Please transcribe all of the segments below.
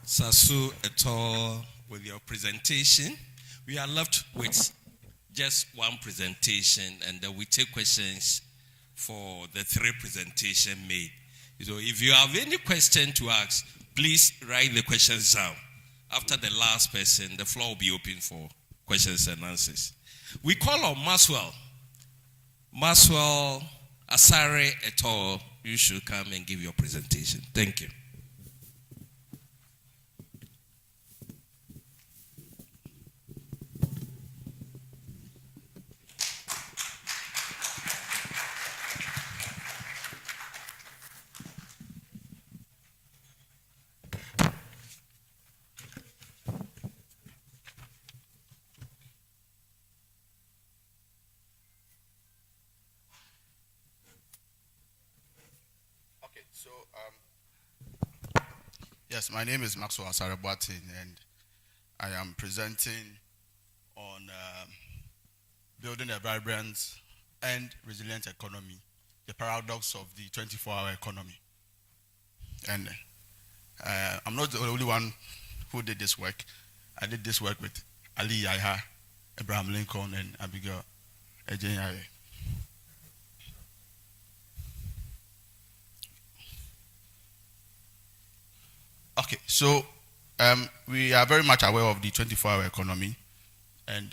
Sasu Eto with your presentation. We are left with just one presentation, and then we take questions for the three presentations made. So if you have any question to ask, please write the questions down. After the last person, the floor will be open for questions and answers. We call on Maxwell Asare Eto. You should come and give your presentation. Thank you. Yes, my name is Maxwell Asare Boateng, and I am presenting on building a vibrant and resilient economy, the paradox of the 24-hour economy. And I'm not the only one who did this work. I did this work with Ali Yahya, Abraham Lincoln, and Abigail Ejenyaye. Okay, so we are very much aware of the 24-hour economy, and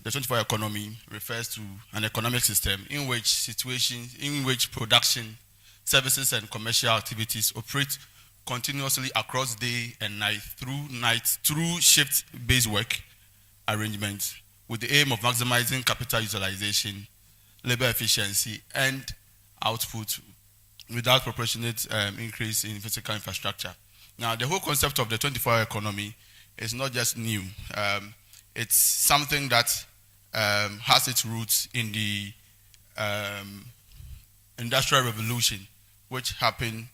the 24-hour economy refers to an economic system in which production, services, and commercial activities operate continuously across day and night through shift-based work arrangements with the aim of maximizing capital utilization, labor efficiency, and output without proportionate increase in physical infrastructure. Now, the whole concept of the 24-hour economy is not just new. It's something that has its roots in the Industrial Revolution, which happened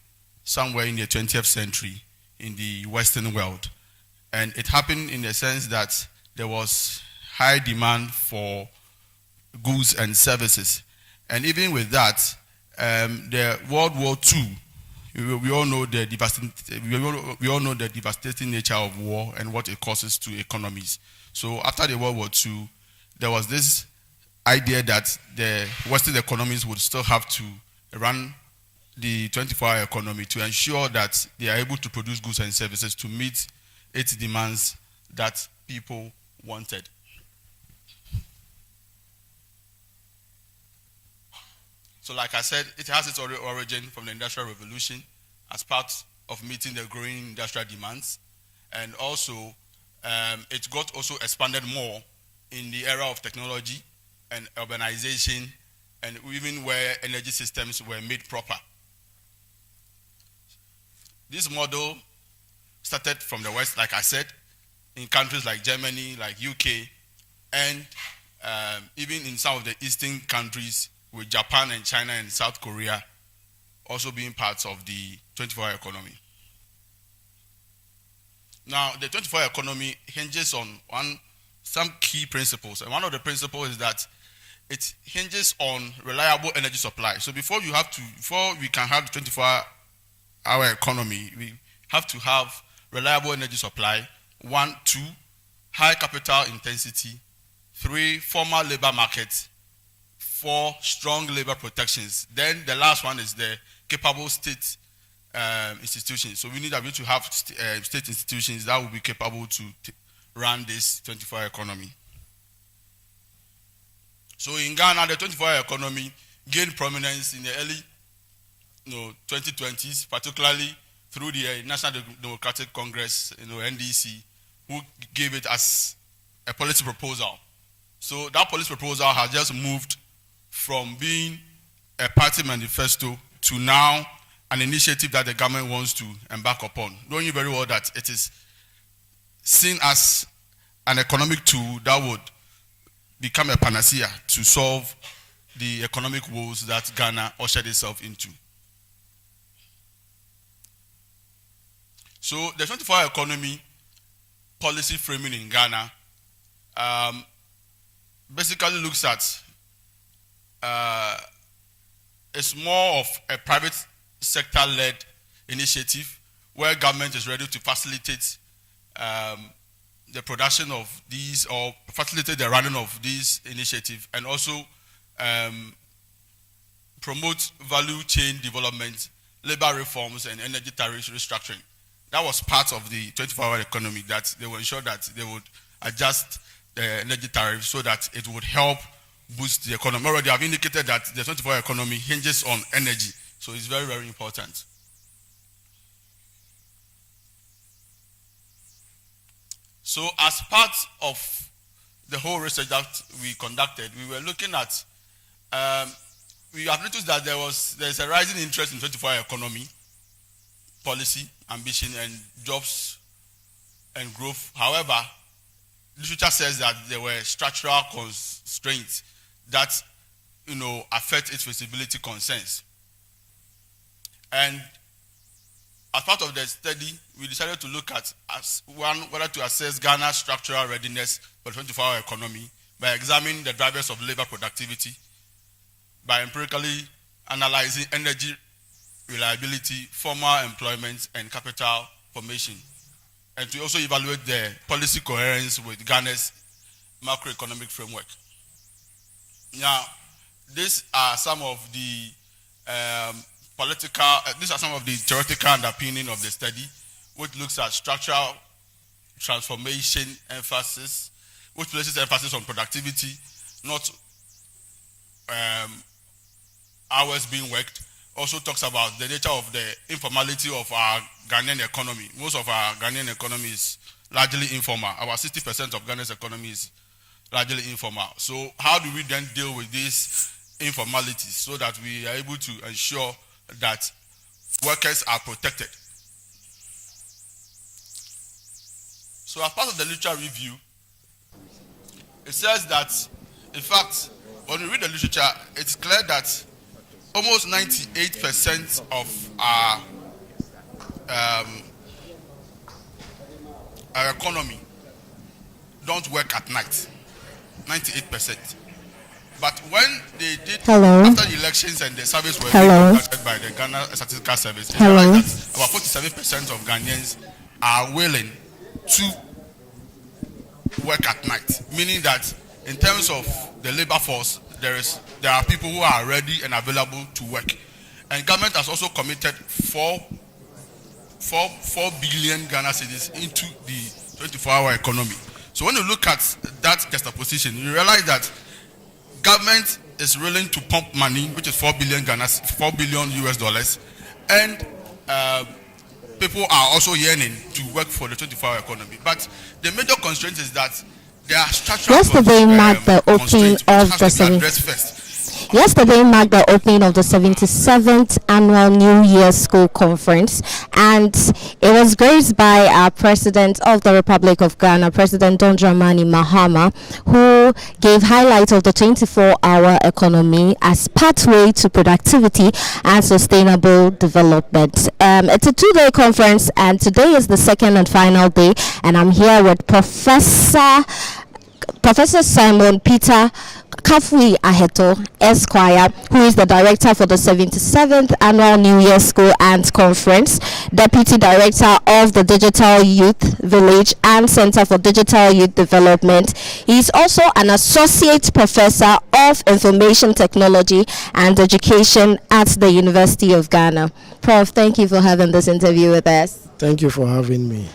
somewhere in the 20th century in the Western world. And it happened in the sense that there was high demand for goods and services. And even with that, the World War II, we all know the devastating nature of war and what it causes to economies. So after the World War II, there was this idea that the Western economies would still have to run the 24-hour economy to ensure that they are able to produce goods and services to meet its demands that people wanted. So like I said, it has its origin from the Industrial Revolution as part of meeting the growing industrial demands. And also, it got also expanded more in the era of technology and urbanization, and even where energy systems were made proper. This model started from the West, like I said, in countries like Germany, like UK, and even in some of the Eastern countries, with Japan and China and South Korea also being parts of the 24-hour economy. Now, the 24-hour economy hinges on some key principles, and one of the principles is that it hinges on reliable energy supply. So before we can have the 24-hour economy, we have to have reliable energy supply. 1, 2, high capital intensity. 3, formal labor markets. 4, strong labor protections. Then the last one is the capable state institutions. So we need to have state institutions that will be capable to run this 24-hour economy. So in Ghana, the 24-hour economy gained prominence in the early 2020s, particularly through the National Democratic Congress, NDC, who gave it as a policy proposal. So that policy proposal has just moved from being a party manifesto to now an initiative that the government wants to embark upon, knowing very well that it is seen as an economic tool that would become a panacea to solve the economic woes that Ghana ushered itself into. So the 24-hour economy policy framing in Ghana basically looks at it's more of a private sector-led initiative where government is ready to facilitate the production of these or facilitate the running of these initiatives, and also promote value chain development, labor reforms, and energy tariff restructuring. That was part of the 24-hour economy, that they will ensure that they would adjust the energy tariff so that it would help boost the economy. Already I've indicated that the 24-hour economy hinges on energy, so it's very, very important. So as part of the whole research that we conducted, we were looking at, we have noticed that there's a rising interest in 24-hour economy, policy, ambition, and jobs and growth. However, literature says that there were structural constraints that, affect its feasibility concerns. And as part of the study, we decided to look at whether to assess Ghana's structural readiness for the 24-hour economy by examining the drivers of labor productivity, by empirically analyzing energy reliability, formal employment, and capital formation, and to also evaluate the policy coherence with Ghana's macroeconomic framework. Now, these are some of the theoretical underpinning of the study, which looks at structural transformation emphasis, which places emphasis on productivity, not hours being worked. Also talks about the nature of the informality of our Ghanaian economy. Most of our Ghanaian economy is largely informal. About 60% of Ghana's economy is largely informal. So how do we then deal with these informalities so that we are able to ensure that workers are protected? So as part of the literature review, it says that, in fact, when we read the literature, it's clear that almost 98% of our economy don't work at night. 98%. But when they did, after the elections and the surveys were conducted by the Ghana Statistical Service, they realized that about 47% of Ghanaians are willing to work at night, meaning that in terms of the labor force, there are people who are ready and available to work. And government has also committed 4 billion Ghana cedis into the 24-hour economy. So when you look at that juxtaposition, you realize that government is willing to pump money, which is 4 billion US dollars, and people are also yearning to work for the 24-hour economy. But the major constraint is that there are structural Yesterday marked the opening of the Yesterday marked the opening of the 77th annual New Year School Conference, and it was graced by our President of the Republic of Ghana, President John Dramani Mahama, who gave highlights of the 24-hour economy as pathway to productivity and sustainable development. It's a 2-day conference, and today is the second and final day, and I'm here with Professor Simon Peter Kafui Aheto, Esquire, who is the director for the 77th Annual New Year School and Conference, Deputy Director of the Digital Youth Village and Center for Digital Youth Development. He is also an Associate Professor of Information Technology and Education at the University of Ghana. Prof, thank you for having this interview with us. Thank you for having me.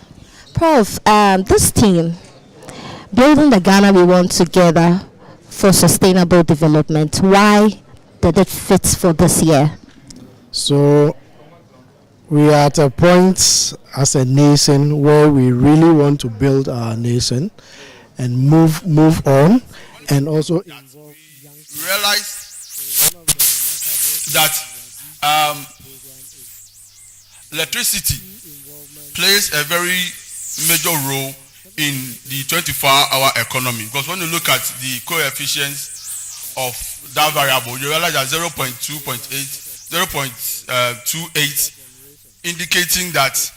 Prof, this team, Building the Ghana We Want Together for Sustainable Development, why did it fit for this year? So we are at a point as a nation where we really want to build our nation and move on, and also involve young people. We realize that electricity plays a very major role in the 24-hour economy, because when you look at the coefficients of that variable, you realize that 0.28, indicating that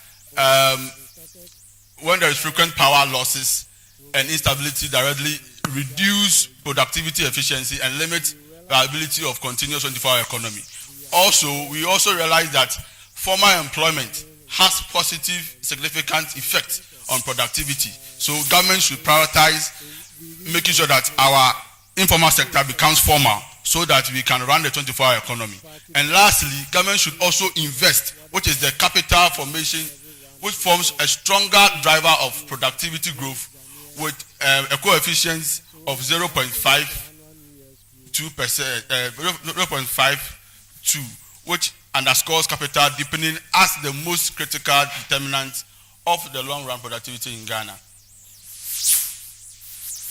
when there is frequent power losses and instability, directly reduce productivity efficiency and limit the ability of continuous 24-hour economy. Also, we also realize that formal employment has positive, significant effect on productivity. So government should prioritize making sure that our informal sector becomes formal so that we can run the 24-hour economy. And lastly, government should also invest, which is the capital formation, which forms a stronger driver of productivity growth with a coefficient of 0.52%, which underscores capital deepening as the most critical determinant of the long-run productivity in Ghana.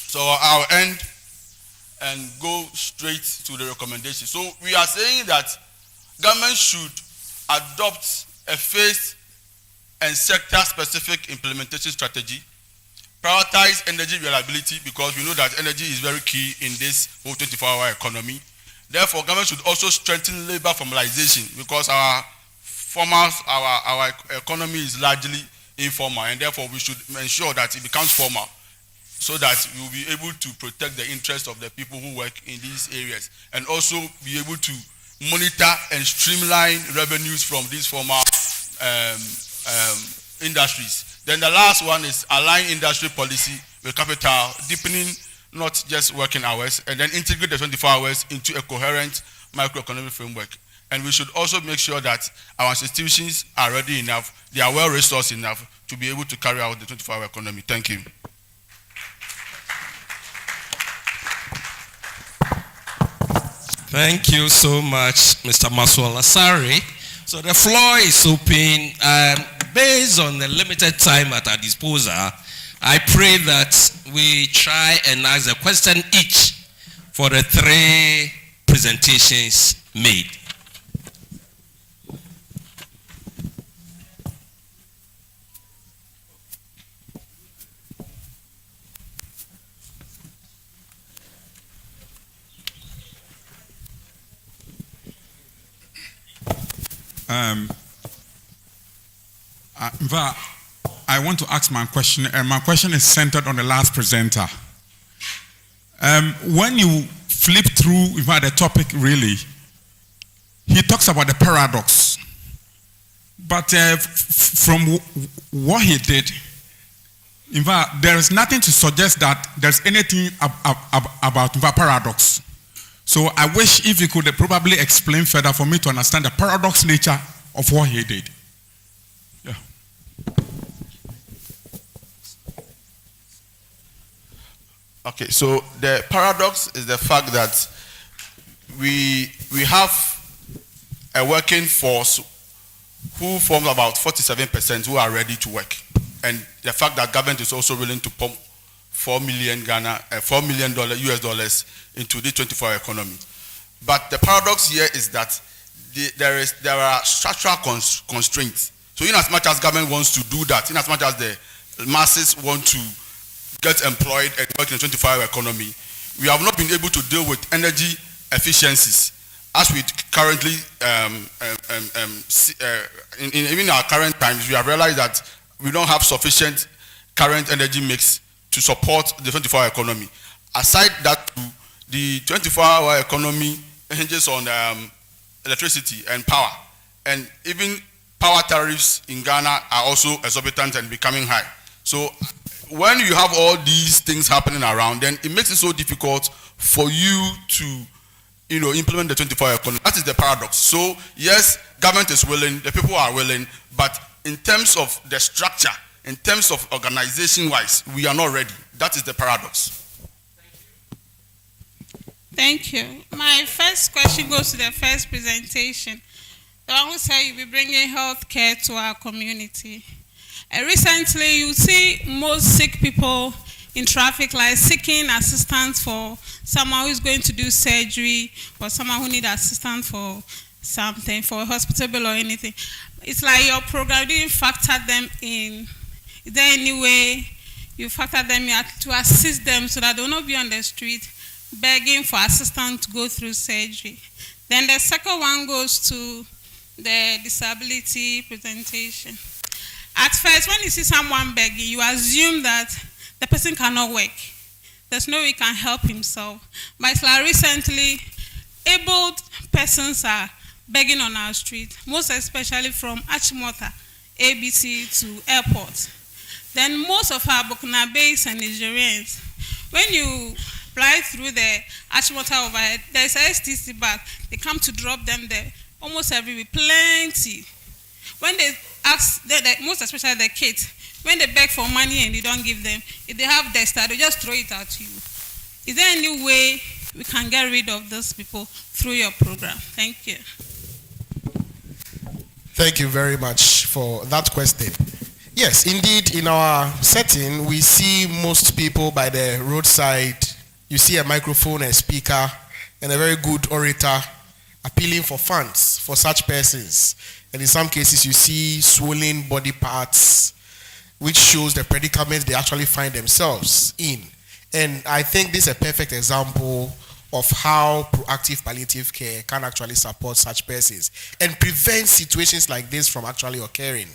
So I'll end and go straight to the recommendation. So we are saying that government should adopt a phased and sector-specific implementation strategy, prioritize energy reliability because we know that energy is very key in this whole 24-hour economy. Therefore, government should also strengthen labor formalization because our economy is largely informal, and therefore we should ensure that it becomes formal so that we will be able to protect the interests of the people who work in these areas and also be able to monitor and streamline revenues from these formal industries. Then the last one is align industry policy with capital, deepening not just working hours, and then integrate the 24 hours into a coherent microeconomic framework. And we should also make sure that our institutions are ready enough, they are well-resourced enough to be able to carry out the 24-hour economy. Thank you. Thank you so much, Mr. Maswala Asare. So the floor is open. Based on the limited time at our disposal, I pray that we try and ask a question each for the 3 presentations made. I want to ask my question, and my question is centered on the last presenter. When you flip through the topic, really, he talks about the paradox. But from what he did, in fact, there is nothing to suggest that there's anything about paradox. So I wish if you could probably explain further for me to understand the paradox nature of what he did. Yeah. Okay, so the paradox is the fact that we have a working force who forms about 47% who are ready to work. And the fact that government is also willing to pump $4 million US dollars into the 24-hour economy. But the paradox here is that there are structural constraints. So in as much as government wants to do that, in as much as the masses want to get employed and work in the 24-hour economy, we have not been able to deal with energy efficiencies as we currently, in our current times, we have realized that we don't have sufficient current energy mix to support the 24-hour economy. Aside that, the 24-hour economy hinges on electricity and power. And even power tariffs in Ghana are also exorbitant and becoming high. So when you have all these things happening around, then it makes it so difficult for you to implement the 24-hour economy. That is the paradox. So yes, government is willing, the people are willing, but in terms of the structure, in terms of organization-wise, we are not ready. That is the paradox. Thank you. My first question goes to the first presentation. The one who said you'll be bringing health care to our community. Recently, you see most sick people in traffic lights seeking assistance for someone who is going to do surgery or someone who needs assistance for something, for a hospital bill or anything. It's like your program didn't factor them in. Is there any way you factor them in to assist them so that they will not be on the street begging for assistance to go through surgery? Then the second one goes to the disability presentation. At first, when you see someone begging, you assume that the person cannot work. There's no way he can help himself. But it's like recently, abled persons are begging on our street, most especially from Achimota ABC to airport. Then most of our Burkinabes and Nigerians, when you fly through the Achimota overhead, there's a STC bag. They come to drop them there almost every week, plenty. When they ask, most especially the kids, when they beg for money and you don't give them, if they have their star, they just throw it out to you. Is there any way we can get rid of those people through your program? Thank you. Thank you very much for that question. Yes, indeed, in our setting, we see most people by the roadside. You see a microphone, a speaker, and a very good orator appealing for funds for such persons. And in some cases, you see swollen body parts, which shows the predicament they actually find themselves in. And I think this is a perfect example of how proactive palliative care can actually support such persons and prevent situations like this from actually occurring.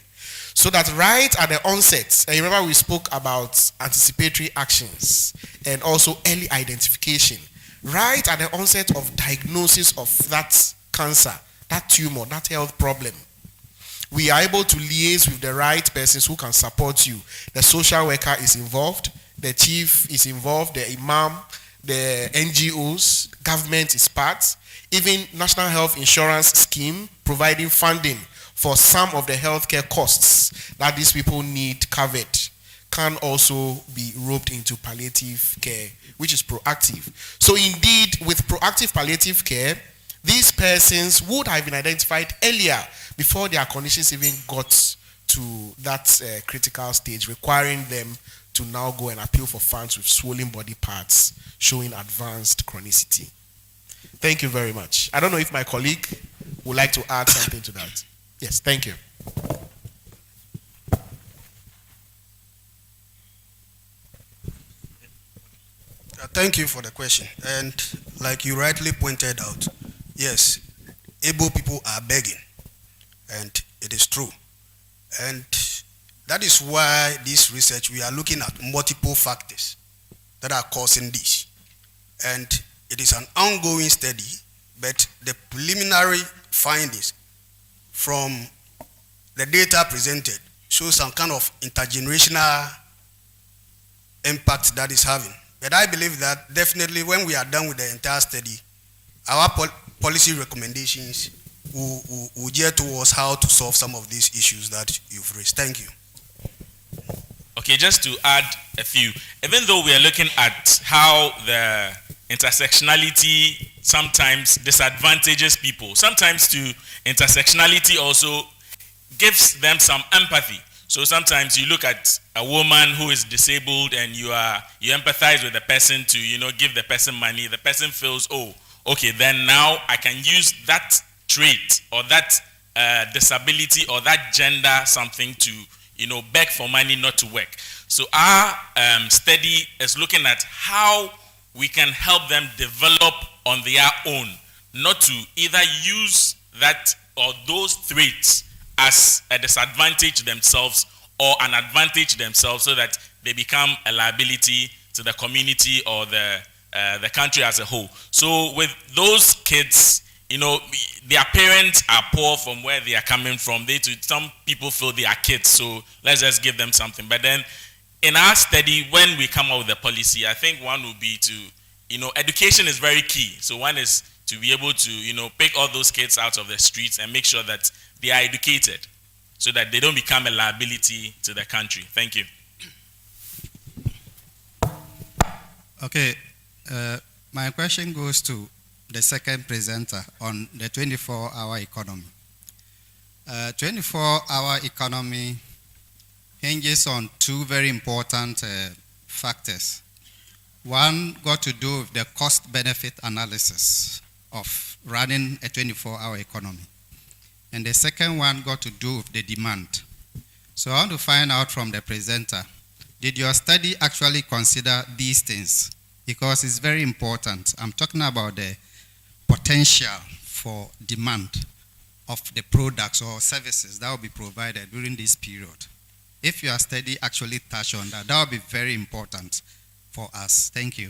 So that right at the onset, and remember we spoke about anticipatory actions and also early identification. Right at the onset of diagnosis of that cancer, that tumor, that health problem, we are able to liaise with the right persons who can support you. The social worker is involved, the chief is involved, the imam, the NGOs, government is part, even National Health Insurance Scheme providing funding for some of the healthcare costs that these people need covered can also be roped into palliative care, which is proactive. So indeed, with proactive palliative care, these persons would have been identified earlier before their conditions even got to that critical stage, requiring them to now go and appeal for funds with swollen body parts showing advanced chronicity. Thank you very much. I don't know if my colleague would like to add something to that. Yes, thank you. Thank you for the question. And like you rightly pointed out, yes, able people are begging, and it is true. And that is why this research, we are looking at multiple factors that are causing this. And it is an ongoing study, but the preliminary findings from the data presented show some kind of intergenerational impact that is having. But I believe that definitely when we are done with the entire study, our policy recommendations will gear towards how to solve some of these issues that you've raised. Thank you. Okay, just to add a few, even though we are looking at how the intersectionality sometimes disadvantages people, sometimes too, intersectionality also gives them some empathy. So sometimes you look at a woman who is disabled and you empathize with the person to, give the person money. The person feels, oh, okay, then now I can use that trait or that disability or that gender something to, beg for money not to work. So our study is looking at how we can help them develop on their own, not to either use that or those traits as a disadvantage to themselves or an advantage to themselves, so that they become a liability to the community or the country as a whole. So with those kids, their parents are poor from where they are coming from. Some people feel they are kids, so let's just give them something. But then in our study, when we come up with the policy, I think one would be to, education is very key. So one is to be able to, pick all those kids out of the streets and make sure that they are educated so that they don't become a liability to the country. Thank you. Okay, my question goes to the second presenter on the 24-hour economy. 24-hour economy hinges on two very important factors. One got to do with the cost-benefit analysis of running a 24-hour economy. And the second one got to do with the demand. So I want to find out from the presenter, did your study actually consider these things? Because it's very important. I'm talking about the potential for demand of the products or services that will be provided during this period. If your study actually touch on that, that will be very important for us. Thank you.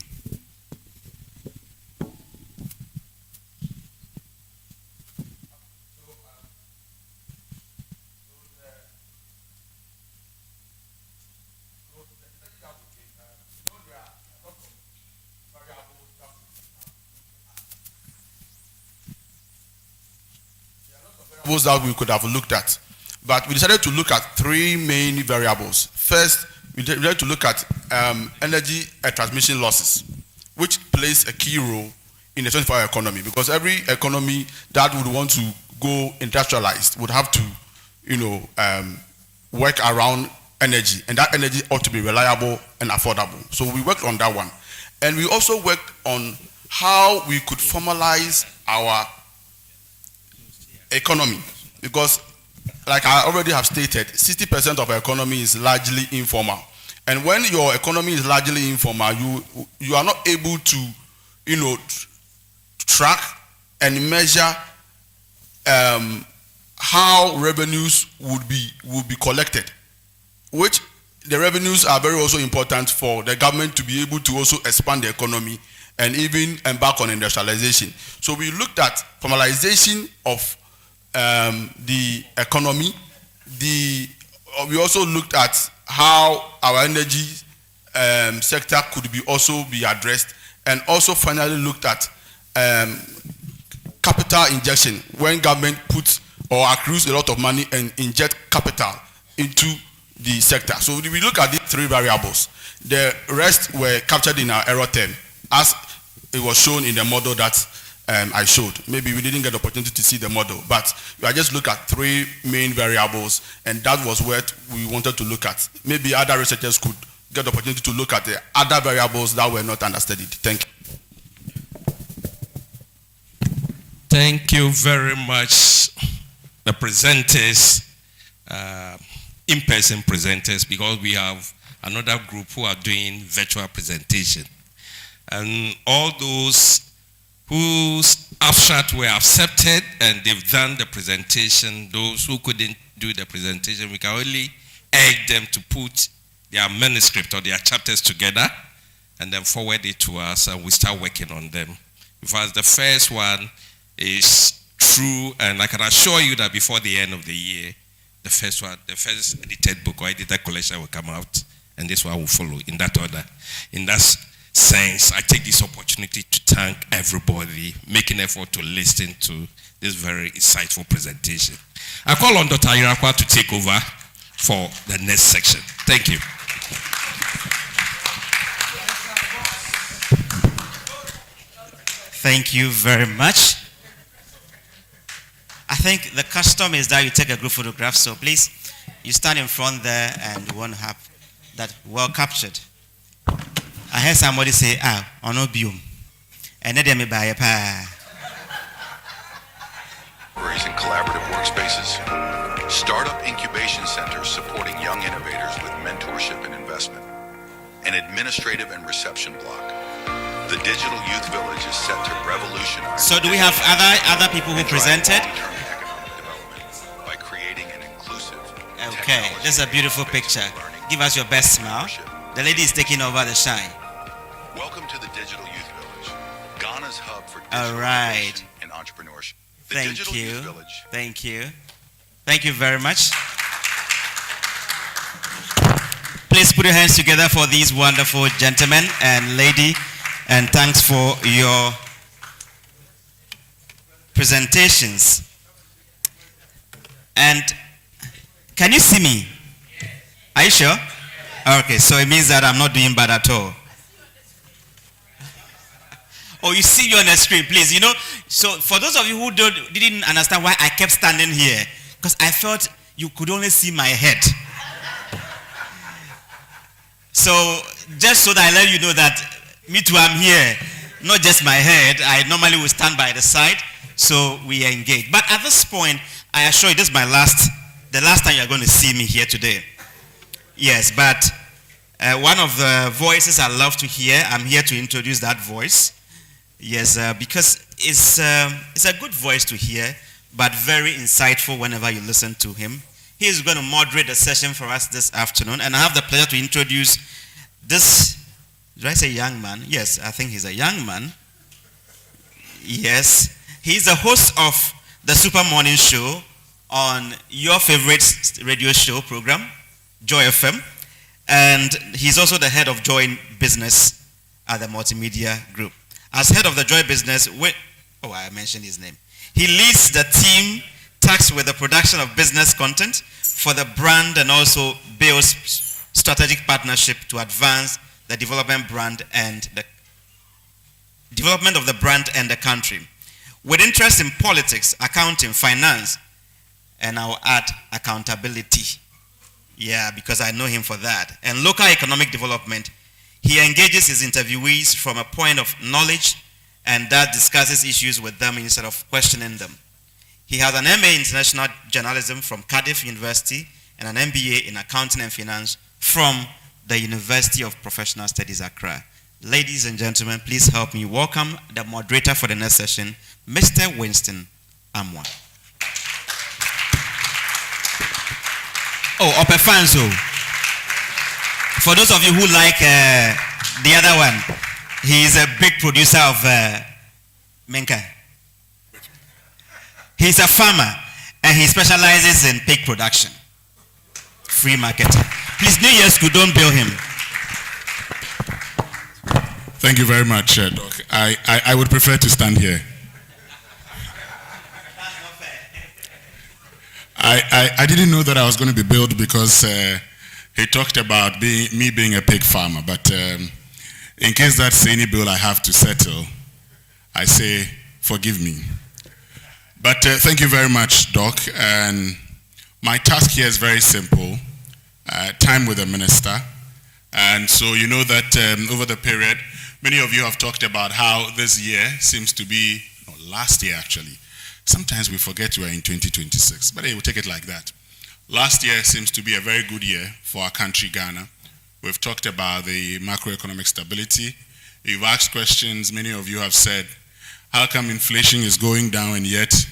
suppose that we could have looked at. But we decided to look at three main variables. First, we decided to look at energy transmission losses, which plays a key role in the 24-hour economy, because every economy that would want to go industrialized would have to, work around energy, and that energy ought to be reliable and affordable. So we worked on that one. And we also worked on how we could formalize our economy, because like I already have stated, 60% of our economy is largely informal. And when your economy is largely informal, you are not able to, track and measure how revenues would be collected, which the revenues are very also important for the government to be able to also expand the economy and even embark on industrialization. So we looked at formalization of the economy. We also looked at how our energy sector could also be addressed, and also finally looked at capital injection, when government puts or accrues a lot of money and inject capital into the sector. So we look at these three variables. The rest were captured in our error term, as it was shown in the model that I showed. Maybe we didn't get the opportunity to see the model, but I just look at three main variables, and that was what we wanted to look at. Maybe other researchers could get the opportunity to look at the other variables that were not understudied. Thank you. Thank you very much, the presenters, in-person presenters, because we have another group who are doing virtual presentation. And all those whose abstract were accepted and they've done the presentation, those who couldn't do the presentation, we can only urge them to put their manuscript or their chapters together and then forward it to us, and we start working on them. In fact, the first one is true, and I can assure you that before the end of the year, the first edited book or edited collection will come out, and this one will follow in that order. In that sense, I take this opportunity to thank everybody making effort to listen to this very insightful presentation. I call on Dr. Irakwa to take over for the next section. Thank you. Thank you very much. I think the custom is that you take a group photograph, so please, you stand in front there and you want to have that well captured. I heard somebody say, onobium. And then me buy a pa. And collaborative workspaces, startup incubation centers supporting young innovators with mentorship and investment, an administrative and reception block. The Digital Youth Village is set to revolutionize. So do we have other people who presented? By creating an inclusive. Okay, this is a beautiful picture. Give us your best smile. The lady is taking over the shine. Welcome to the Digital Youth Village, Ghana's hub for digital innovation and entrepreneurship. Thank you. Thank you. Thank you very much. Please put your hands together for these wonderful gentlemen and lady, and thanks for your presentations. And can you see me? Are you sure? Okay, so it means that I'm not doing bad at all. Oh, you see me on the screen, please. So for those of you who didn't understand why I kept standing here, because I felt you could only see my head. So just so that I let you know that me too, I'm here, not just my head. I normally will stand by the side, so we are engaged. But at this point, I assure you, this is the last time you're going to see me here today. Yes, but one of the voices I love to hear, I'm here to introduce that voice. Yes, because it's a good voice to hear, but very insightful whenever you listen to him. He is going to moderate the session for us this afternoon, and I have the pleasure to introduce this, did I say young man? Yes, I think he's a young man. Yes, he's the host of the Super Morning Show on your favorite radio show program, Joy FM, and he's also the head of Joy Business at the Multimedia Group. As head of the Joy Business, I mentioned his name. He leads the team tasked with the production of business content for the brand and also builds strategic partnership to advance the development of the brand and the country. With interest in politics, accounting, finance, and I'll add accountability. Yeah, because I know him for that. And local economic development, he engages his interviewees from a point of knowledge and that discusses issues with them instead of questioning them. He has an MA in International Journalism from Cardiff University and an MBA in Accounting and Finance from the University of Professional Studies, Accra. Ladies and gentlemen, please help me welcome the moderator for the next session, Mr. Winston Amwa. Oh, Opefanso. For those of you who like the other one, he is a big producer of Menka. He's a farmer and he specializes in pig production. Free marketing. Please, New Year's School, don't bill him. Thank you very much, Doc. I would prefer to stand here. I didn't know that I was going to be billed because he talked about me being a pig farmer. But in case that's any bill I have to settle, I say, forgive me. But thank you very much, Doc. And my task here is very simple. Time with the minister. And so you know that over the period, many of you have talked about how this year seems to be, last year actually. Sometimes we forget we are in 2026, but we'll take it like that. Last year seems to be a very good year for our country, Ghana. We've talked about the macroeconomic stability. You've asked questions, many of you have said, how come inflation is going down and yet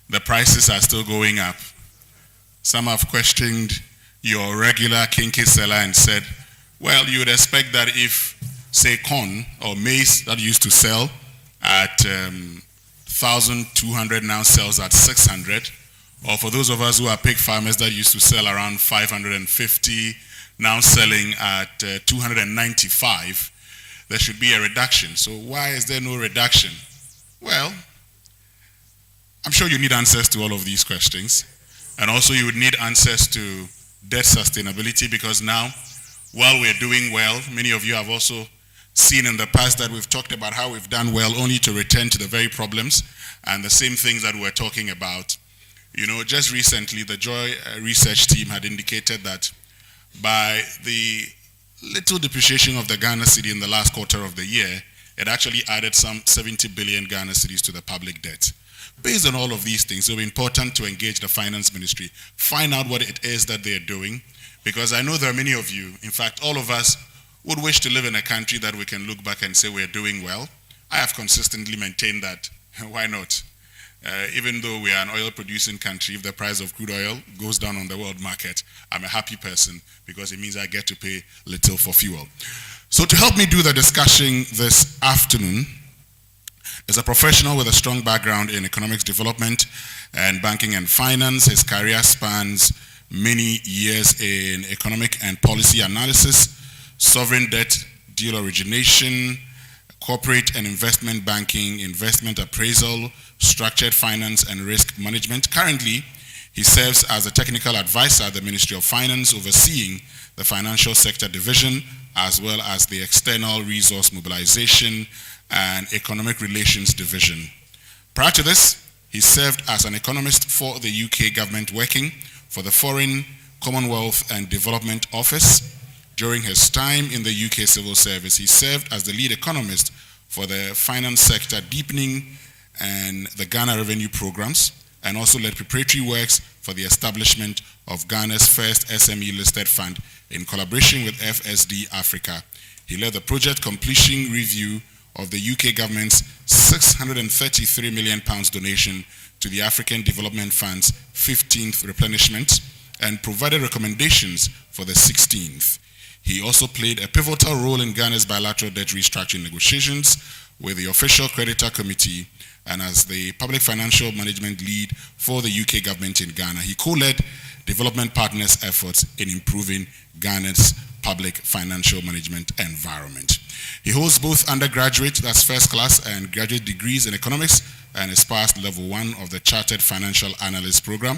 the prices are still going up? Some have questioned your regular kinky seller and said, well, you would expect that if, say, corn or maize that used to sell at 1,200 now sells at 600, or for those of us who are pig farmers that used to sell around 550, now selling at 295, there should be a reduction. So why is there no reduction? Well, I'm sure you need answers to all of these questions. And also you would need answers to debt sustainability, because now, while we're doing well, many of you have also seen in the past that we've talked about how we've done well only to return to the very problems and the same things that we're talking about. You know, just recently, the Joy research team had indicated that by the little depreciation of the Ghana cedi in the last quarter of the year, it actually added some 70 billion Ghana cedis to the public debt. Based on all of these things, it will be important to engage the finance ministry, find out what it is that they're doing, because I know there are many of you, in fact, all of us would wish to live in a country that we can look back and say we're doing well. I have consistently maintained that. Why not? Even though we are an oil-producing country, if the price of crude oil goes down on the world market, I'm a happy person because it means I get to pay little for fuel. So to help me do the discussion this afternoon is a professional with a strong background in economics development and banking and finance. His career spans many years in economic and policy analysis, sovereign debt, deal origination, corporate and investment banking, investment appraisal, structured finance and risk management. Currently, he serves as a technical advisor at the Ministry of Finance, overseeing the financial sector division, as well as the external resource mobilization and economic relations division. Prior to this, he served as an economist for the UK government, working for the Foreign, Commonwealth and Development Office. During his time in the UK civil service, he served as the lead economist for the finance sector deepening and the Ghana revenue programs, and also led preparatory works for the establishment of Ghana's first SME listed fund in collaboration with FSD Africa. He led the project completion review of the UK government's £633 million donation to the African Development Fund's 15th replenishment and provided recommendations for the 16th. He also played a pivotal role in Ghana's bilateral debt restructuring negotiations with the Official Creditor Committee and as the public financial management lead for the UK government in Ghana. He co-led development partners' efforts in improving Ghana's public financial management environment. He holds both undergraduate, that's first class, and graduate degrees in economics, and has passed level 1 of the Chartered Financial Analyst program.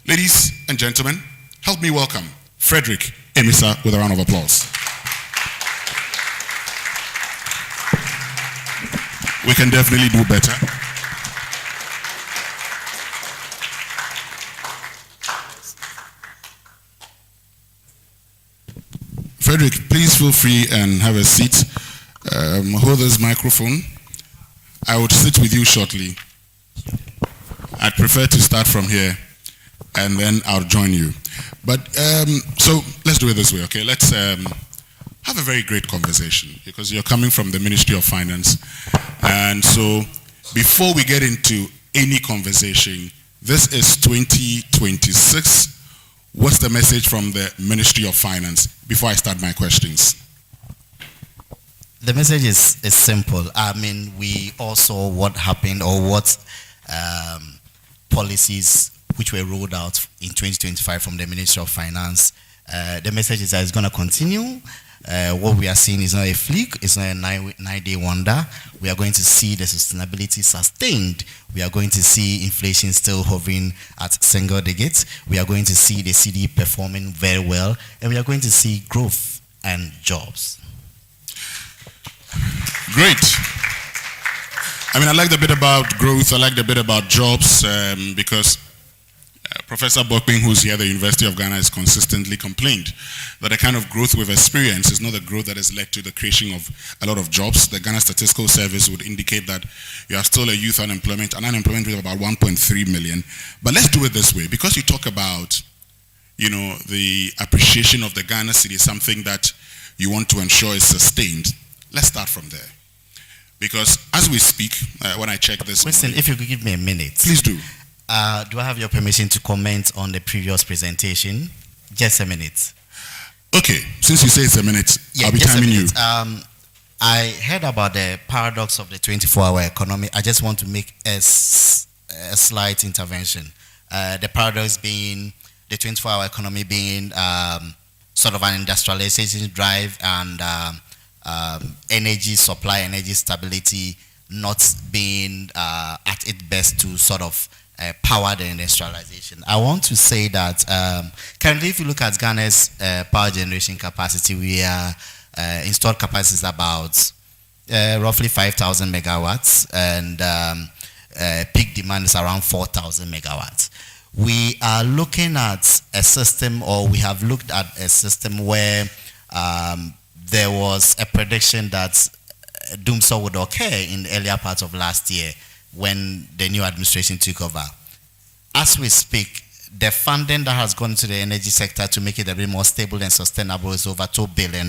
Ladies and gentlemen, help me welcome Frederick Emisa with a round of applause. We can definitely do better. Frederick, please feel free and have a seat. Hold this microphone. I would sit with you shortly. I'd prefer to start from here and then I'll join you. But so let's do it this way, okay? Let's have a very great conversation because you're coming from the Ministry of Finance. And so before we get into any conversation, this is 2026. What's the message from the Ministry of Finance before I start my questions? The message is simple. I mean, we all saw what happened or what policies which were rolled out in 2025 from the Ministry of Finance. The message is that it's going to continue. What we are seeing is not a flick, it's not a nine-day wonder. We are going to see the sustainability sustained. We are going to see inflation still hovering at single digits. We are going to see the CD performing very well, and we are going to see growth and jobs. Great. I mean, I like the bit about growth, I like the bit about jobs, because Professor Bokping, who's here at the University of Ghana, has consistently complained that the kind of growth we've experienced is not the growth that has led to the creation of a lot of jobs. The Ghana Statistical Service would indicate that you are still a youth unemployment, an unemployment rate of about 1.3 million. But let's do it this way, because you talk about, you know, the appreciation of the Ghana city, something that you want to ensure is sustained. Let's start from there. Because as we speak, when I check this... Listen, if you could give me a minute. Please do. Do I have your permission to comment on the previous presentation? Just a minute. Okay, since you say it's a minute, yeah, I'll be timing you. I heard about the paradox of the 24-hour economy. I just want to make a slight intervention. The paradox being the 24-hour economy being sort of an industrialization drive and energy supply, energy stability not being at its best to sort of power the industrialization. I want to say that currently, if you look at Ghana's power generation capacity, we are installed capacity is about roughly 5,000 megawatts, and peak demand is around 4,000 megawatts. We are looking at a system, or we have looked at a system where there was a prediction that doomsday would occur in the earlier part of last year when the new administration took over. As we speak, the funding that has gone to the energy sector to make it a bit more stable and sustainable is over $2 billion.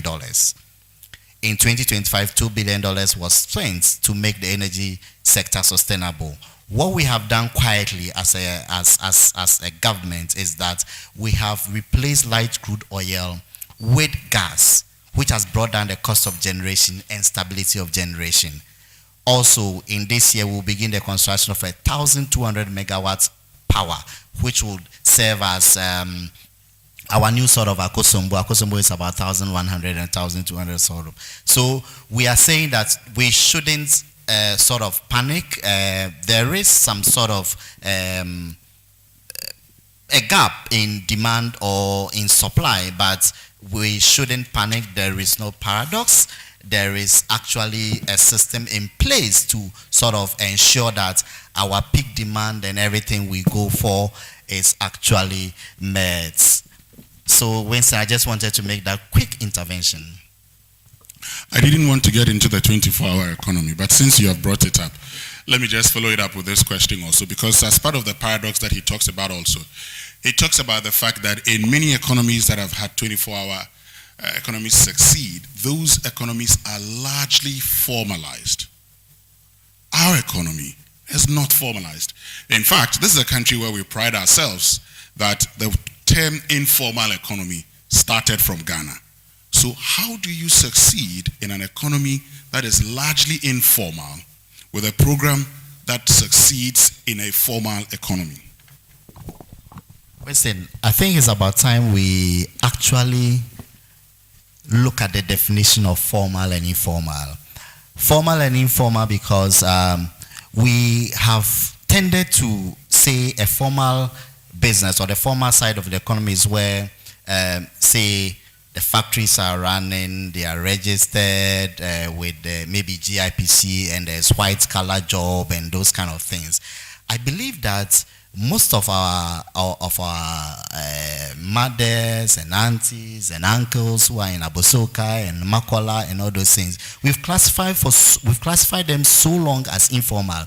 In 2025, $2 billion was spent to make the energy sector sustainable. What we have done quietly as a government is that we have replaced light crude oil with gas, which has brought down the cost of generation and stability of generation. Also, in this year, we'll begin the construction of 1,200 megawatts power, which will serve as our new sort of Akosombo. Akosombo is about 1,100 and 1,200 sort of. So we are saying that we shouldn't sort of panic. There is some sort of a gap in demand or in supply, but we shouldn't panic. There is no paradox. There is actually a system in place to sort of ensure that our peak demand and everything we go for is actually met. So, Winston, I just wanted to make that quick intervention. I didn't want to get into the 24-hour economy, but since you have brought it up, let me just follow it up with this question also, because as part of the paradox that he talks about also, he talks about the fact that in many economies that have had 24-hour economies succeed, those economies are largely formalized. Our economy is not formalized. In fact, this is a country where we pride ourselves that the term informal economy started from Ghana. So how do you succeed in an economy that is largely informal with a program that succeeds in a formal economy? Listen, I think it's about time we actually look at the definition of formal and informal. Formal and informal because we have tended to say a formal business or the formal side of the economy is where, say, the factories are running, they are registered with maybe GIPC and there's white collar job and those kind of things. I believe that most of our mothers and aunties and uncles who are in Abosoka and Makola and all those things, we've classified them so long as informal.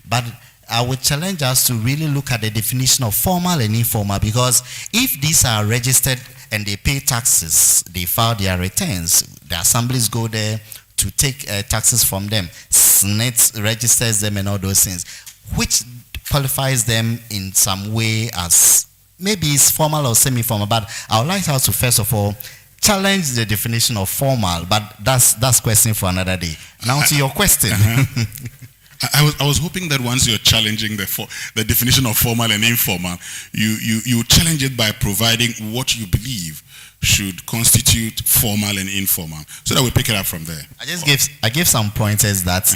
But I would challenge us to really look at the definition of formal and informal, because if these are registered and they pay taxes, they file their returns, the assemblies go there to take taxes from them, SNET registers them and all those things, which qualifies them in some way as maybe it's formal or semi-formal. But I would like us to first of all challenge the definition of formal, but that's question for another day. Now to your question. I was hoping that once you're challenging the definition of formal and informal, you challenge it by providing what you believe should constitute formal and informal, so that we pick it up from there. I give some pointers that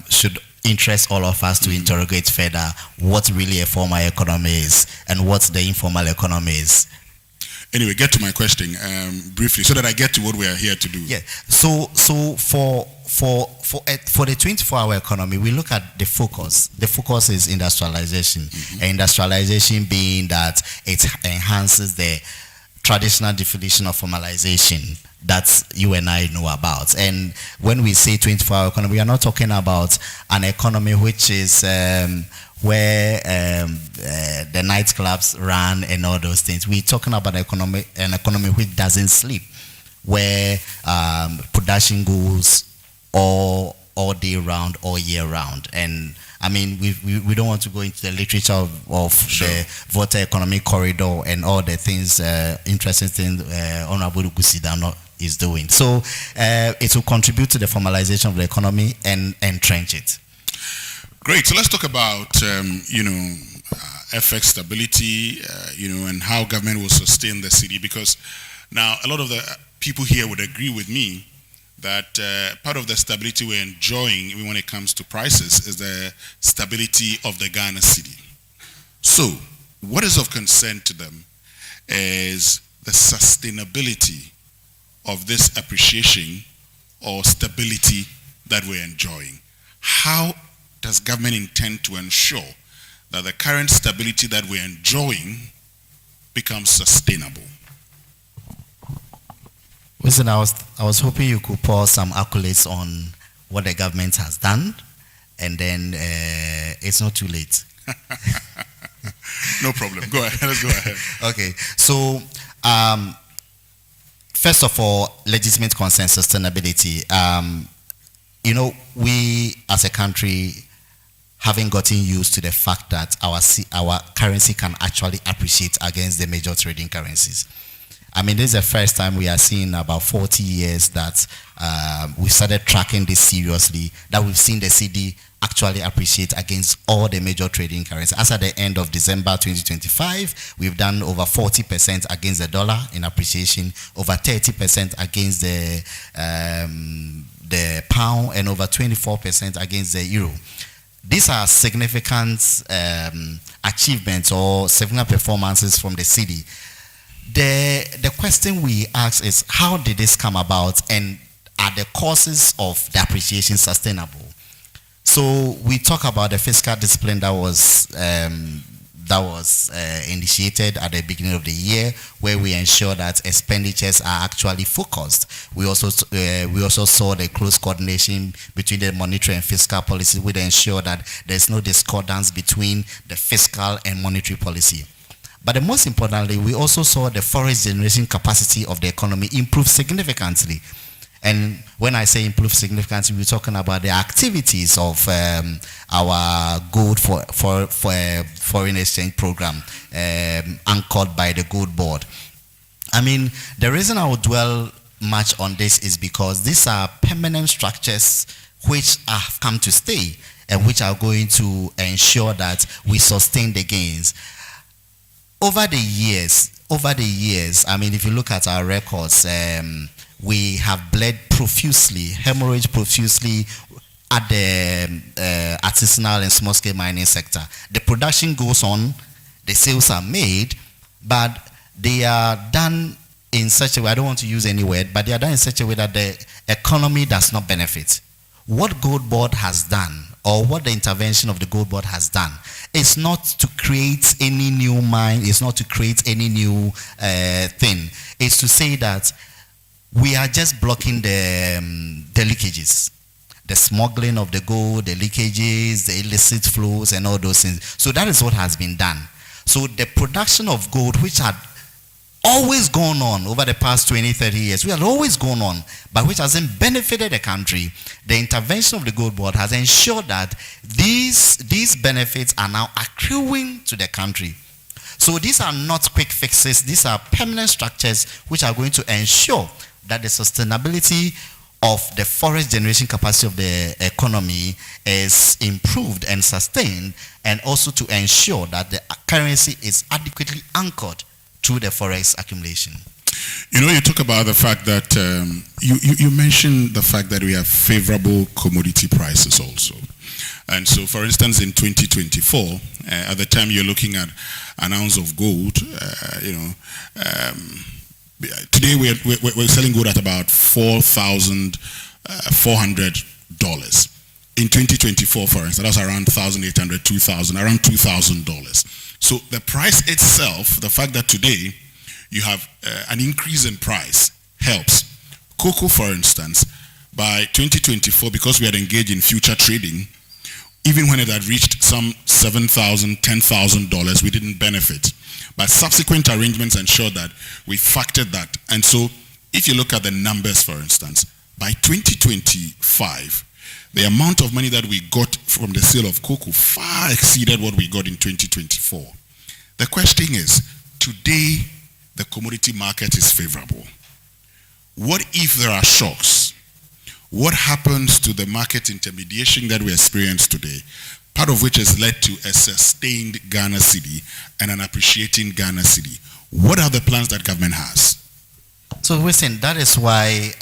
should interest all of us to interrogate further what really a formal economy is and what the informal economy is. Anyway, get to my question briefly so that I get to what we are here to do. Yeah. So for the 24-hour economy, we look at the focus. The focus is industrialization. And industrialization being that it enhances the traditional definition of formalization that you and I know about. And when we say 24-hour economy, we are not talking about an economy which is where the nightclubs run and all those things. We're talking about an economy which doesn't sleep, where production goes all day round, all year round. And I mean, we don't want to go into the literature of Sure. the Volta Economic Corridor and all the things, interesting things Honorable Gusida is doing. So it will contribute to the formalization of the economy and entrench it. Great. So let's talk about FX stability, and how government will sustain the city. Because now a lot of the people here would agree with me that part of the stability we're enjoying, even when it comes to prices, is the stability of the Ghana city. So what is of concern to them is the sustainability of this appreciation or stability that we're enjoying. How does government intend to ensure that the current stability that we're enjoying becomes sustainable? Listen, I was hoping you could pour some accolades on what the government has done, and then it's not too late. No problem. Go ahead. Let's go ahead. Okay. So, first of all, legitimate concern, sustainability. We as a country haven't gotten used to the fact that our currency can actually appreciate against the major trading currencies. I mean, this is the first time we are seeing about 40 years that we started tracking this seriously, that we've seen the CD actually appreciate against all the major trading currencies. As at the end of December 2025, we've done over 40% against the dollar in appreciation, over 30% against the pound, and over 24% against the euro. These are significant achievements or significant performances from the city. The question we ask is, how did this come about, and are the causes of the appreciation sustainable? So we talk about the fiscal discipline that was initiated at the beginning of the year, where we ensure that expenditures are actually focused. We also saw the close coordination between the monetary and fiscal policy, which ensure that there's no discordance between the fiscal and monetary policy. But the most importantly, we also saw the foreign generation capacity of the economy improve significantly. And when I say improve significantly, we're talking about the activities of our gold for foreign exchange program anchored by the Gold Board. I mean, the reason I would dwell much on this is because these are permanent structures which have come to stay and which are going to ensure that we sustain the gains. over the years, I mean, if you look at our records, we have bled profusely, hemorrhage profusely at the artisanal and small-scale mining sector. The production goes on, the sales are made, but they are done in such a way, I don't want to use any word, but they are done in such a way that the economy does not benefit. What Gold Board has done, or what the intervention of the Gold Board has done, is not to create any new mine, it's not to create any new thing. It's to say that we are just blocking the leakages, the smuggling of the gold, the leakages, the illicit flows, and all those things. So that is what has been done. So the production of gold, which had always gone on over the past 20, 30 years, we had always gone on, but which hasn't benefited the country, the intervention of the Gold Board has ensured that these benefits are now accruing to the country. So these are not quick fixes, these are permanent structures which are going to ensure that the sustainability of the forest generation capacity of the economy is improved and sustained, and also to ensure that the currency is adequately anchored to the forex accumulation. You know, you talk about the fact that you mentioned the fact that we have favorable commodity prices also. And so, for instance, in 2024, at the time you're looking at an ounce of gold, today we're selling gold at about $4,400. In 2024, for instance, that's around $1,800, $2,000, around $2,000. So the price itself, the fact that today you have an increase in price helps. Cocoa, for instance, by 2024, because we had engaged in future trading, even when it had reached some $7,000, $10,000, we didn't benefit. But subsequent arrangements ensured that we factored that. And so if you look at the numbers, for instance, by 2025, the amount of money that we got from the sale of cocoa far exceeded what we got in 2024. The question is, today the commodity market is favorable. What if there are shocks? What happens to the market intermediation that we experience today? Part of which has led to a sustained Ghana cedi and an appreciating Ghana cedi. What are the plans that government has? So listen, that is why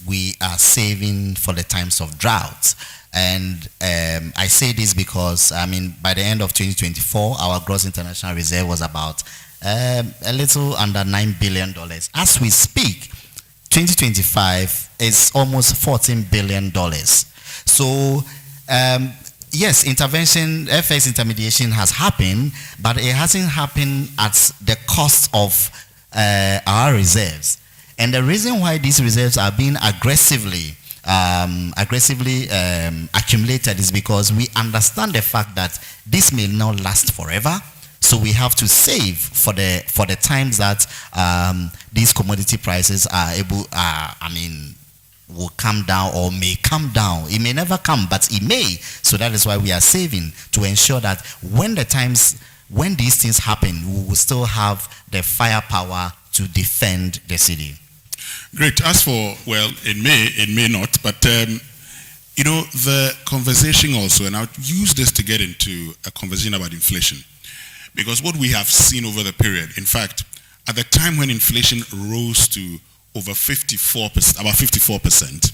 we are saving for the times of droughts. And I say this because, I mean, by the end of 2024, our gross international reserve was about a little under $9 billion. As we speak, 2025 is almost $14 billion. So, yes, intervention, FX intermediation has happened, but it hasn't happened at the cost of our reserves. And the reason why these reserves are being aggressively accumulated is because we understand the fact that this may not last forever. So we have to save for the times that these commodity prices are will come down or may come down. It may never come, but it may. So that is why we are saving, to ensure that when these things happen, we will still have the firepower to defend the city. Great. As for, well, it may not, but the conversation also, and I'll use this to get into a conversation about inflation, because what we have seen over the period, in fact, at the time when inflation rose to over 54%, about 54%,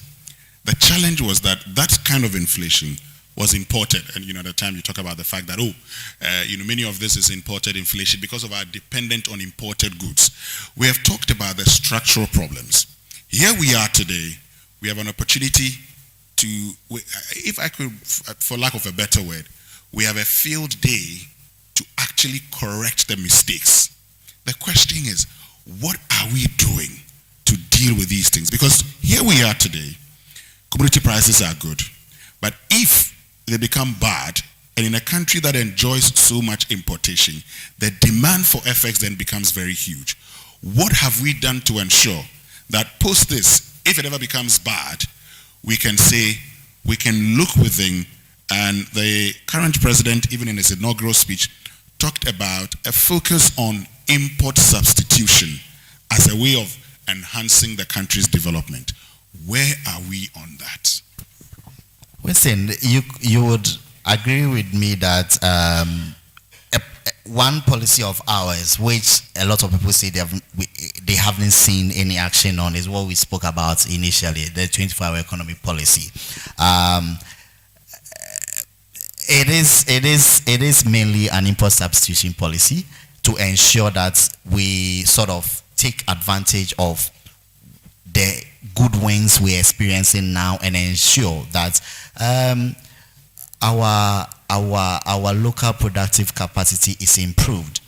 the challenge was that kind of inflation was imported. And at the time you talk about the fact that, many of this is imported inflation because of our dependent on imported goods. We have talked about the structural problems. Here we are today, we have an opportunity to, if I could, for lack of a better word, we have a field day to actually correct the mistakes. The question is, what are we doing to deal with these things? Because here we are today, commodity prices are good, but if they become bad, and in a country that enjoys so much importation, the demand for FX then becomes very huge. What have we done to ensure that post this, if it ever becomes bad, we can say, we can look within, and the current president, even in his inaugural speech, talked about a focus on import substitution as a way of enhancing the country's development. Where are we on that? Listen, you would agree with me that one policy of ours, which a lot of people say they haven't seen any action on, is what we spoke about initially, the 24-hour economy policy. It is mainly an import substitution policy to ensure that we sort of take advantage of the good wins we're experiencing now and ensure that our local productive capacity is improved.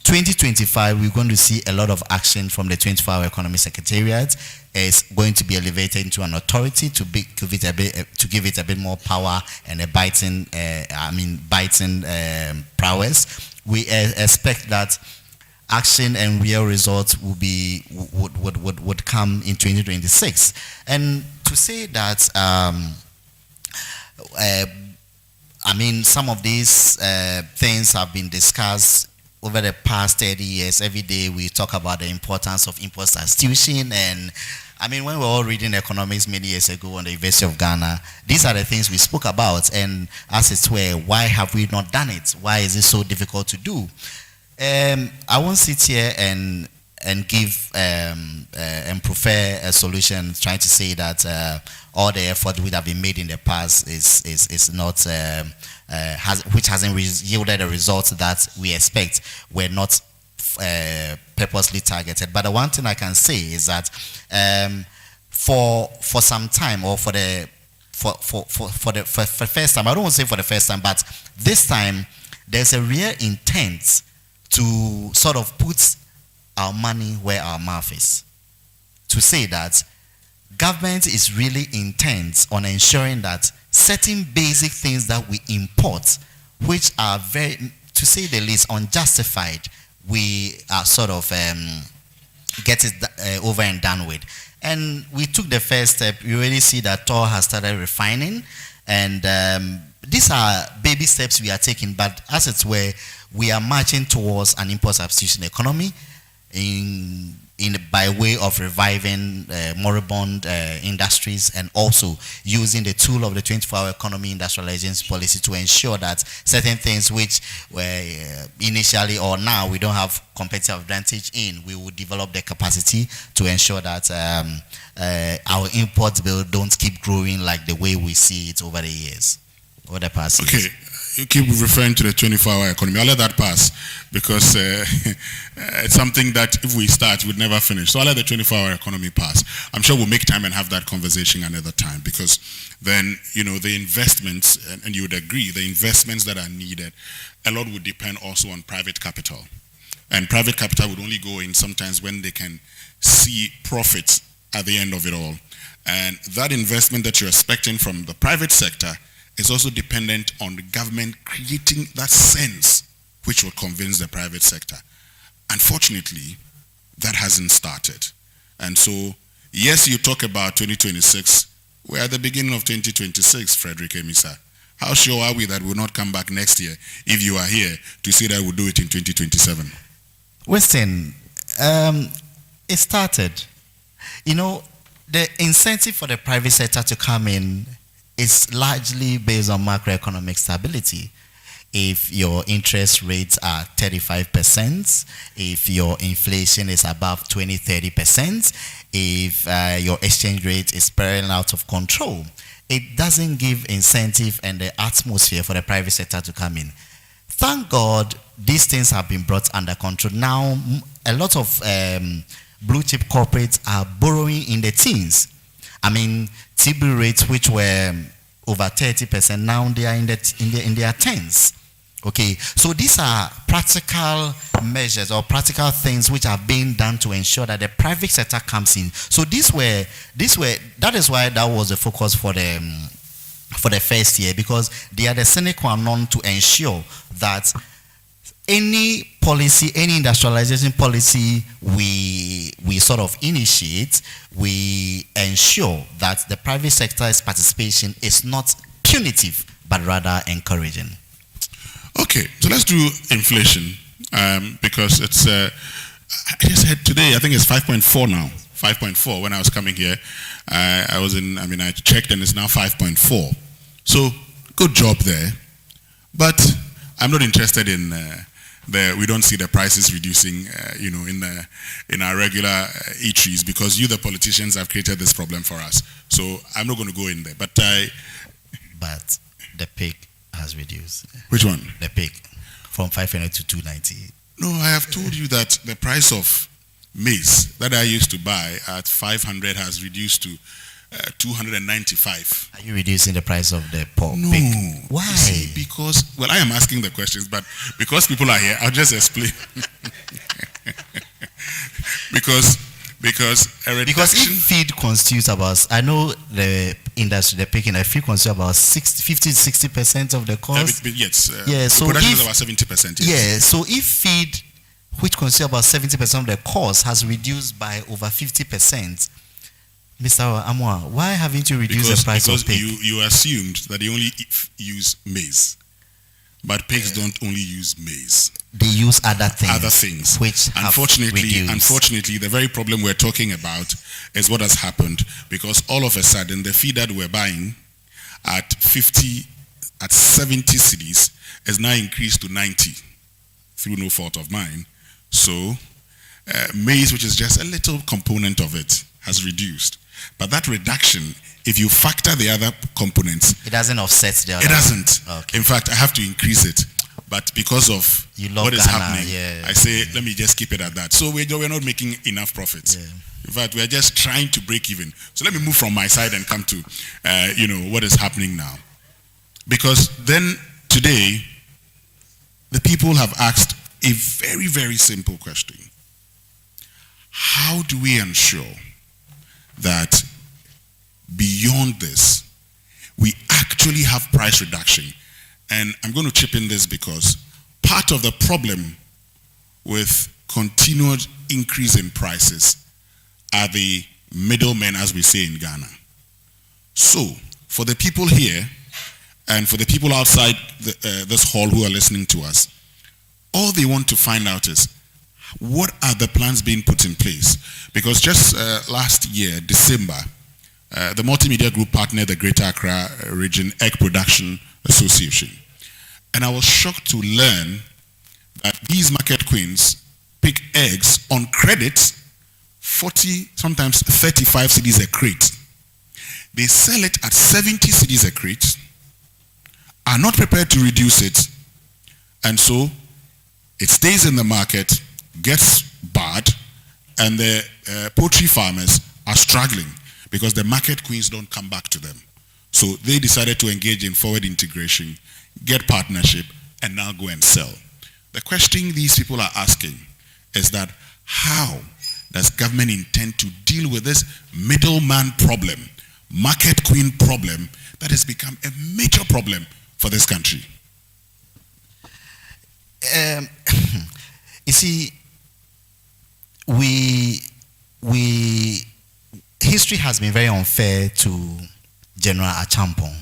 2025, we're going to see a lot of action from the 24-hour economy secretariat. It's going to be elevated into an authority to give it a bit more power and a biting prowess. We expect that action and real results would come in 2026. And to say that, some of these things have been discussed over the past 30 years. Every day we talk about the importance of import substitution. And when we were all reading economics many years ago on the University of Ghana, these are the things we spoke about. And as it were, why have we not done it? Why is it so difficult to do? I won't sit here and give and prefer a solution trying to say that all the effort which have been made in the past is not which hasn't yielded the results that we expect, were not purposely targeted. But the one thing I can say is that for some time, or for the first time, I don't want to say for the first time, but this time there's a real intent to sort of put our money where our mouth is. To say that government is really intent on ensuring that certain basic things that we import, which are very, to say the least, unjustified, we are sort of get it over and done with. And we took the first step. You already see that Tor has started refining, and these are baby steps we are taking, but as it were, we are marching towards an import substitution economy by way of reviving moribund industries, and also using the tool of the 24-hour economy industrialization policy to ensure that certain things which were initially or now we don't have competitive advantage in, we will develop the capacity to ensure that our import bill don't keep growing like the way we see it over the years, over the past years. Okay. You keep referring to the 24-hour economy. I'll let that pass because it's something that if we start, we'd never finish. So I'll let the 24-hour economy pass. I'm sure we'll make time and have that conversation another time, because then, the investments, and you would agree, the investments that are needed, a lot would depend also on private capital. And private capital would only go in sometimes when they can see profits at the end of it all. And that investment that you're expecting from the private sector is also dependent on the government creating that sense which will convince the private sector. Unfortunately, that hasn't started. And so, yes, you talk about 2026. We're at the beginning of 2026, Frederick Emisa. How sure are we that we'll not come back next year if you are here to say that we'll do it in 2027? Listen, it started. The incentive for the private sector to come in is largely based on macroeconomic stability. If your interest rates are 35%, if your inflation is above 20-30%, if your exchange rate is spiraling out of control, it doesn't give incentive and the atmosphere for the private sector to come in. Thank God these things have been brought under control. Now, a lot of blue chip corporates are borrowing in the teens. T-bill rates which were over 30%, now they are in their tens. Okay, so these are practical measures or practical things which are being done to ensure that the private sector comes in. So that is why that was the focus for the first year, because they are the sine qua non to ensure that any policy, any industrialization policy we sort of initiate, we ensure that the private sector's participation is not punitive, but rather encouraging. Okay, so let's do inflation, because it's, I just heard today, I think it's 5.4 now, 5.4. When I was coming here, I checked and it's now 5.4. So, good job there. But I'm not interested in we don't see the prices reducing, in our regular eateries, because you, the politicians, have created this problem for us. So I'm not going to go in there. But the pig has reduced. Which one? The pig, from 500 to 290. No, I have told you that the price of maize that I used to buy at 500 has reduced to 295. Are you reducing the price of the pork? No. Pig? Why? See, because, I am asking the questions, but because people are here, I'll just explain. because a reduction... Because if feed constitutes about, I know the industry, the pig industry, feed constitutes about 50 to 60% of the cost. Yes. So production is about 70%. Yes. Yeah, so if feed, which constitutes about 70% of the cost, has reduced by over 50%, Mr. Amoah, why haven't you reduced the price of pig? Because you assumed that they only use maize. But pigs don't only use maize. They use other things. Other things. Which unfortunately, the very problem we're talking about is what has happened, because all of a sudden the feed that we're buying at 70 cedis is now increased to 90 through no fault of mine. So maize, which is just a little component of it, has reduced. But that reduction, if you factor the other components, it doesn't offset the other. It doesn't. Okay. In fact, I have to increase it. But because of what is happening, I say, let me just keep it at that. So we're not making enough profits. Yeah. In fact, we're just trying to break even. So let me move from my side and come to, what is happening now. Because then today, the people have asked a very, very simple question. How do we ensure that beyond this, we actually have price reduction? And I'm going to chip in this because part of the problem with continued increase in prices are the middlemen, as we say in Ghana. So, for the people here and for the people outside this hall who are listening to us, all they want to find out is, what are the plans being put in place? Because just last year, December, the multimedia group partnered the Greater Accra Region Egg Production Association. And I was shocked to learn that these market queens pick eggs on credit, 40, sometimes 35 cedis a crate. They sell it at 70 cedis a crate, are not prepared to reduce it, and so it stays in the market, gets bad, and the poultry farmers are struggling because the market queens don't come back to them. So they decided to engage in forward integration, get partnership, and now go and sell. The question these people are asking is that how does government intend to deal with this middleman problem, market queen problem, that has become a major problem for this country? You see, history has been very unfair to General Achampong,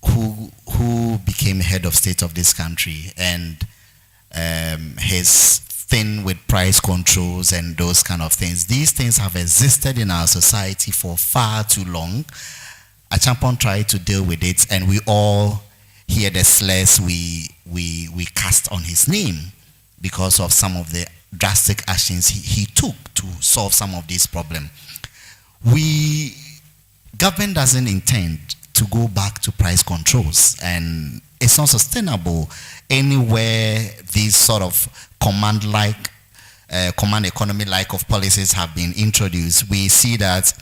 who became head of state of this country, and his thing with price controls and those kind of things. These things have existed in our society for far too long. Achampong tried to deal with it, and we all hear the slurs we cast on his name because of some of the drastic actions he took to solve some of these problems. Government doesn't intend to go back to price controls, and it's not sustainable anywhere these sort of command economy-like of policies have been introduced. We see that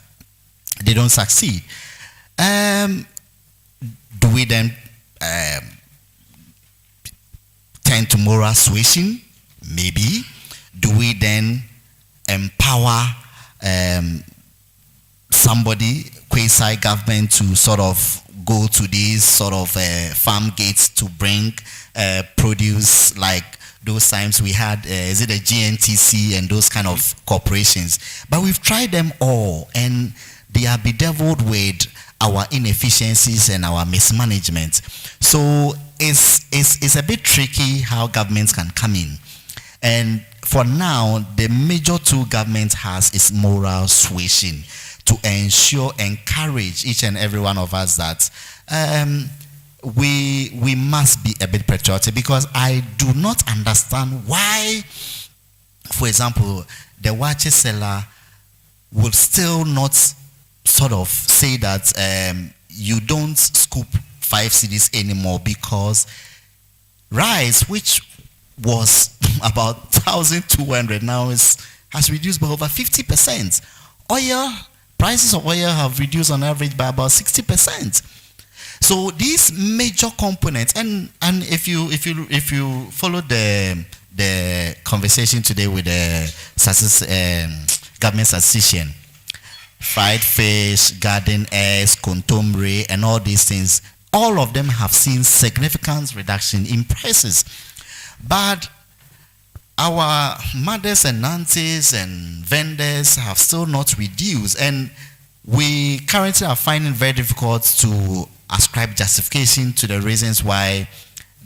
they don't succeed. Do we then tend to moral suasion? Maybe. Do we then empower somebody, quasi-government, to sort of go to these sort of farm gates to bring produce, like those times we had, is it a GNTC and those kind of corporations? But we've tried them all, and they are bedeviled with our inefficiencies and our mismanagement. So it's a bit tricky how governments can come in. And for now, the major tool government has is moral suasion, to encourage each and every one of us that we must be a bit patriotic, because I do not understand why, for example, the watch seller will still not sort of say that you don't scoop 5 cedis anymore, because rice, which was about 1,200 now, has reduced by over 50%. Prices of oil have reduced on average by about 60%. So these major components, and if you follow the conversation today with the government statistician, fried fish, garden eggs, contomere, and all these things, all of them have seen significant reduction in prices. But our mothers and aunties and vendors have still not reduced, and we currently are finding it very difficult to ascribe justification to the reasons why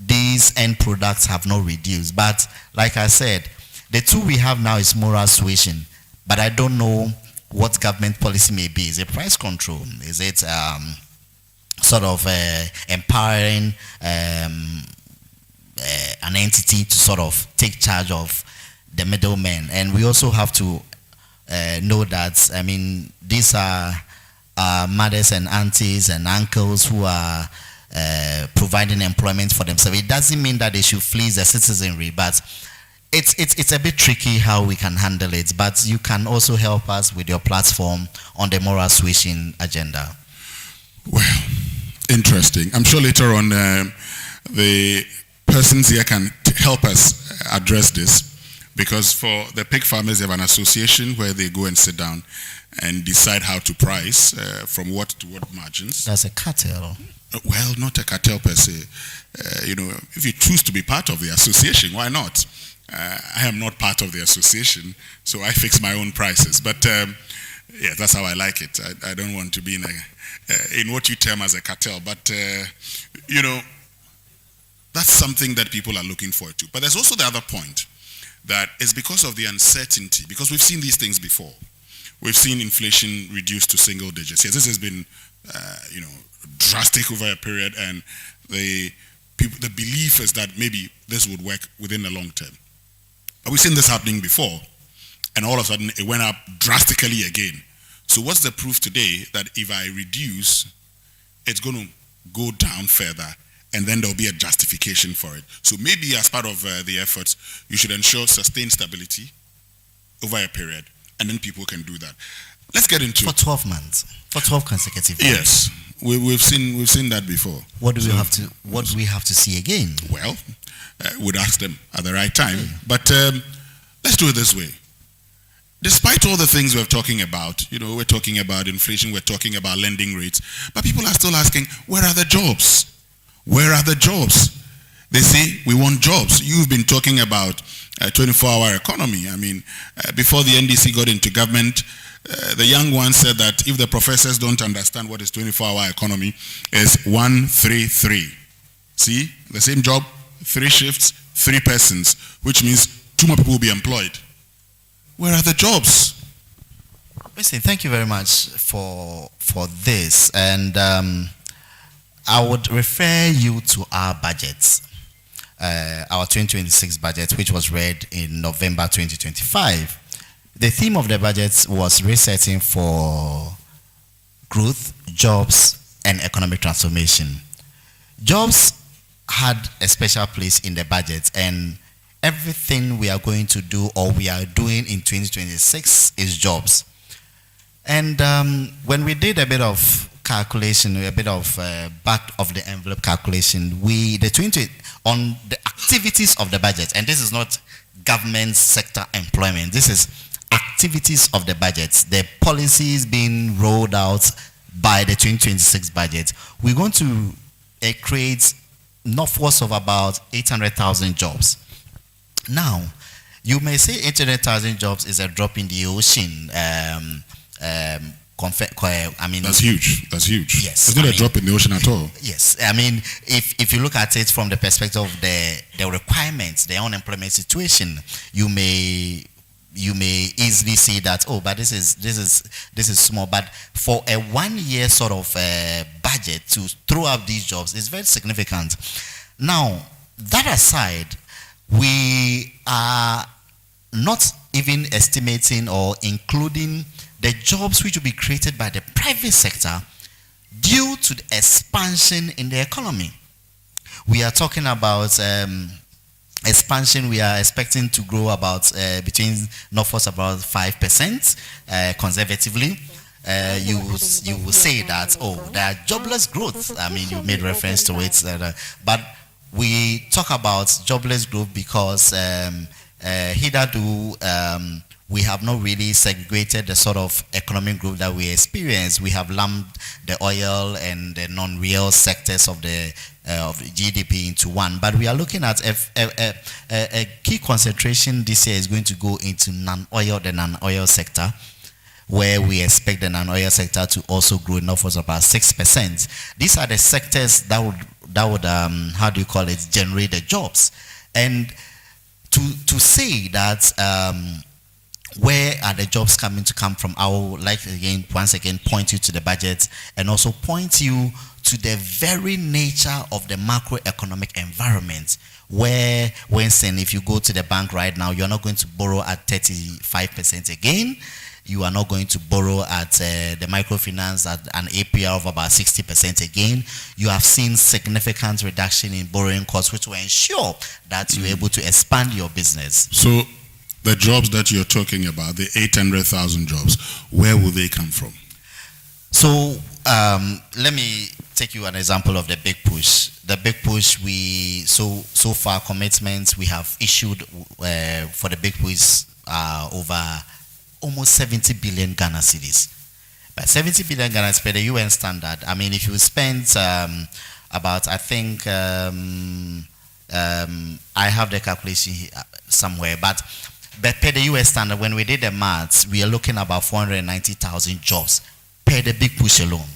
these end products have not reduced. But like I said, the tool we have now is moral suasion, but I don't know what government policy may be. Is it price control? Is it sort of empowering an entity to sort of take charge of the middlemen? And we also have to know that, I mean, these are mothers and aunties and uncles who are providing employment for themselves. It doesn't mean that they should fleece the citizenry, but it's a bit tricky how we can handle it. But you can also help us with your platform on the moral suasion agenda. Well, interesting. I'm sure later on the persons here can help us address this, because for the pig farmers, they have an association where they go and sit down and decide how to price from what to what margins. That's a cartel. Well, not a cartel per se. If you choose to be part of the association, why not? I am not part of the association, so I fix my own prices. But yeah, that's how I like it. I don't want to be in what you term as a cartel. But that's something that people are looking forward to. But there's also the other point, that is because of the uncertainty, because we've seen these things before. We've seen inflation reduced to single digits. Yes, this has been, drastic over a period, and the belief is that maybe this would work within the long term. But we've seen this happening before, and all of a sudden it went up drastically again. So what's the proof today that if I reduce, it's going to go down further, and then there'll be a justification for it? So maybe as part of the efforts, you should ensure sustained stability over a period, and then people can do that. Let's get into for 12 months, for 12 consecutive months. Yes, we've seen that before. What do we have to see again? Well, we'd ask them at the right time. But let's do it this way. Despite all the things we're talking about, we're talking about inflation, we're talking about lending rates, but people are still asking, where are the jobs? Where are the jobs? They say, we want jobs. You've been talking about a 24-hour economy. I mean, before the NDC got into government, the young one said that if the professors don't understand what is 24-hour economy, is 1-3-3. See, the same job, 3 shifts, 3 persons, which means 2 more people will be employed. Where are the jobs? Listen, thank you very much for this, and I would refer you to our budgets, our 2026 budget, which was read in November 2025. The theme of the budget was resetting for growth, jobs, and economic transformation. Jobs had a special place in the budget, and everything we are going to do or we are doing in 2026 is jobs. And when we did a bit of calculation, a bit of back of the envelope calculation, on the activities of the budget, and this is not government sector employment, this is activities of the budget, the policies being rolled out by the 2026 budget, we're going to create northwards of about 800,000 jobs. Now, you may say 800,000 jobs is a drop in the ocean. I mean, that's huge. That's huge. Yes, it's not a drop in the ocean at all. Yes, I mean, if you look at it from the perspective of the requirements, the unemployment situation, you may you may easily say that, oh, but this is small. But for a 1 year sort of budget to throw up these jobs is very significant. Now, that aside, we are not even estimating or including the jobs which will be created by the private sector due to the expansion in the economy. We are talking about expansion. We are expecting to grow about between northwards about 5% conservatively. You will say that, oh, there are jobless growth. I mean, you made reference to it, but we talk about jobless growth because hitherto we have not really segregated the sort of economic growth that we experience. We have lumped the oil and the non-real sectors of the GDP into one. But we are looking at a key concentration this year is going to go into the non-oil sector, where we expect the non-oil sector to also grow enough for about 6%. These are the sectors that would how do you call it, generate the jobs. And to say that where are the jobs coming to come from, I would like once again point you to the budget and also point you to the very nature of the macroeconomic environment, where, if you go to the bank right now, you're not going to borrow at 35% again. You are not going to borrow at the microfinance at an APR of about 60% again. You have seen significant reduction in borrowing costs, which will ensure that you're able to expand your business. So the jobs that you're talking about, the 800,000 jobs, where will they come from? So let me take you an example of the big push. The big push, so far commitments we have issued for the big push over almost 70 billion Ghana cedis. But 70 billion Ghana per the UN standard, I mean, if you spend about, I think, I have the calculation here somewhere, but per the US standard, when we did the maths, we are looking about 490,000 jobs per the big push alone.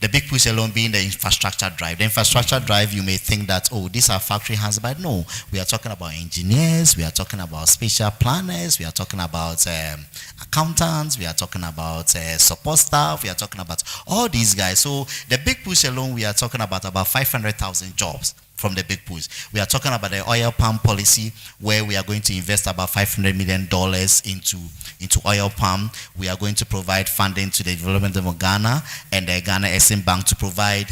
The big push alone being the infrastructure drive. The infrastructure drive, you may think that, oh, these are factory hands, but no, we are talking about engineers, we are talking about spatial planners, we are talking about accountants, we are talking about support staff, we are talking about all these guys. So the big push alone, we are talking about 500,000 jobs from the big push. We are talking about the oil palm policy, where we are going to invest about $500 million into oil palm. We are going to provide funding to the development of Ghana and the Ghana Exim Bank to provide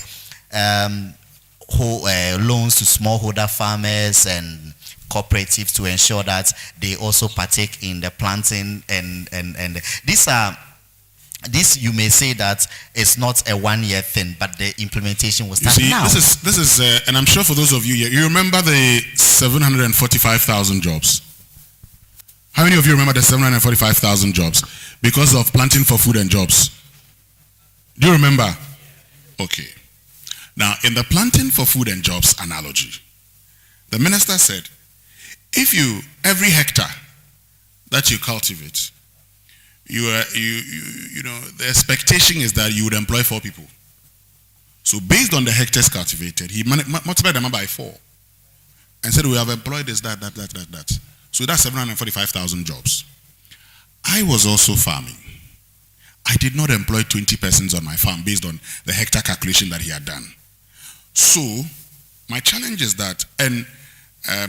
loans to smallholder farmers and cooperatives to ensure that they also partake in the planting and this you may say that it's not a 1 year thing, but the implementation will start now. This is and I'm sure for those of you here, you remember the 745,000 jobs. How many of you remember the 745,000 jobs because of planting for food and jobs? Do you remember? Okay. Now, in the planting for food and jobs analogy, the minister said, if every hectare that you cultivate, the expectation is that you would employ 4 people. So based on the hectares cultivated, he multiplied them by 4 and said, we have employed this, that. So that's 745,000 jobs. I was also farming. I did not employ 20 persons on my farm based on the hectare calculation that he had done. So my challenge is that, and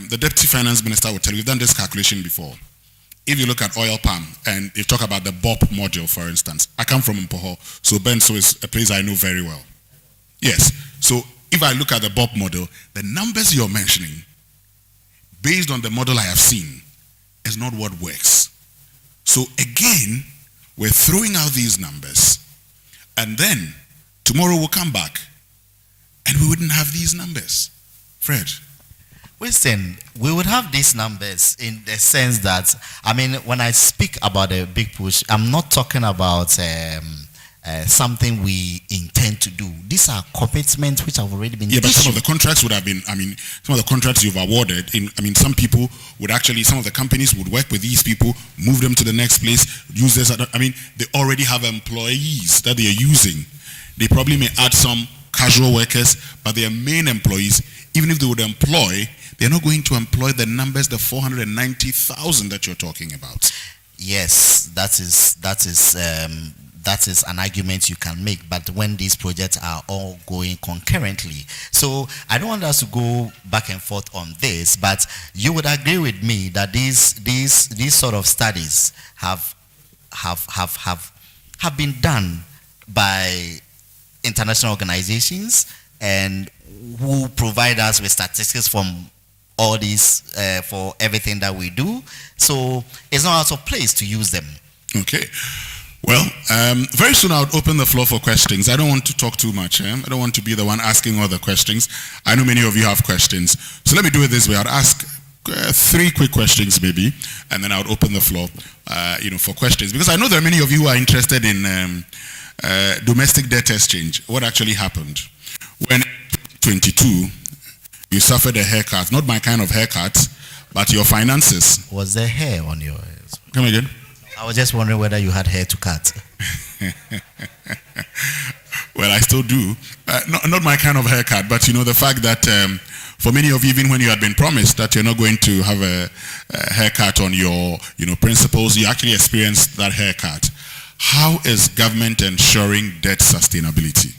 the Deputy Finance Minister will tell you, we've done this calculation before. If you look at oil palm, and you talk about the BOP module, for instance, I come from Mpoho, so Benso is a place I know very well. Yes, so if I look at the BOP model, the numbers you're mentioning, based on the model I have seen, is not what works. So again, we're throwing out these numbers, and then tomorrow we'll come back, and we wouldn't have these numbers. Fred? Listen, we would have these numbers in the sense that, I mean, when I speak about a big push, I'm not talking about something we intend to do. These are commitments which have already been issued. But some of the contracts would have been, some of the contracts you've awarded, some people would actually, some of the companies would work with these people, move them to the next place, use this, they already have employees that they are using. They probably may add some casual workers, but they are main employees. Even if they would employ, they're not going to employ the numbers, the 490,000 that you're talking about. Yes, that is an argument you can make, but when these projects are all going concurrently. So I don't want us to go back and forth on this, but you would agree with me that these sort of studies have been done by international organizations and who provide us with statistics from all these for everything that we do. So it's not out of place to use them. Okay. Well, very soon I'll open the floor for questions. I don't want to talk too much. I don't want to be the one asking all the questions. I know many of you have questions. So let me do it this way. I'll ask 3 quick questions maybe, and then I'll open the floor for questions. Because I know there are many of you who are interested in domestic debt exchange. What actually happened? When 22, you suffered a haircut. Not my kind of haircut, but your finances. Was there hair on your head? Come again? I was just wondering whether you had hair to cut. Well, I still do. Not my kind of haircut, but the fact that for many of you, even when you had been promised that you're not going to have a haircut on your principles, you actually experienced that haircut. How is government ensuring debt sustainability?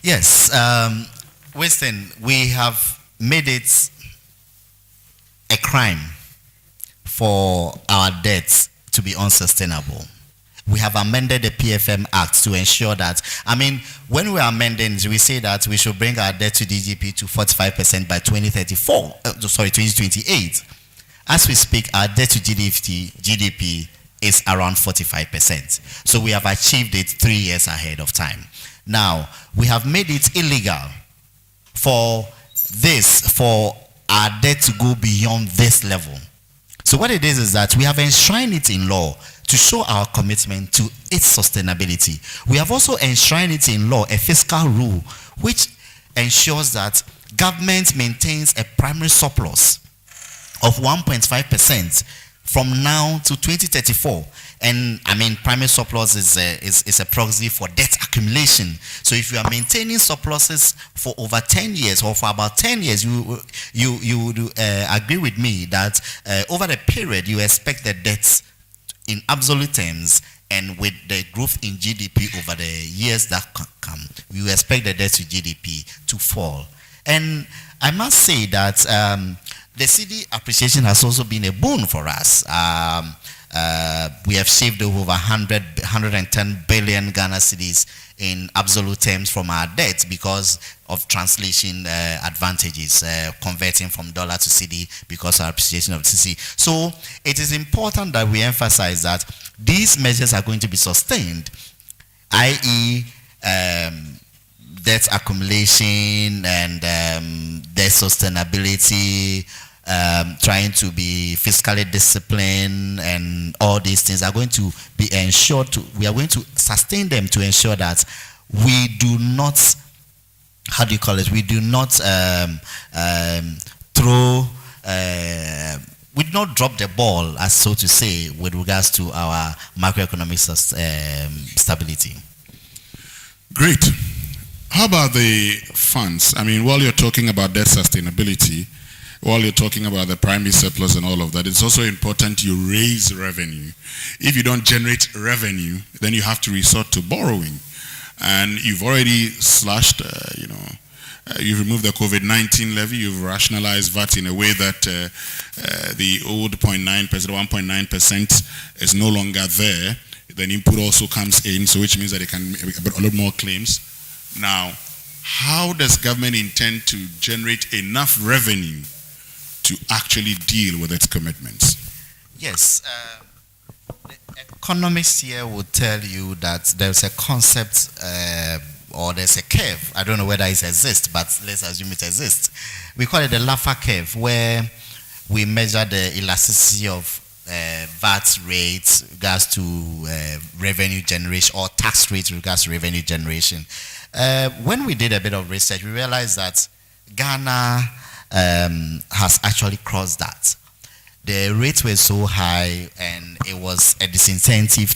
Yes, Winston, we have made it a crime for our debts to be unsustainable. We have amended the PFM Act to ensure that, when we are amending, we say that we should bring our debt to GDP to 45% by 2028. As we speak, our debt to GDP is around 45%. So we have achieved it 3 years ahead of time. Now, we have made it illegal for our debt to go beyond this level. So what it is that we have enshrined it in law to show our commitment to its sustainability. We have also enshrined it in law, a fiscal rule, which ensures that government maintains a primary surplus of 1.5% from now to 2034. And primary surplus is a proxy for debt accumulation. So if you are maintaining surpluses for over 10 years or for about 10 years, you would agree with me that over the period you expect the debts in absolute terms and with the growth in GDP over the years that come, you expect the debt to GDP to fall. And I must say that the cedi appreciation has also been a boon for us. We have saved over 110 billion Ghana cedis in absolute terms from our debt because of translation advantages, converting from dollar to cedi because of appreciation of cedi. So it is important that we emphasize that these measures are going to be sustained, i.e. debt accumulation and debt sustainability, trying to be fiscally disciplined, and all these things are going to be ensured we are going to sustain them to ensure that we do not, we do not we do not drop the ball, as so to say, with regards to our macroeconomic stability. Great. How about the funds? While you're talking about debt sustainability, while you're talking about the primary surplus and all of that, it's also important you raise revenue. If you don't generate revenue, then you have to resort to borrowing. And you've already slashed, you've removed the COVID-19 levy, you've rationalized VAT in a way that the old 0.9%, 1.9% is no longer there. Then input also comes in, so which means that it can make a lot more claims. Now, how does government intend to generate enough revenue to actually deal with its commitments? Yes, the economists here would tell you that there's a concept or there's a curve. I don't know whether it exists, but let's assume it exists. We call it the Laffer curve, where we measure the elasticity of VAT rates regards to revenue generation, or tax rates regards to revenue generation. When we did a bit of research, we realized that Ghana has actually crossed that. The rates were so high, and it was a disincentive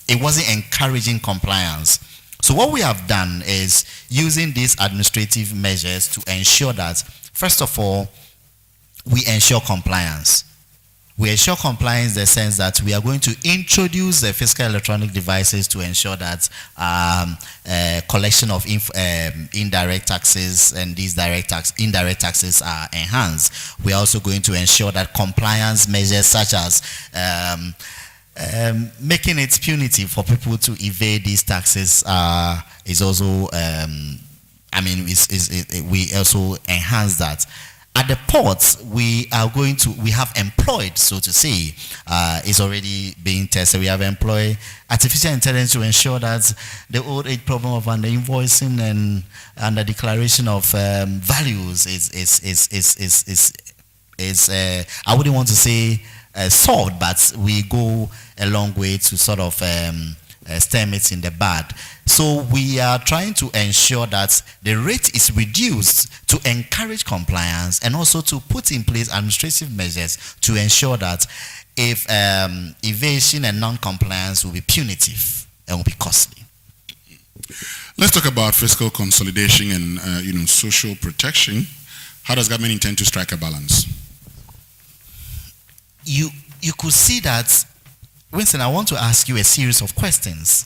it wasn't encouraging compliance So what we have done is using these administrative measures to ensure that, first of all, we ensure compliance. We ensure compliance in the sense that we are going to introduce the fiscal electronic devices to ensure that collection of indirect taxes and these indirect taxes are enhanced. We are also going to ensure that compliance measures such as making it punitive for people to evade these taxes is also, we also enhance that. At the ports, we have employed, so to say, is already being tested. We have employed artificial intelligence to ensure that the old age problem of under invoicing and the declaration of values is I wouldn't want to say solved, but we go a long way to sort of stem it in the bud. So we are trying to ensure that the rate is reduced to encourage compliance and also to put in place administrative measures to ensure that if evasion and non-compliance will be punitive and will be costly. Let's talk about fiscal consolidation and social protection. How does government intend to strike a balance? You could see that, Winston, I want to ask you a series of questions.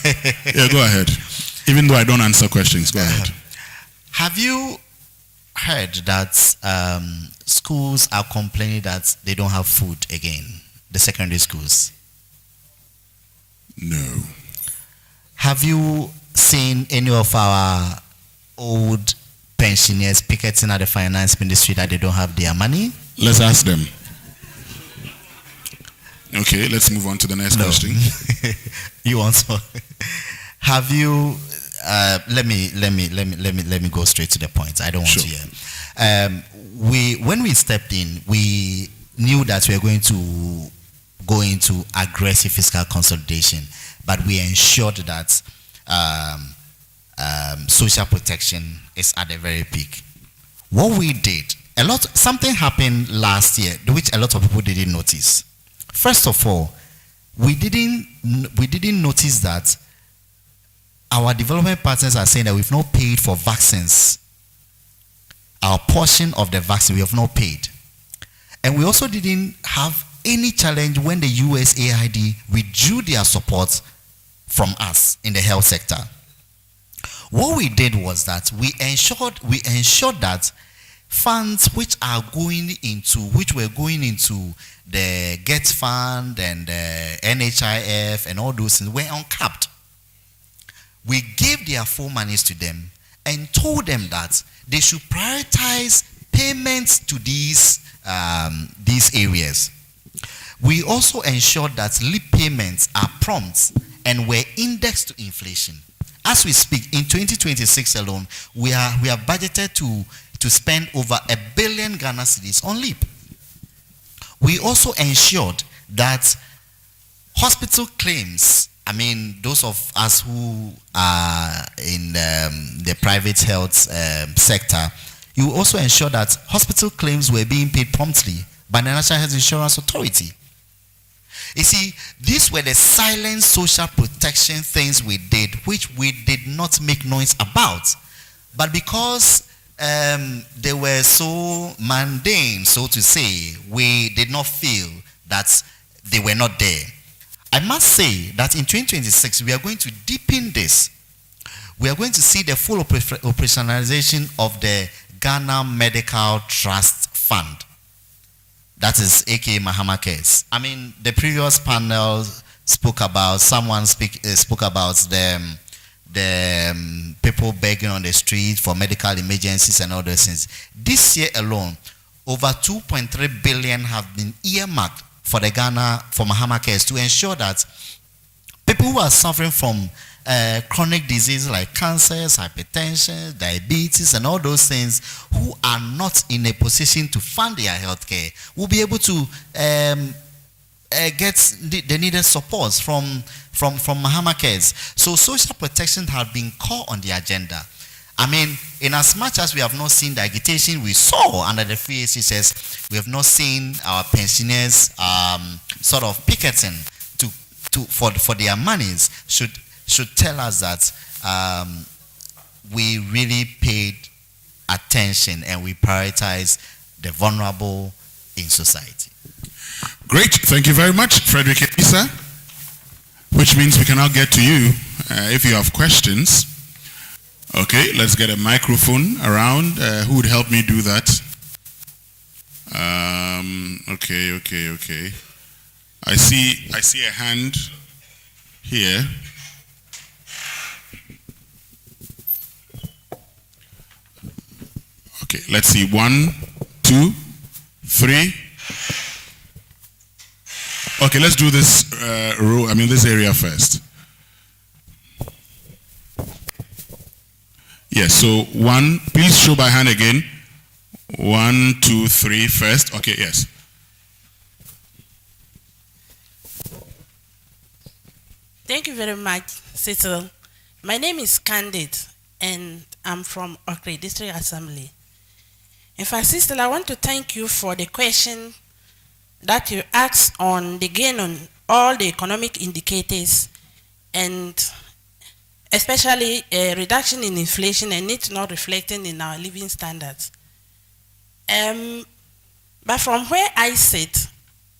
Yeah, go ahead. Even though I don't answer questions, go ahead. Have you heard that schools are complaining that they don't have food again, the secondary schools? No. Have you seen any of our old pensioners picketing at the finance ministry that they don't have their money? Let's ask them. Okay, let's move on to the next question. You also have you? Let me go straight to the point. I don't want to hear. When we stepped in, we knew that we were going to go into aggressive fiscal consolidation, but we ensured that social protection is at the very peak. What we did, something happened last year, which a lot of people didn't notice. First of all, we didn't notice that our development partners are saying that we've not paid for vaccines. Our portion of the vaccine we have not paid. And we also didn't have any challenge when the USAID withdrew their support from us in the health sector. What we did was that we ensured that funds which were going into the GET Fund and the NHIF and all those things were uncapped. We gave their full monies to them and told them that they should prioritize payments to these areas. We also ensured that LEAP payments are prompt and were indexed to inflation. As we speak, in 2026 alone, we have budgeted to spend over 1 billion Ghana cedis on LEAP. We also ensured that hospital claims, those of us who are in the private health sector, you also ensure that hospital claims were being paid promptly by the National Health Insurance Authority. You see, these were the silent social protection things we did, which we did not make noise about. But because they were so mundane, so to say, we did not feel that they were not there. I must say that in 2026, we are going to deepen this. We are going to see the full operationalization of the Ghana Medical Trust Fund. That is aka Mahama Cares. The previous panel spoke about, spoke about the people begging on the street for medical emergencies and all those things. This year alone, over 2.3 billion have been earmarked for Mahama Cares to ensure that people who are suffering from chronic diseases like cancers, hypertension, diabetes, and all those things, who are not in a position to fund their health care, will be able to get the needed supports from Mahama Cares. So social protection has been core on the agenda. In as much as we have not seen the agitation we saw under the free SSS, we have not seen our pensioners sort of picketing for their monies. Should should tell us that we really paid attention and we prioritize the vulnerable in society. Great, thank you very much, Frederick Isa. Which means we can now get to you if you have questions. Okay, let's get a microphone around. Who would help me do that? Okay. I see a hand here. Okay, let's see. 1, 2, 3. Okay, let's do this this area first. Yes, so 1, please show by hand again. 1, 2, 3 first. Okay, yes. Thank you very much, Cecil. My name is Candid, and I'm from Okre District Assembly. In fact, Cecil, I want to thank you for the question that you asked on the gain on all the economic indicators, and especially a reduction in inflation and it not reflecting in our living standards. But from where I sit,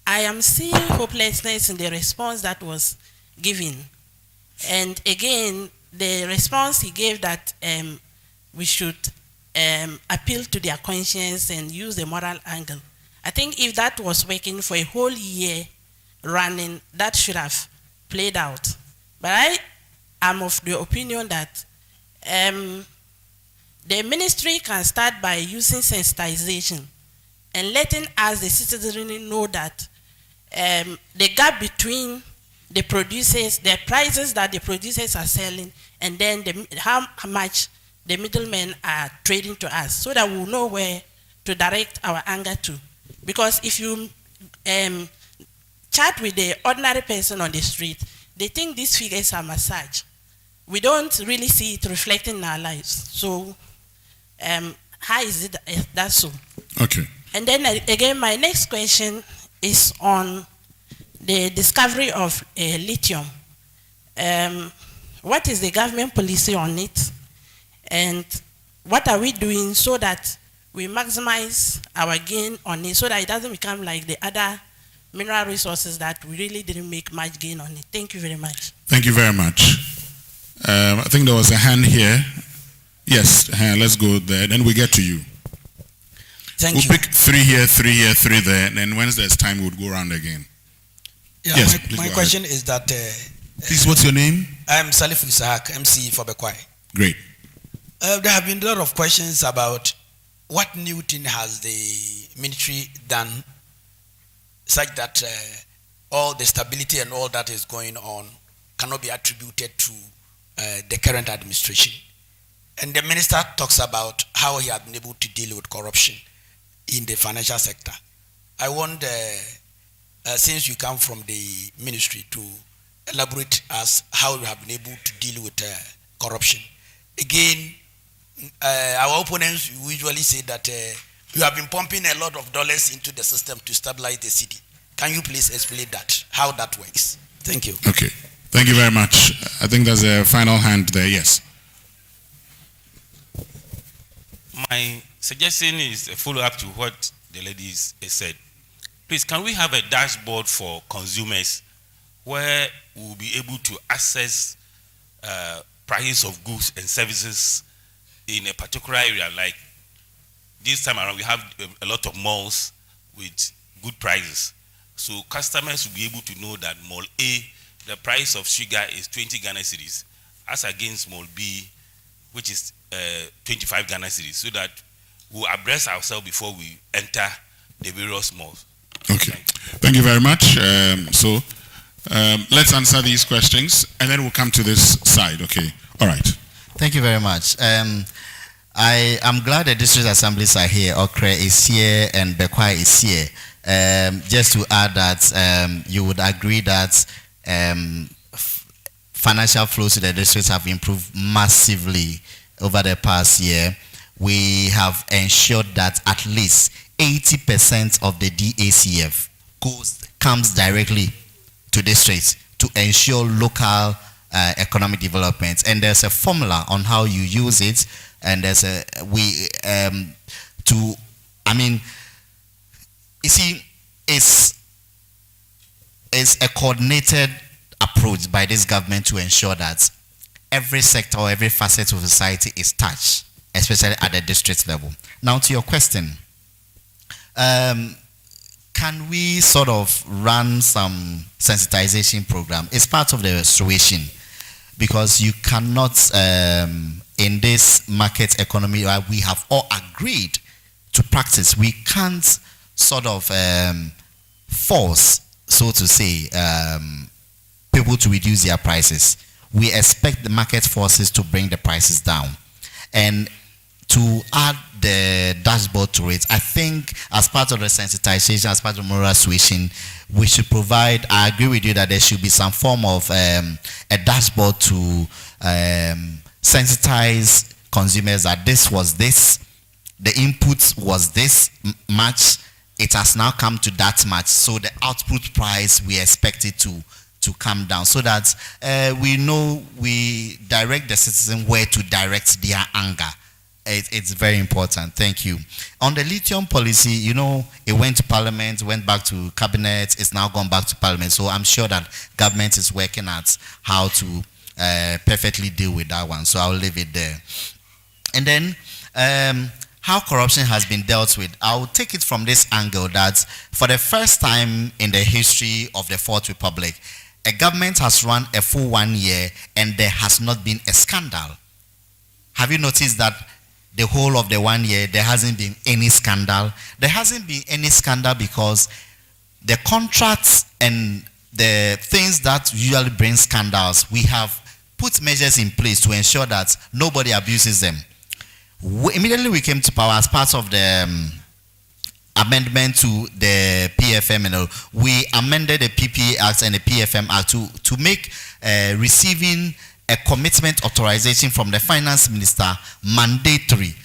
I am seeing hopelessness in the response that was given. And again, the response he gave that we should appeal to their conscience and use the moral angle. I think if that was working for a whole year running, that should have played out. But I am of the opinion that the ministry can start by using sensitization and letting us, the citizenry, know that the gap between the producers, the prices that the producers are selling, and then how much the middlemen are trading to us, so that we'll know where to direct our anger to. Because if you chat with the ordinary person on the street, they think these figures are massage. We don't really see it reflecting in our lives. So how is it that's so? Okay. And then again, my next question is on the discovery of lithium. What is the government policy on it? And what are we doing so that we maximize our gain on it, so that it doesn't become like the other mineral resources that we really didn't make much gain on it? Thank you very much. Thank you very much. I think there was a hand here. Yes, let's go there. Then we get to you. Thank we'll you. pick 3 here, 3 here, 3 there. And then when there's time, we'll go around again. Yeah, yes, my question is that... please, what's your name? I'm Salif Isahak, MC for Bekwai. Great. There have been a lot of questions about what new thing has the ministry done such that all the stability and all that is going on cannot be attributed to the current administration. And the minister talks about how he has been able to deal with corruption in the financial sector. I want, since you come from the ministry, to elaborate as how you have been able to deal with corruption. Again, our opponents usually say that you have been pumping a lot of dollars into the system to stabilize the city. Can you please explain that, how that works? Thank you. Okay. Thank you very much. I think there's a final hand there. Yes. My suggestion is a follow-up to what the ladies said. Please, can we have a dashboard for consumers where we'll be able to access prices of goods and services in a particular area? Like this time around, we have a lot of malls with good prices. So customers will be able to know that Mall A, the price of sugar is 20 Ghana cedis, as against Mall B, which is 25 Ghana cedis, so that we'll abreast ourselves before we enter the various malls. Okay. Thank you very much. Let's answer these questions, and then we'll come to this side. Okay. All right. Thank you very much. I am glad the district assemblies are here. Okre is here and Bekwai is here. Just to add that you would agree that financial flows to the districts have improved massively over the past year. We have ensured that at least 80% of the DACF comes directly to districts to ensure local economic development. And there's a formula on how you use it, and there's a you see, it's a coordinated approach by this government to ensure that every sector or every facet of society is touched, especially at the district level. Now to your question, can we sort of run some sensitization program? It's part of the restoration, because you cannot, in this market economy where we have all agreed to practice, we can't sort of force, so to say, people to reduce their prices. We expect the market forces to bring the prices down. And to add the dashboard to it, I think as part of the sensitization, as part of moral suasion, we should provide, I agree with you that there should be some form of a dashboard to sensitize consumers that this was this, the input was this much, it has now come to that much, so the output price we expect it to come down, so that we know we direct the citizen where to direct their anger. It's very important. Thank you. On the lithium policy, you know, it went to Parliament, went back to Cabinet, it's now gone back to Parliament. So I'm sure that government is working at how to perfectly deal with that one. So I'll leave it there. And then how corruption has been dealt with. I'll take it from this angle that for the first time in the history of the Fourth Republic, a government has run a full 1 year and there has not been a scandal. Have you noticed that the whole of the 1 year, there hasn't been any scandal? There hasn't been any scandal because the contracts and the things that usually bring scandals, we have put measures in place to ensure that nobody abuses them. Immediately we came to power as part of the amendment to the PFM, we amended the PPA Act and the PFM Act to make receiving a commitment authorization from the finance minister mandatory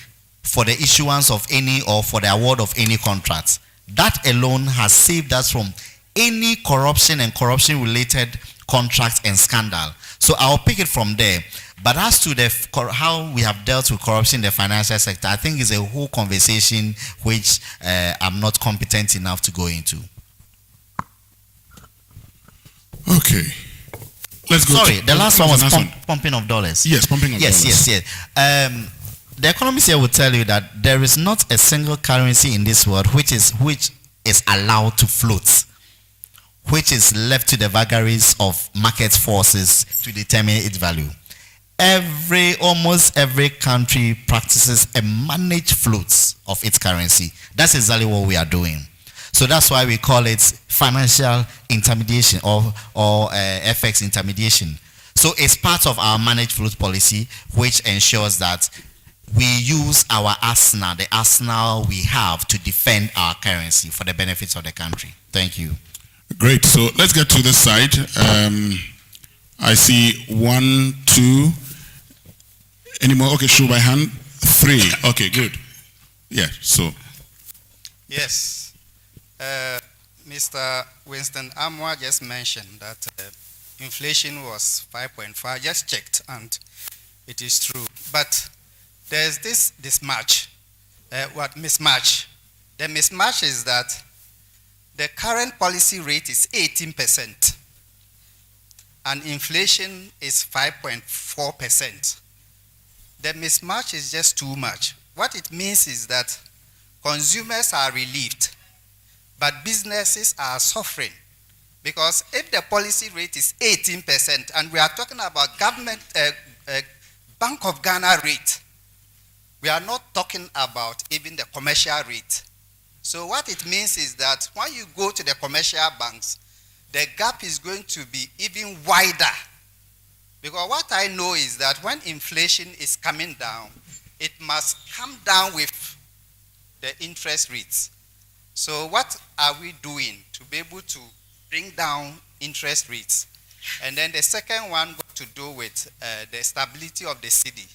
for the issuance of any or for the award of any contracts. That alone has saved us from any corruption and corruption related contracts and scandal. So I'll pick it from there. But as to how we have dealt with corruption in the financial sector, I think it's a whole conversation which I'm not competent enough to go into. Okay. Let's go. Sorry, the last one was pumping of dollars. Yes, pumping of dollars. Yes. The economist here will tell you that there is not a single currency in this world which is allowed to float, which is left to the vagaries of market forces to determine its value. Almost every country practices a managed float of its currency. That's exactly what we are doing. So that's why we call it financial intermediation or FX intermediation. So it's part of our managed float policy, which ensures that we use our arsenal, the arsenal we have to defend our currency for the benefits of the country. Thank you. Great. So let's get to this side. I see 1, 2. Any more? Okay, show by hand. 3. Okay, good. Yeah, so. Yes. Mr. Winston Amwa just mentioned that inflation was 5.5. I just checked and it is true. But there's this mismatch. Mismatch? The mismatch is that the current policy rate is 18% and inflation is 5.4%. The mismatch is just too much. What it means is that consumers are relieved, but businesses are suffering. Because if the policy rate is 18%, and we are talking about government, Bank of Ghana rate, we are not talking about even the commercial rate. So what it means is that when you go to the commercial banks, the gap is going to be even wider. Because what I know is that when inflation is coming down, it must come down with the interest rates. So what are we doing to be able to bring down interest rates? And then the second one got to do with the stability of the cedi.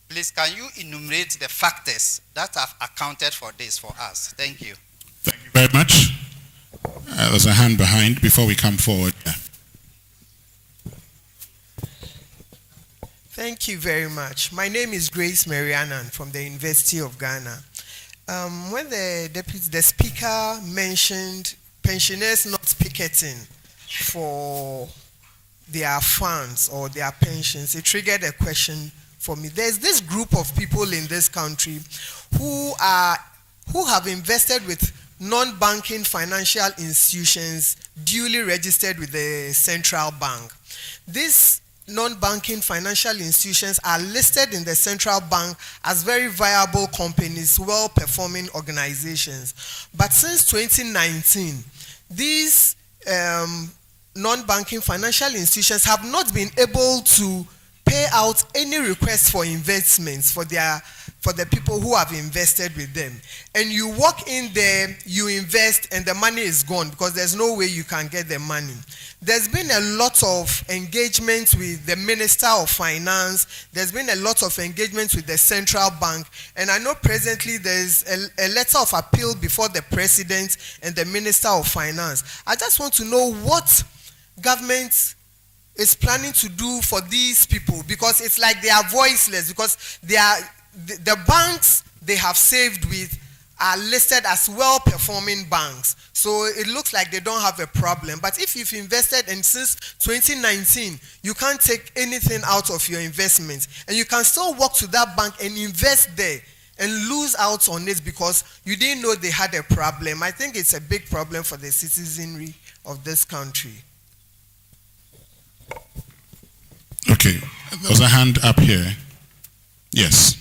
Please, can you enumerate the factors that have accounted for this for us? Thank you. Thank you very much. There's a hand behind before we come forward. Thank you very much. My name is Grace Marianan from the University of Ghana. When the speaker mentioned pensioners not picketing for their funds or their pensions, it triggered a question for me. There's this group of people in this country who have invested with non-banking financial institutions duly registered with the central bank. These non-banking financial institutions are listed in the central bank as very viable companies, well-performing organizations. But since 2019, these non-banking financial institutions have not been able to pay out any requests for investments for the people who have invested with them. And you walk in there, you invest, and the money is gone because there's no way you can get the money. There's been a lot of engagement with the Minister of Finance. There's been a lot of engagement with the central bank. And I know presently there's a letter of appeal before the President and the Minister of Finance. I just want to know what government is planning to do for these people, because it's like they are voiceless, because the banks they have saved with are listed as well-performing banks. So it looks like they don't have a problem. But if you've invested, and since 2019, you can't take anything out of your investments, and you can still walk to that bank and invest there and lose out on it because you didn't know they had a problem, I think it's a big problem for the citizenry of this country. Okay, there's a hand up here. Yes.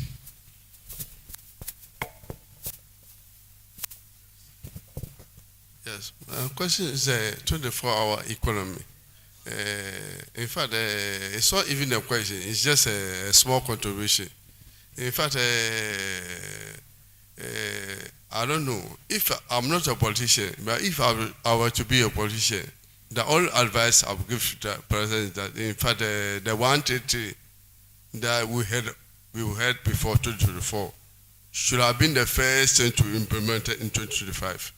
Yes, question is 24-hour economy. In fact, it's not even a question, it's just a small contribution. In fact, I don't know, if I'm not a politician, but if I were to be a politician, the only advice I would give to the president is that, in fact, the 133 that we had before 2024 should have been the first thing to implement it in 2025.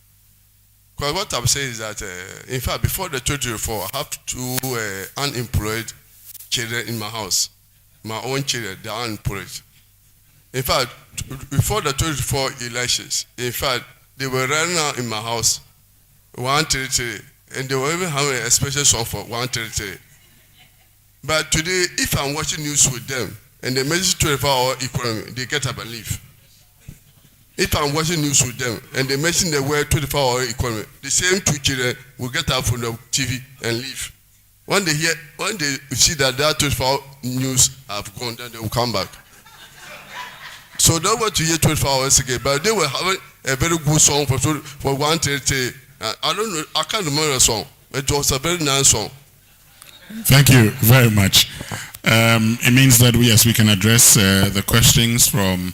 Because what I'm saying is that, in fact, before the 2024, I have two unemployed children in my house. My own children, they are unemployed. In fact, before the 2024 elections, in fact, they were running out in my house 133, and they were even having a special song for 133. But today, if I'm watching news with them, and they mention 24-hour economy, they get up and leave. If I'm watching news with them and they mention the word 24-hour economy, the same two children will get up from the TV and leave. When they see that that 24-hour news have gone, then they will come back. So they want to hear 24 hours again, but they were having a very good song for 133. I don't know, I can't remember the song, but it was a very nice song. Thank you very much. It means that we can address the questions from.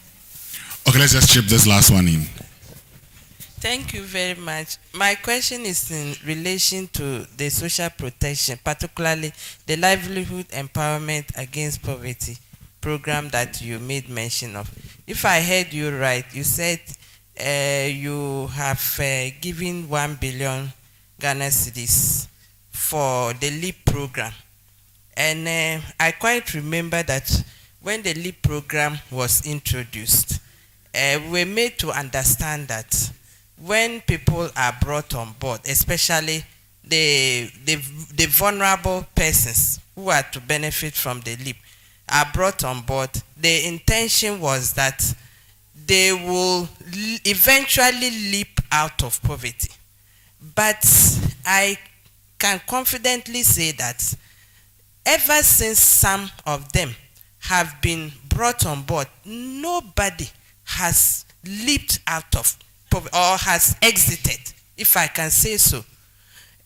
Okay, let's just chip this last one in. Thank you very much. My question is in relation to the social protection, particularly the Livelihood Empowerment Against Poverty program that you made mention of. If I heard you right, you said you have given 1 billion Ghana cedis for the LEAP program. And I quite remember that when the LEAP program was introduced, we were made to understand that when people are brought on board, especially the vulnerable persons who are to benefit from the LEAP, are brought on board, the intention was that they will eventually leap out of poverty. But I can confidently say that ever since some of them have been brought on board, nobody has leaped out of poverty or has exited, if I can say so.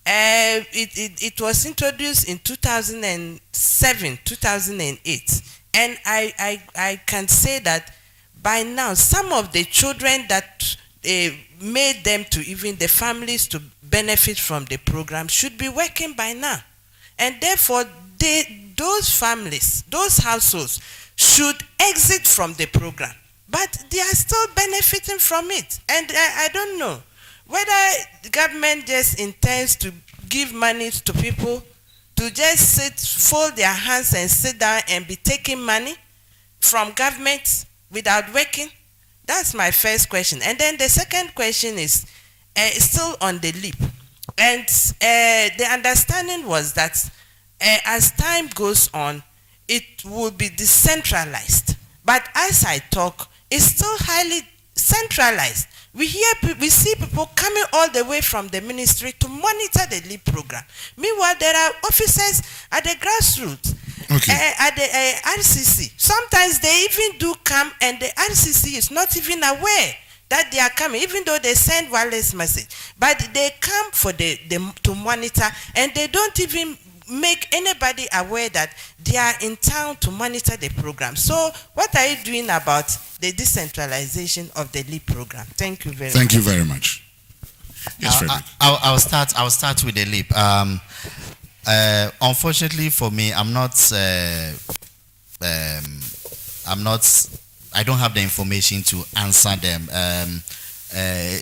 It was introduced in 2007, 2008, and I can say that by now some of the children that made them to even the families to benefit from the program should be working by now, and therefore those families, those households should exit from the program. But they are still benefiting from it. And I don't know whether the government just intends to give money to people to just fold their hands and sit down and be taking money from government without working? That's my first question. And then the second question is still on the LEAP. And the understanding was that as time goes on, it will be decentralized. But as I talk, it's still highly centralized. We see people coming all the way from the ministry to monitor the LEAP program. Meanwhile, there are officers at the grassroots, at the RCC. Sometimes they even do come, and the RCC is not even aware that they are coming, even though they send wireless message. But they come for to monitor, and they don't even make anybody aware that they are in town to monitor the program. So what are you doing about the decentralization of the LEAP program? Thank you very much. Thank you very much. Yes, Frederick. I'll start with the LEAP. Unfortunately for me, I don't have the information to answer them.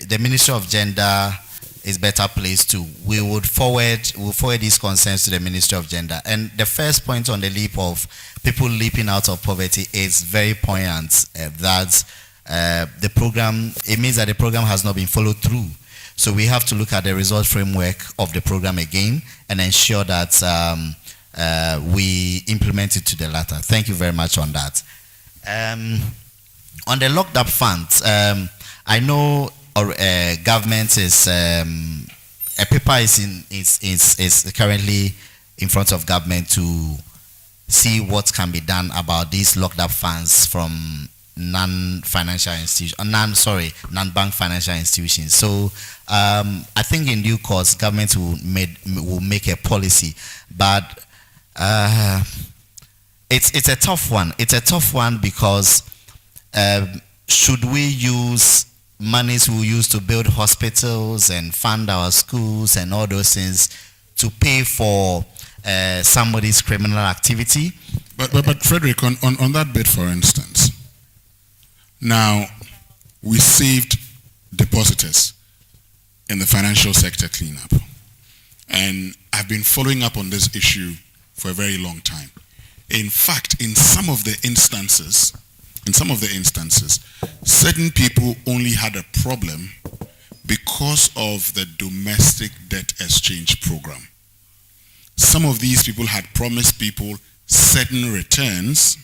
The Ministry of Gender is better placed to. We'll forward these concerns to the Ministry of Gender. And the first point on the LEAP of people leaping out of poverty is very poignant. That the program, it means that the program has not been followed through. So we have to look at the result framework of the program again and ensure that we implement it to the latter. Thank you very much on that. On the locked up funds, I know government is a paper is currently in front of government to see what can be done about these locked up funds from non-bank financial institutions. So I think in due course government will make a policy, but it's a tough one. It's a tough one because should we use monies we use to build hospitals and fund our schools and all those things to pay for somebody's criminal activity? But Frederick, on that bit, for instance, now we saved depositors in the financial sector cleanup, and I've been following up on this issue for a very long time. In fact, in some of the instances, certain people only had a problem because of the domestic debt exchange program. Some of these people had promised people certain returns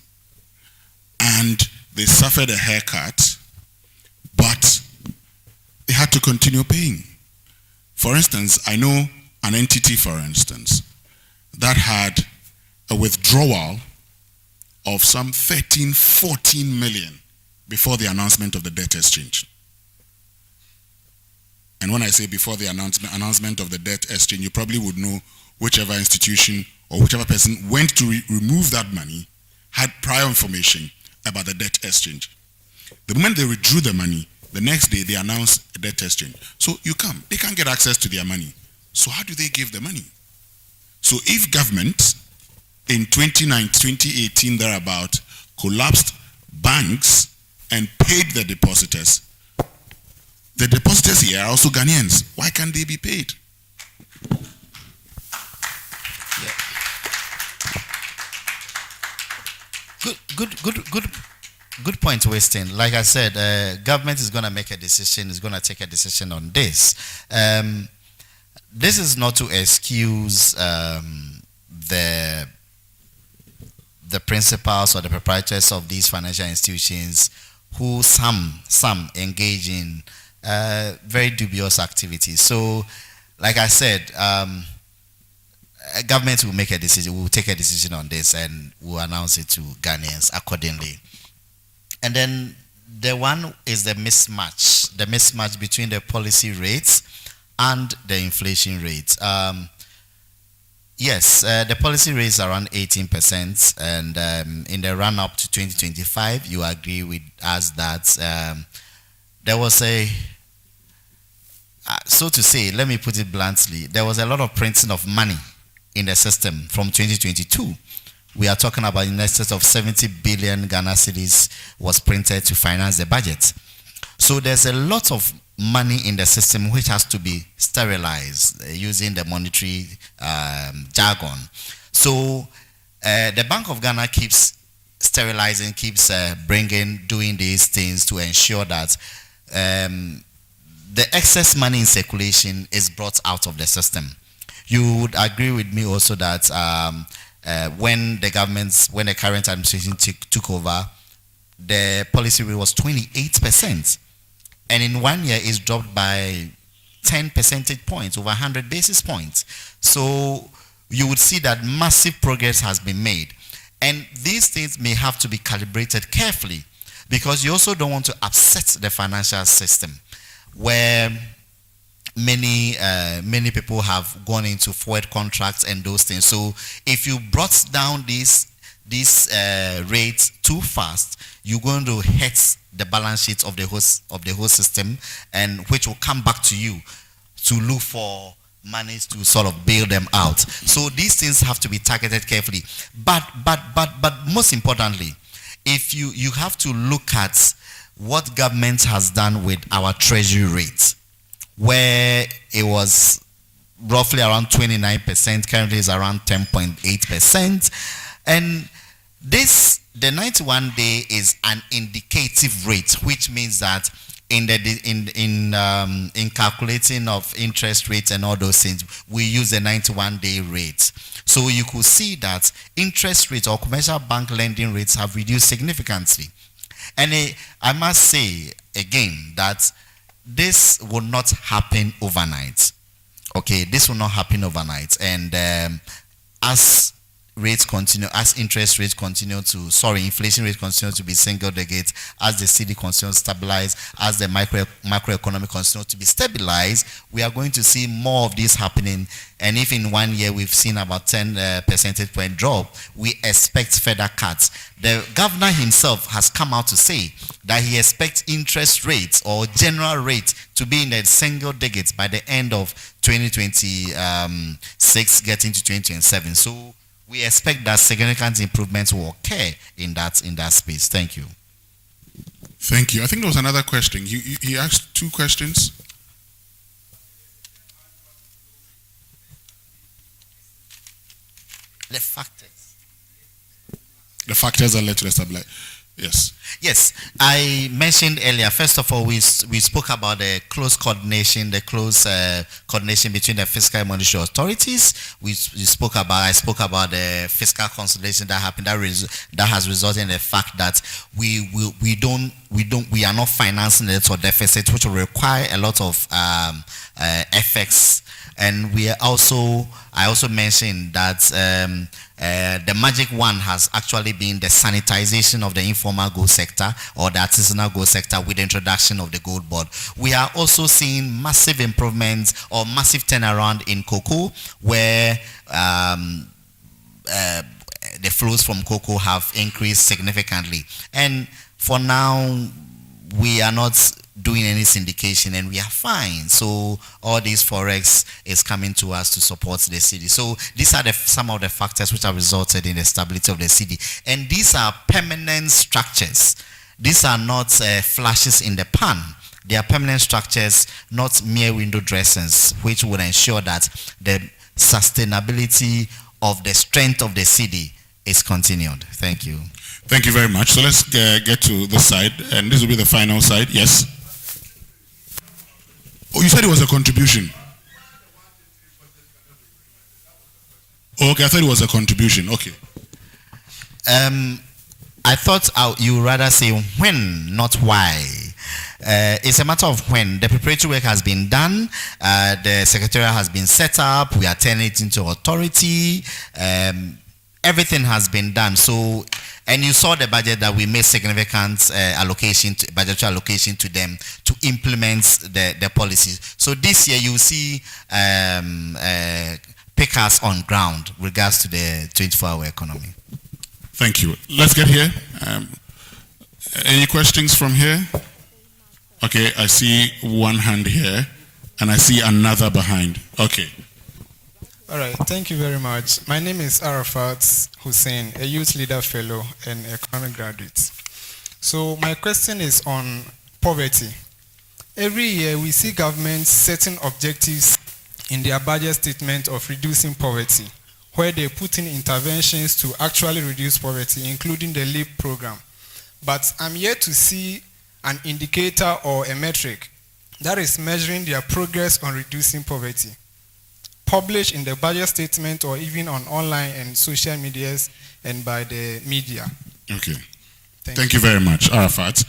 and they suffered a haircut, but they had to continue paying. For instance, I know an entity, for instance, that had a withdrawal of some 13-14 million before the announcement of the debt exchange. And when I say before the announcement of the debt exchange, you probably would know whichever institution or whichever person went to remove that money had prior information about the debt exchange. The moment they withdrew the money, the next day they announced a debt exchange. So they can't get access to their money. So how do they give the money? So if government in 2018 thereabout collapsed banks and paid the depositors here are also Ghanaians. Why can't they be paid? Good point, Weston. Like I said, government is going to make a decision, is going to take a decision on this. This is not to excuse the principals or the proprietors of these financial institutions who some engage in very dubious activities. So, like I said, government will make a decision, will take a decision on this and will announce it to Ghanaians accordingly. And then the one is the mismatch between the policy rates and the inflation rates. Yes, the policy rate is around 18%, and in the run-up to 2025, you agree with us that there was so to say, let me put it bluntly, there was a lot of printing of money in the system from 2022. We are talking about in excess of 70 billion Ghana cedis was printed to finance the budget. So there's a lot of money in the system which has to be sterilized using the monetary jargon. So the Bank of Ghana keeps sterilizing, keeps doing these things to ensure that the excess money in circulation is brought out of the system. You would agree with me also that when the current administration took over, the policy rate was 28%. And in 1 year, it's dropped by 10 percentage points, over 100 basis points. So you would see that massive progress has been made. And these things may have to be calibrated carefully because you also don't want to upset the financial system where many people have gone into forward contracts and those things. So if you brought down these rates too fast, you're going to hurt the balance sheet of the whole system, and which will come back to you to look for monies to sort of bail them out. So these things have to be targeted carefully. But most importantly, if you have to look at what government has done with our treasury rate, where it was roughly around 29%, currently is around 10.8%, and the 91 day is an indicative rate, which means that in calculating of interest rates and all those things, we use the 91 day rate. So you could see that interest rates or commercial bank lending rates have reduced significantly. And I must say again that this will not happen overnight. Okay, this will not happen overnight. And as interest rates continue to, inflation rate continues to be single digit, as the cedi continues to stabilize, as the macroeconomic continues to be stabilized, we are going to see more of this happening. And if in 1 year we've seen about 10 percentage point drop, we expect further cuts. The governor himself has come out to say that he expects interest rates or general rates to be in the single digits by the end of 2026, getting to 2027. So we expect that significant improvements will occur in that space. Thank you. Thank you. I think there was another question. He asked two questions. The factors. The factors that led to the stability. Yes. Yes, I mentioned earlier, first of all, we spoke about the close coordination, coordination between the fiscal and monetary authorities. I spoke about the fiscal consolidation that happened, that has resulted in the fact that we are not financing the total deficit, which will require a lot of effects. And I also mentioned that the magic one has actually been the sanitization of the informal gold sector or the artisanal gold sector with the introduction of the gold board. We are also seeing massive improvements or massive turnaround in cocoa, where the flows from cocoa have increased significantly. And for now, we are not doing any syndication and we are fine. So all these forex is coming to us to support the cedi. So these are some of the factors which have resulted in the stability of the cedi. And these are permanent structures. These are not flashes in the pan. They are permanent structures, not mere window dressings, which would ensure that the sustainability of the strength of the cedi is continued. Thank you. Thank you very much. So let's get to this side, and this will be the final side. Yes. Oh, you said it was a contribution. Oh, okay, I thought it was a contribution. Okay. I thought you would rather say when, not why. It's a matter of when. The preparatory work has been done. The secretariat has been set up. We are turning it into authority. Everything has been done. So, and you saw the budget that we made significant budgetary allocation to them to implement the policies. So this year you see pickers on ground regards to the 24-hour economy. Thank you. Let's get here. Any questions from here? Okay, I see one hand here, and I see another behind. Okay. All right, thank you very much. My name is Arafat Hussein, a youth leader fellow and economic graduate. So my question is on poverty. Every year, we see governments setting objectives in their budget statement of reducing poverty, where they put in interventions to actually reduce poverty, including the LEAP program. But I'm yet to see an indicator or a metric that is measuring their progress on reducing poverty, published in the budget statement or even on online and social medias and by the media. Okay. Thank you very much, Arafat.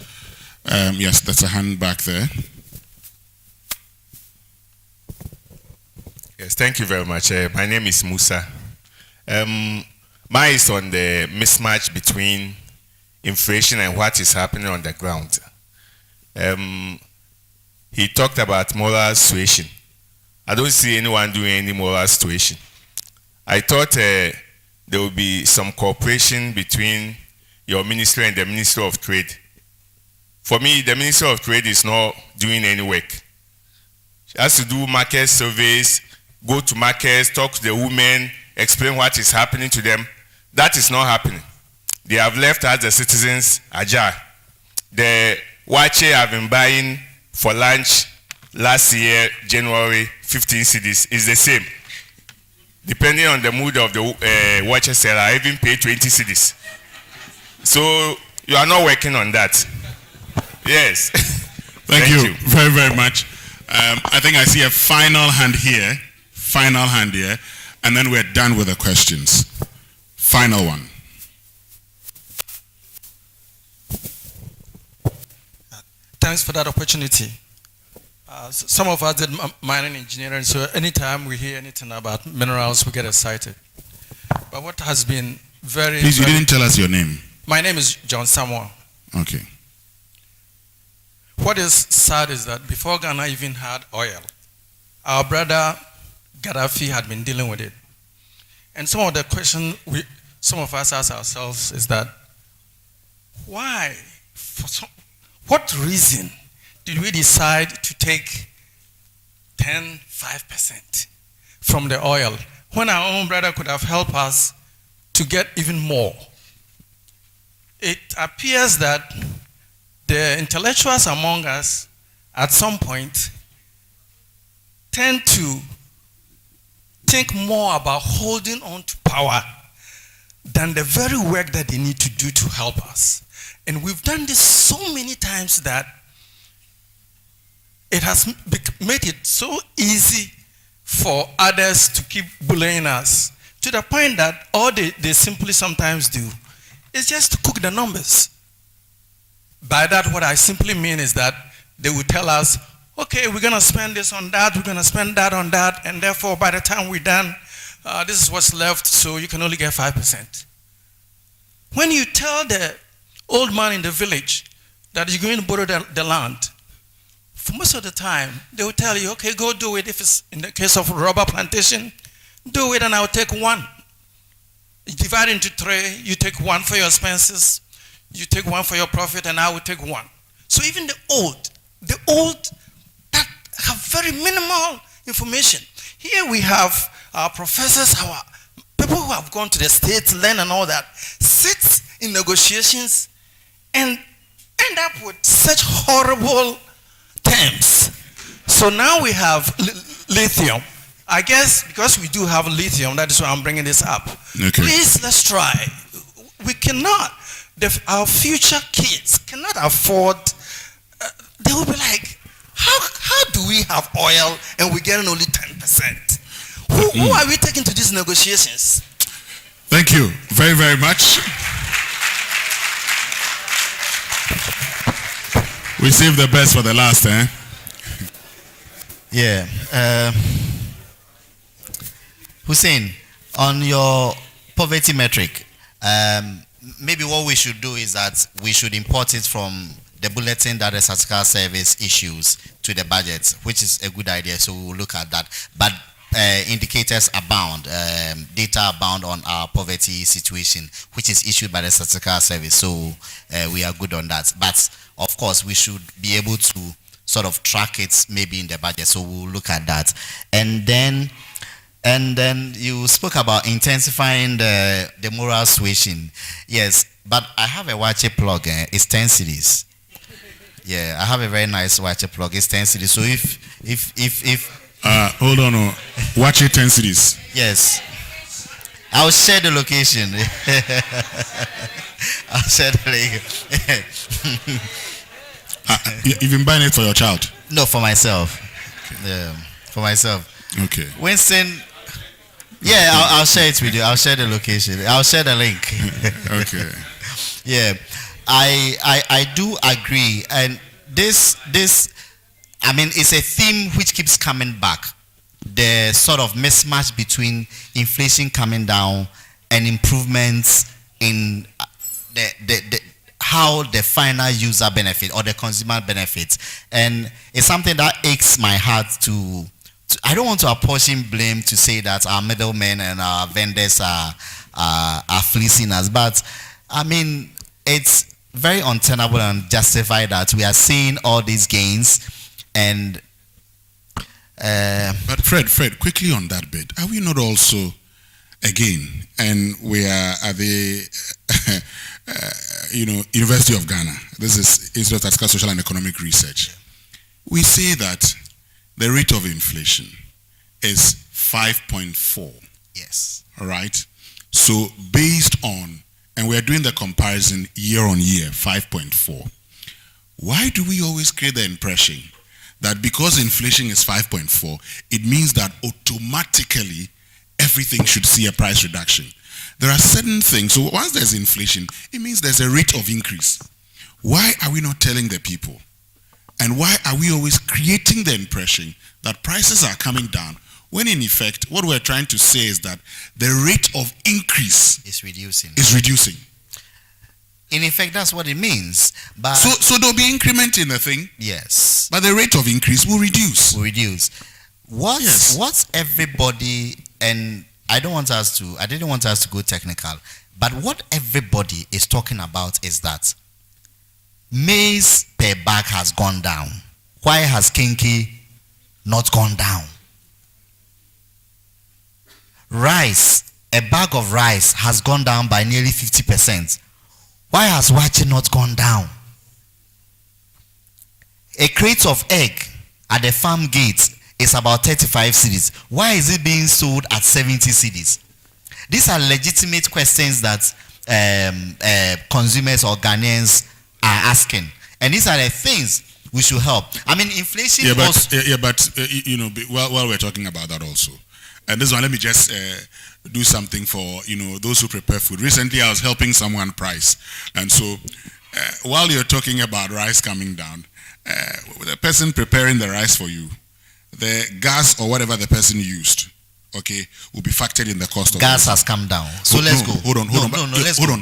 Yes, that's a hand back there. Yes, thank you very much. My name is Musa. Mine is on the mismatch between inflation and what is happening on the ground. He talked about moral suasion. I don't see anyone doing any moral suasion. I thought there would be some cooperation between your ministry and the Ministry of Trade. For me, the Ministry of Trade is not doing any work. She has to do market surveys, go to markets, talk to the women, explain what is happening to them. That is not happening. They have left us, the citizens, ajar. The wache have been buying for lunch last year, January, 15 cedis, is the same. Depending on the mood of the wache seller, I even pay 20 cedis. So you are not working on that. Yes. Thank you very, very much. I think I see a final hand here. And then we're done with the questions. Final one. Thanks for that opportunity. Some of us did mining engineering, so anytime we hear anything about minerals, we get excited. But what has been very... Please, you didn't tell us your name. My name is John Samuel. Okay. What is sad is that before Ghana even had oil, our brother Gaddafi had been dealing with it. And some of the questions some of us ask ourselves is that, why, what reason did we decide to take 5% from the oil when our own brother could have helped us to get even more? It appears that the intellectuals among us at some point tend to think more about holding on to power than the very work that they need to do to help us. And we've done this so many times that it has made it so easy for others to keep bullying us, to the point that all they simply sometimes do is just to cook the numbers. By that, what I simply mean is that they will tell us, okay, we're going to spend this on that, we're going to spend that on that, and therefore by the time we're done, this is what's left, so you can only get 5%. When you tell the old man in the village that you're going to borrow the land, for most of the time, they will tell you, okay, go do it. If it's in the case of rubber plantation, do it and I'll take one. You divide into 3, you take 1 for your expenses, you take 1 for your profit, and I will take 1. So even the old that have very minimal information. Here we have our professors, our people who have gone to the States, learn and all that, sit in negotiations and end up with such horrible terms. So now we have lithium. I guess because we do have lithium, that is why I'm bringing this up. Okay. Please, let's try. We cannot, our future kids cannot afford, they will be like, how do we have oil and we're getting only 10%? Who are we taking to these negotiations? Thank you very, very much. We save the best for the last, eh? Yeah. Hussein, on your poverty metric, maybe what we should do is that we should import it from the bulletin that the statistical service issues to the budget, which is a good idea, so we'll look at that. But indicators abound, data abound on our poverty situation, which is issued by the statistical service, so we are good on that. But of course, we should be able to sort of track it maybe in the budget, so we'll look at that. And then you spoke about intensifying the moral suasion. Yes, but I have a watch plug, it's 10 cities. Yeah, I have a very nice watch plug. It's 10 cities. So if hold on, no. Watch it 10 cities. Yes. I'll share the location. I'll share the link. You've been buying it for your child? No, for myself. Yeah, for myself. Okay. Winston, yeah, I'll share it with you. I'll share the location. I'll share the link. Okay. Yeah, I do agree, and this I mean, it's a theme which keeps coming back. The sort of mismatch between inflation coming down and improvements in the how the final user benefit or the consumer benefits, and it's something that aches my heart to I don't want to apportion blame to say that our middlemen and our vendors are fleecing us, but I mean, it's very untenable and justified that we are seeing all these gains. And but Fred, quickly on that bit, are we not also, again, and we are at the University of Ghana, this is Institute of Statistical, Social and Economic Research, we say that the rate of inflation is 5.4. Yes. All right. So based on, and we are doing the comparison year on year, 5.4. Why do we always create the impression that because inflation is 5.4, it means that automatically everything should see a price reduction? There are certain things. So once there's inflation, it means there's a rate of increase. Why are we not telling the people? And why are we always creating the impression that prices are coming down when in effect what we're trying to say is that the rate of increase is reducing. In effect, that's what it means. But so there'll be increment in the thing. Yes. But the rate of increase will reduce. What's everybody, and I didn't want us to go technical, but what everybody is talking about is that maize per bag has gone down. Why has kinky not gone down? Rice, a bag of rice has gone down by nearly 50%. Why has wache not gone down? A crate of egg at the farm gate is about 35 cedis. Why is it being sold at 70 cedis? These are legitimate questions that consumers or Ghanaians are asking. And these are the things we should help. I mean, inflation while we're talking about that also, and this one, let me just do something for those who prepare food. Recently, I was helping someone price, and so while you're talking about rice coming down, the person preparing the rice for you, the gas or whatever the person used, okay, will be factored in the cost of gas. Has come down. So let's go. Hold on. Let's go.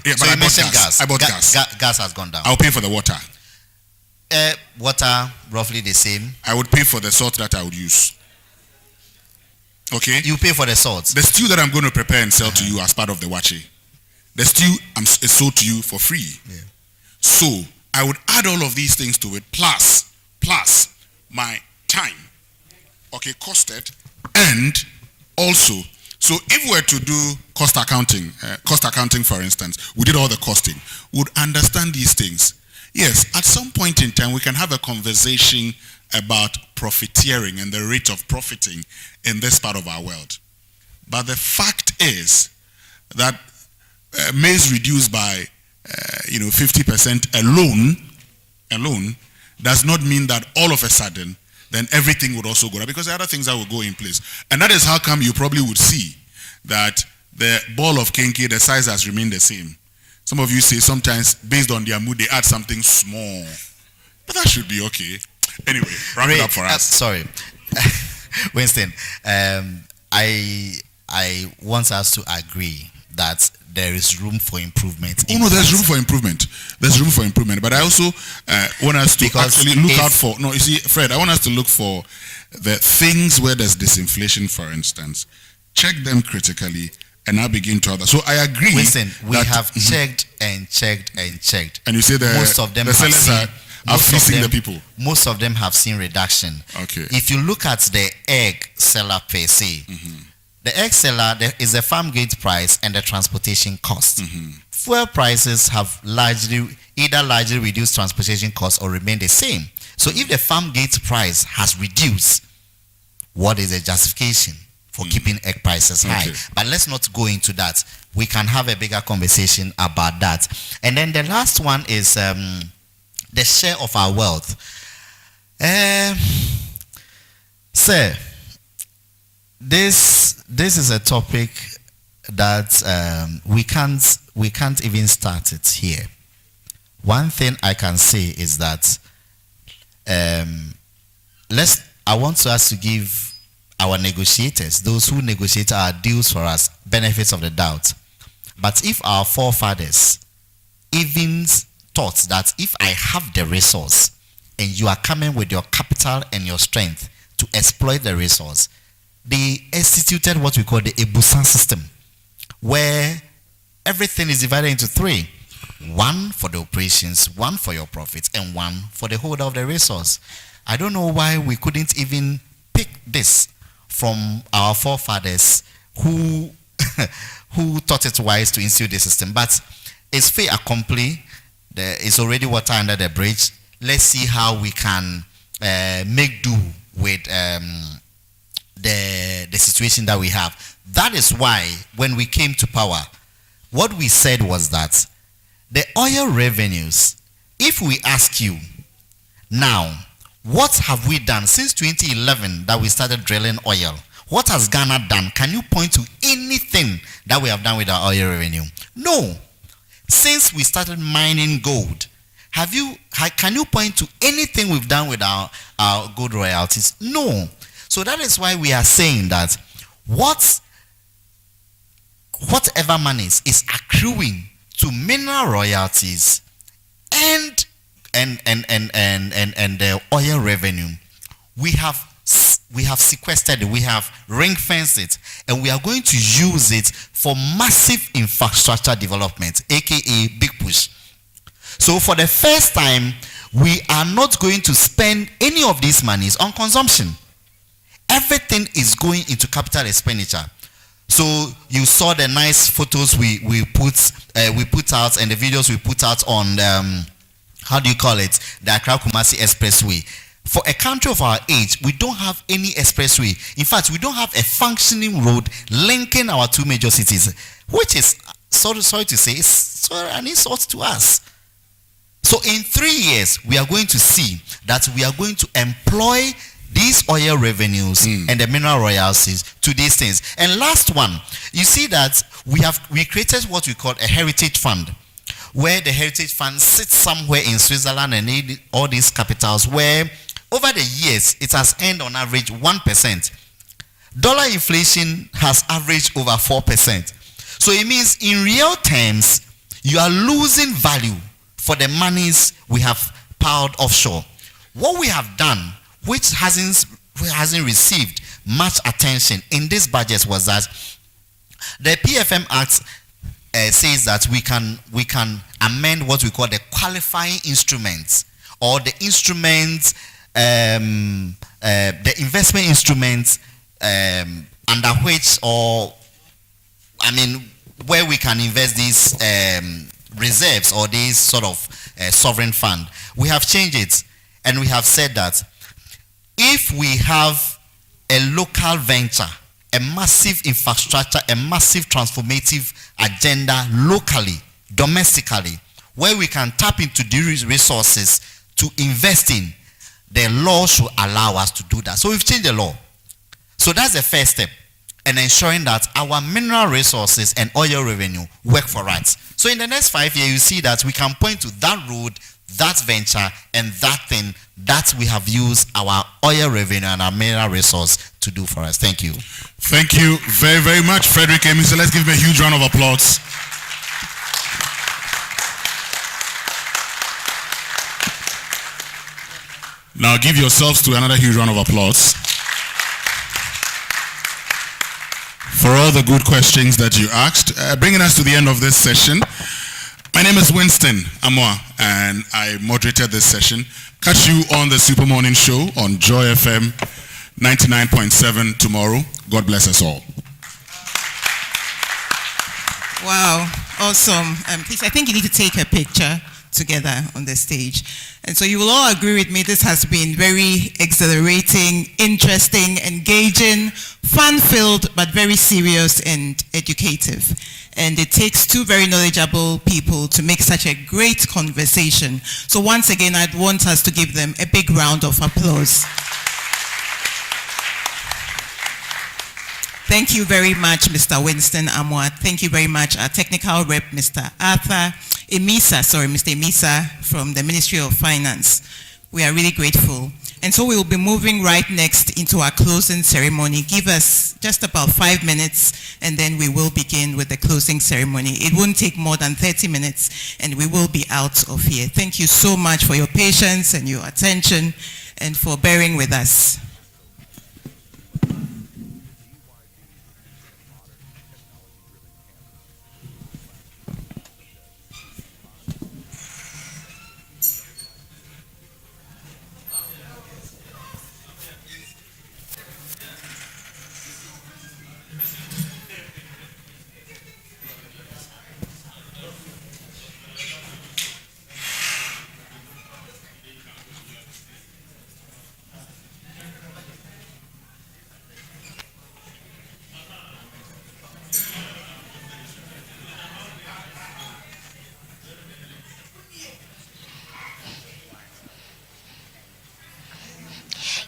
Yeah, so but you mentioned gas. I bought gas. Gas has gone down. I'll pay for the water. Water, roughly the same. I would pay for the salt that I would use. Okay? You pay for the salt. The stew that I'm going to prepare and sell to you as part of the wache, the stew is sold to you for free. Yeah. So I would add all of these things to it, plus my time, okay, costed, and also, so if we were to do cost accounting, for instance, we did all the costing, would understand these things. Yes, at some point in time, we can have a conversation about profiteering and the rate of profiting in this part of our world. But the fact is that maize reduced by 50% alone does not mean that all of a sudden then everything would also go down, because there are other things that will go in place. And that is how come you probably would see that the ball of kinky, the size has remained the same. Some of you say sometimes based on their mood they add something small, but that should be okay. Anyway, wrap it up for us. Sorry, Winston. I want us to agree that there is room for improvement. Oh no, there's room for improvement. There's room for improvement. But I also want us to actually look out for. No, you see, Fred, I want us to look for the things where there's disinflation, for instance. Check them critically, and now begin to other. So I agree. Winston, we have checked and checked and checked. And you say most of them are fleecing the people. Most of them have seen reduction. Okay. If you look at the egg seller per se, the egg seller is the farm gate price and the transportation cost. fuel prices have either largely reduced transportation costs or remained the same. So if the farm gate price has reduced, what is the justification for keeping egg prices high? Okay. But let's not go into that. We can have a bigger conversation about that. And then the last one is the share of our wealth. Sir, this is a topic that we can't even start it here. One thing I can say is that I want us to give our negotiators, those who negotiate our deals for us, benefits of the doubt. But if our forefathers even thought that if I have the resource and you are coming with your capital and your strength to exploit the resource, they instituted what we call the Ebusan system, where everything is divided into three. One for the operations, one for your profits, and one for the holder of the resource. I don't know why we couldn't even pick this from our forefathers who thought it wise to institute the system. But it's fait accompli. There is already water under the bridge. Let's see how we can make do with the situation that we have. That is why when we came to power, what we said was that the oil revenues, if we ask you now, what have we done since 2011 that we started drilling oil? What has Ghana done? Can you point to anything that we have done with our oil revenue? No. Since we started mining gold, can you point to anything we've done with our gold royalties? No. So that is why we are saying that whatever monies is accruing to mineral royalties and the oil revenue, we have sequestered it, we have ring-fenced it, and we are going to use it for massive infrastructure development, aka big push. So for the first time, we are not going to spend any of these monies on consumption. Everything is going into capital expenditure. So you saw the nice photos we put out and the videos we put out on the Accra Kumasi Expressway. For a country of our age, we don't have any expressway. In fact, we don't have a functioning road linking our two major cities, which is, sorry to say, it's an insult to us. So in 3 years, we are going to see that we are going to employ these oil revenues and the mineral royalties to these things. And last one, you see that we created what we call a heritage fund, where the heritage fund sits somewhere in Switzerland and all these capitals, where over the years it has earned on average 1%. Dollar inflation has averaged over 4%. So it means in real terms, you are losing value for the monies we have piled offshore. What we have done, which hasn't received much attention in this budget, was that the PFM Act says that we can amend what we call the qualifying instruments, or the instruments, the investment instruments under which, where we can invest these reserves or these sort of sovereign fund. We have changed it, and we have said that if we have a local venture, a massive infrastructure, a massive transformative agenda locally, domestically, where we can tap into these resources to invest in, the law should allow us to do that. So we've changed the law. So that's the first step, and ensuring that our mineral resources and oil revenue work for us. So in the next 5 years, you see that we can point to that road, that venture, and that thing that we have used our oil revenue and our mineral resource to do for us. Thank you. Thank you very, very much, Frederick Amy. So let's give him a huge round of applause. Now give yourselves to another huge round of applause for all the good questions that you asked. Bringing us to the end of this session. My name is Winston Amoa, and I moderated this session. Catch you on the Super Morning Show on Joy FM 99.7 tomorrow. God bless us all. Wow. Awesome. Please, I think you need to take a picture together on the stage. And so you will all agree with me, this has been very exhilarating, interesting, engaging, fun-filled, but very serious and educative. And it takes two very knowledgeable people to make such a great conversation. So once again, I'd want us to give them a big round of applause. Thank you very much, Mr. Winston Amwa. Thank you very much, our technical rep, Mr. Mr. Emisa from the Ministry of Finance. We are really grateful. And so we will be moving right next into our closing ceremony. Give us just about 5 minutes, and then we will begin with the closing ceremony. It won't take more than 30 minutes, and we will be out of here. Thank you so much for your patience and your attention, and for bearing with us.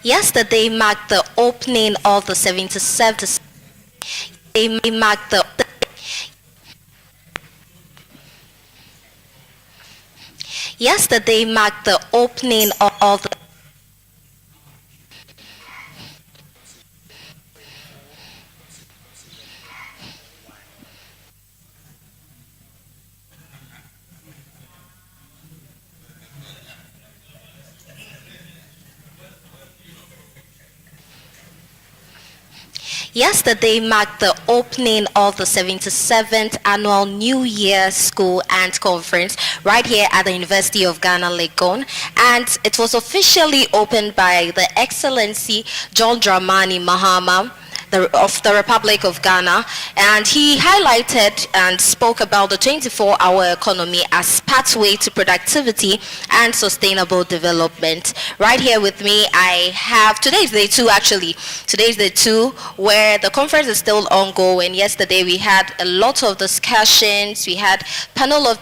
Yesterday marked the opening of the 77th. Yesterday marked the opening of the Yesterday marked the opening of the 77th Annual New Year School and Conference right here at the University of Ghana, Legon. And it was officially opened by the Excellency John Dramani Mahama of the Republic of Ghana, and he highlighted and spoke about the 24-hour economy as pathway to productivity and sustainable development. Right here with me, I have, today's day 2 actually, today's day 2 where the conference is still ongoing. Yesterday we had a lot of discussions, we had panel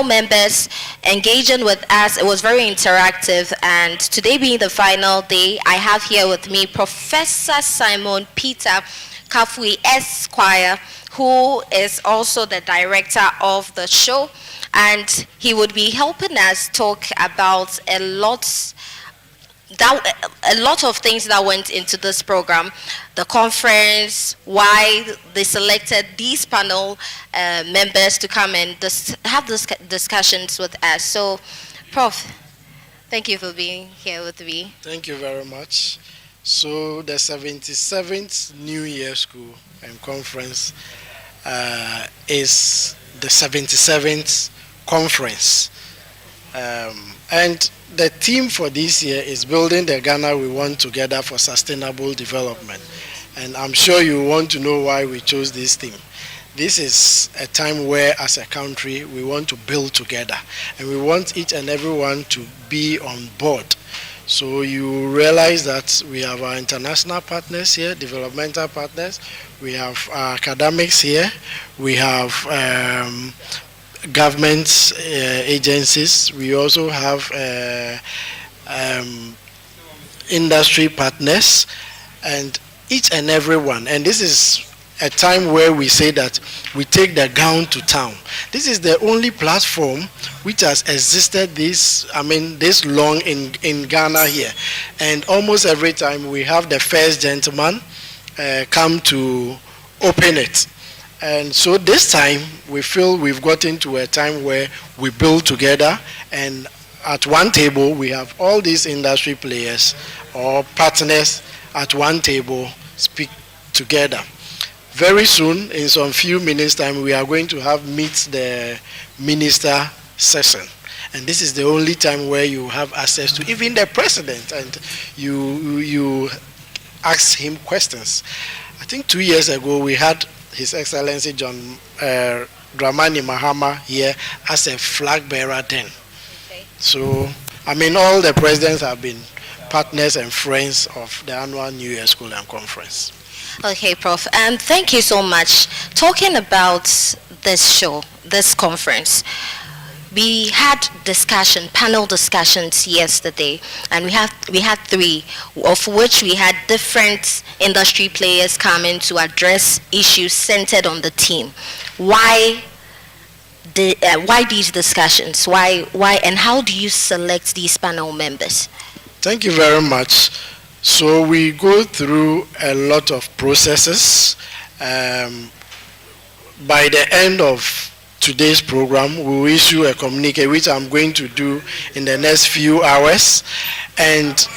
members engaging with us. It was very interactive, and today being the final day, I have here with me Professor Simon Peter Kafui Esquire, who is also the director of the show, and he would be helping us talk about a lot of things that went into this program, the conference, why they selected these panel members to come and have these discussions with us. So, Prof, thank you for being here with me. Thank you very much. So the 77th New Year School and Conference is the 77th conference. And the theme for this year is building the Ghana we want together for sustainable development. And I'm sure you want to know why we chose this theme. This is a time where, as a country, we want to build together. And we want each and everyone to be on board. So you realize that we have our international partners here, developmental partners. We have our academics here. We have government agencies. We also have industry partners, and each and every one. And this is a time where we say that we take the gown to town. This is the only platform which has existed this long in Ghana here. And almost every time we have the first gentleman come to open it. And so this time we feel we've gotten to a time where we build together, and at one table we have all these industry players or partners at one table speak together. Very soon, in some few minutes time, we are going to have Meet the Minister session. And this is the only time where you have access to even the president, and you ask him questions. I think 2 years ago, we had His Excellency John Dramani Mahama here as a flag bearer then. So, I mean, all the presidents have been partners and friends of the annual New Year School and Conference. Okay, Prof. Thank you so much. Talking about this show, this conference, we had panel discussions yesterday, and we had 3, of which we had different industry players come in to address issues centered on the team. Why these discussions? Why, and how do you select these panel members? Thank you very much. So we go through a lot of processes. By the end of today's program, we will issue a communique, which I'm going to do in the next few hours, and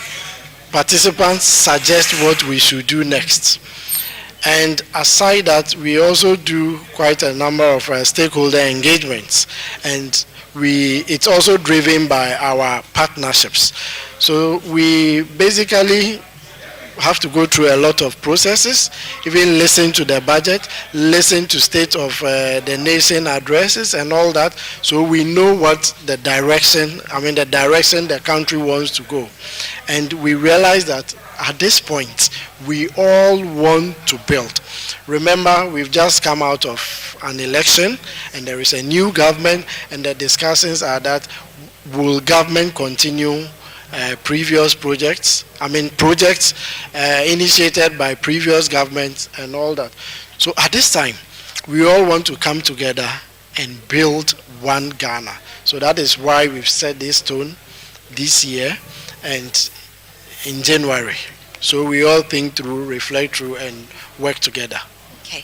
participants suggest what we should do next. And aside that, we also do quite a number of stakeholder engagements, and it's also driven by our partnerships. So we basically have to go through a lot of processes, even listen to the budget, listen to state of the nation addresses and all that, so we know what the direction the country wants to go. And we realize that at this point, we all want to build. Remember, we've just come out of an election, and there is a new government, and the discussions are that will government continue previous projects initiated by previous governments and all that. So at this time, we all want to come together and build one Ghana. So that is why we've set this tone this year and in January. So we all think through, reflect through, and work together. Okay.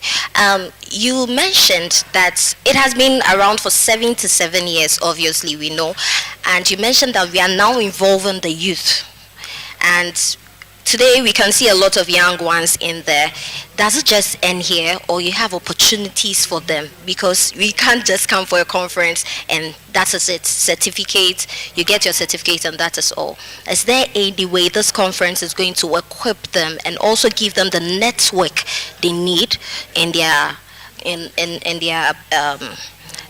You mentioned that it has been around for 77 years, obviously we know, and you mentioned that we are now involving the youth. And today we can see a lot of young ones in there. Does it just end here, or you have opportunities for them? Because we can't just come for a conference and that is it, certificate, you get your certificate and that is all. Is there any way this conference is going to equip them and also give them the network they need in their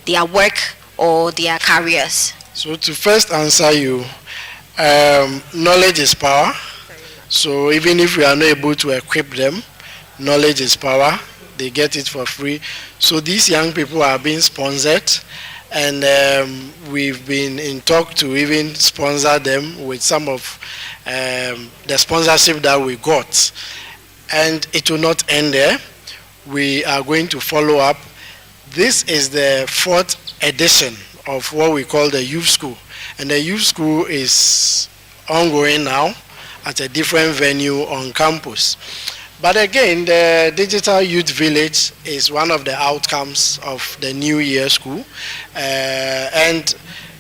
their work or their careers? So to first answer you, knowledge is power. So even if we are not able to equip them, knowledge is power. They get it for free. So these young people are being sponsored, and we've been in talk to even sponsor them with some of the sponsorship that we got. And it will not end there. We are going to follow up. This is the 4th edition of what we call the youth school. And the youth school is ongoing now at a different venue on campus. But again, the Digital Youth Village is one of the outcomes of the New Year School. And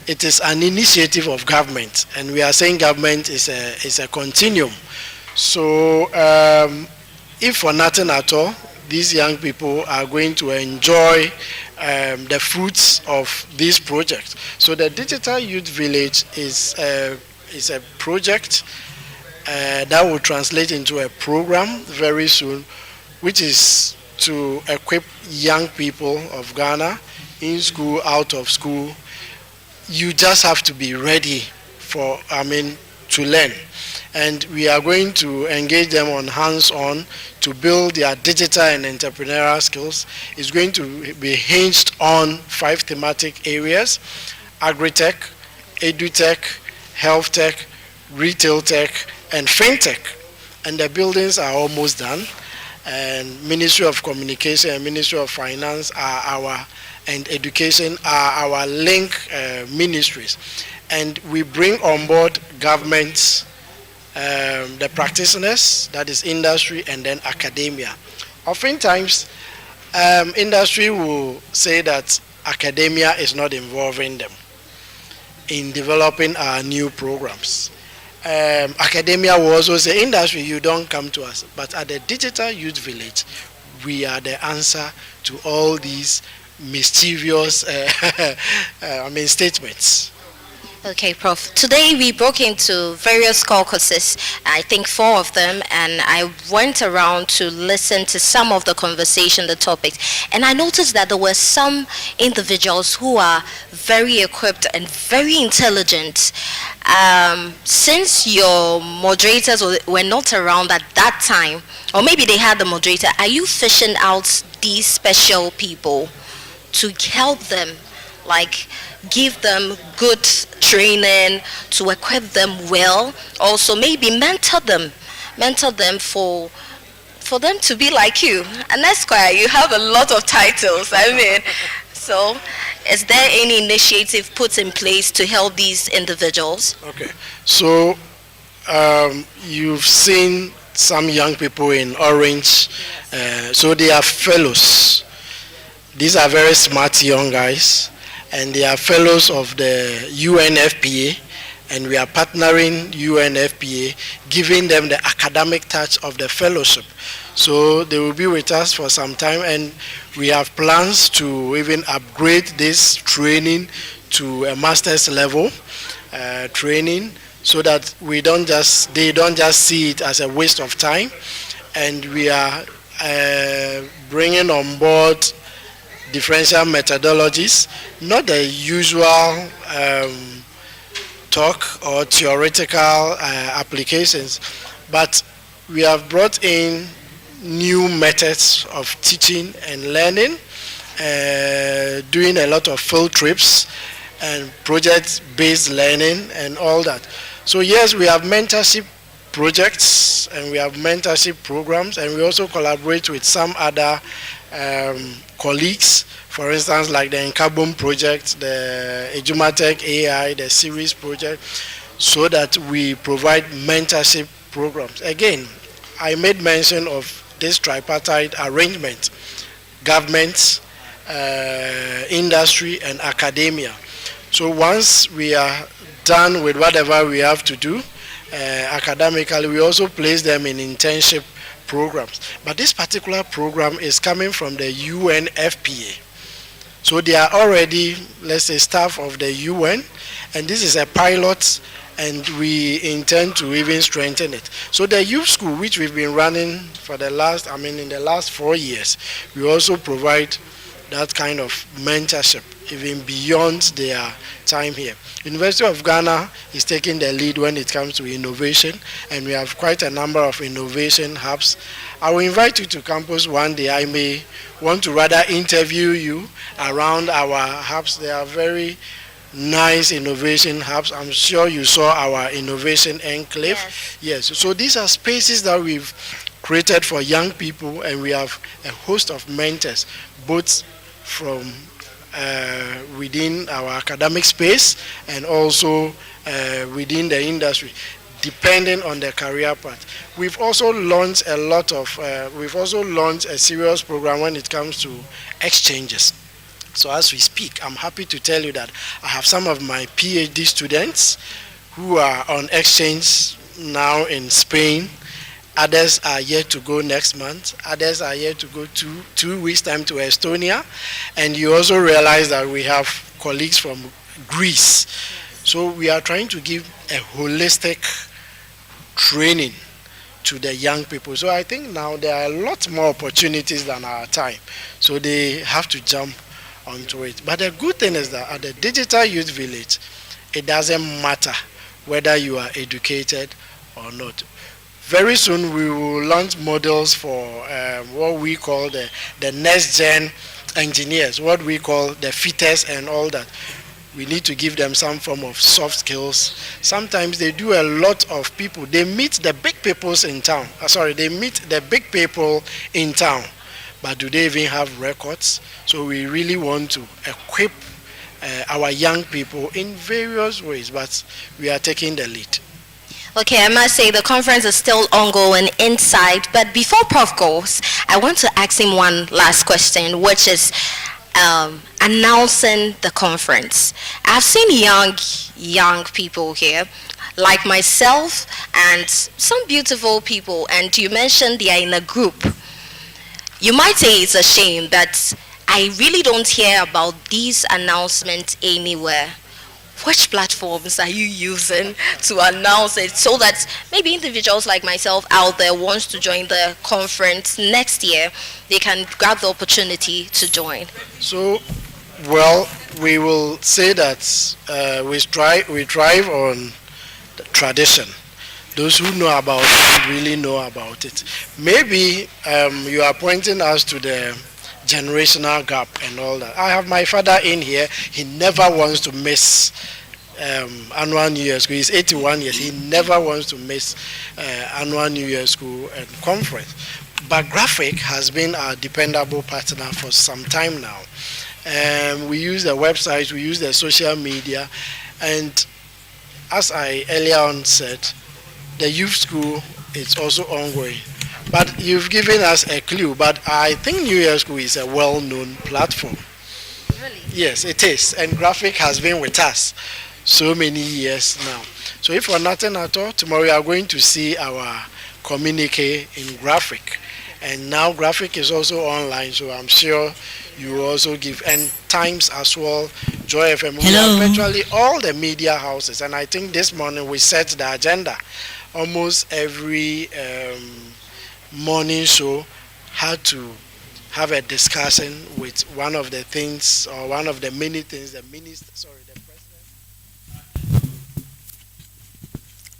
it is an initiative of government. And we are saying government is a continuum. So if for nothing at all, these young people are going to enjoy the fruits of this project. So the Digital Youth Village is a project that will translate into a program very soon, which is to equip young people of Ghana in school, out of school. You just have to be ready to learn. And we are going to engage them on hands-on to build their digital and entrepreneurial skills. It's going to be hinged on 5 thematic areas: agri-tech, edu-tech, health tech, retail tech, and fintech. And the buildings are almost done. And Ministry of Communication and Ministry of Finance and Education are our link ministries. And we bring on board governments, the practitioners, that is industry, and then academia. Oftentimes, industry will say that academia is not involving them in developing our new programs. Academia will also say, industry, you don't come to us. But at the Digital Youth Village, we are the answer to all these mischievous statements. Okay, Prof. Today we broke into various caucuses, I think 4 of them, and I went around to listen to some of the conversation, the topics, and I noticed that there were some individuals who are very equipped and very intelligent. Since your moderators were not around at that time, or maybe they had the moderator, are you fishing out these special people to help them, like give them good training, to equip them well, also maybe mentor them for them to be like you? And Esquire, you have a lot of titles, I mean, so is there any initiative put in place to help these individuals? Okay, so you've seen some young people in orange, so they are fellows. These are very smart young guys, and they are fellows of the UNFPA, and we are partnering UNFPA, giving them the academic touch of the fellowship. So they will be with us for some time, and we have plans to even upgrade this training to a master's level training, so that they don't just see it as a waste of time. And we are bringing on board differential methodologies, not the usual talk or theoretical applications, but we have brought in new methods of teaching and learning, doing a lot of field trips and project-based learning and all that. So yes, we have mentorship projects and we have mentorship programs, and we also collaborate with some other colleagues, for instance, like the Nkabom project, the Ejumatech AI, the Series project, so that we provide mentorship programs. Again, I made mention of this tripartite arrangement: government, industry, and academia. So once we are done with whatever we have to do academically, we also place them in internship programs. But this particular program is coming from the UNFPA. So they are already, let's say, staff of the UN, and this is a pilot, and we intend to even strengthen it. So the youth school, which we've been running for the last, in the last 4 years, we also provide that kind of mentorship, even beyond their time here. University of Ghana is taking the lead when it comes to innovation, and we have quite a number of innovation hubs. I will invite you to campus one day. I may want to rather interview you around our hubs. They are very nice innovation hubs. I'm sure you saw our innovation enclave. Yes. So these are spaces that we've created for young people, and we have a host of mentors, both from within our academic space and also within the industry, depending on the career path. We've also launched a serious program when it comes to exchanges. So as we speak, I'm happy to tell you that I have some of my PhD students who are on exchange now in Spain. Others are yet to go next month. Others are yet to go two weeks' time to Estonia. And you also realize that we have colleagues from Greece. So we are trying to give a holistic training to the young people. So I think now there are a lot more opportunities than our time. So they have to jump onto it. But the good thing is that at the Digital Youth Village, it doesn't matter whether you are educated or not. Very soon we will launch models for what we call the next gen engineers, what we call the fitters and all that. We need to give them some form of soft skills. Sometimes they do a lot of people. They meet the big peoples in town. They meet the big people in town. But do they even have records? So we really want to equip our young people in various ways, but we are taking the lead. Okay, I must say the conference is still ongoing inside, but before Prof goes, I want to ask him one last question, which is announcing the conference. I've seen young people here, like myself, and some beautiful people, and you mentioned they are in a group. You might say it's a shame that I really don't hear about these announcements anywhere. which platforms are you using to announce it so that maybe individuals like myself out there wants to join the conference next year, they can grab the opportunity to join? So, well, we will say that we thrive on the tradition. Those who know about it really know about it. Maybe you are pointing us to the generational gap and all that. I have my father in here. He never wants to miss annual New Year School. He's 81 years. He never wants to miss annual New Year School and conference. But Graphic has been our dependable partner for some time now. We use the websites, we use the social media, and as I earlier on said, the youth school is also ongoing. But you've given us a clue, but I think New Year School is a well-known platform. Really? Yes, it is. And Graphic has been with us so many years now. So if for nothing at all, tomorrow we are going to see our communique in Graphic. And now Graphic is also online, so I'm sure you will also give, and Times as well, Joy FM. Hello. We have virtually all the media houses, and I think this morning we set the agenda. Almost every morning show had to have a discussion with one of the things or one of the many things the president.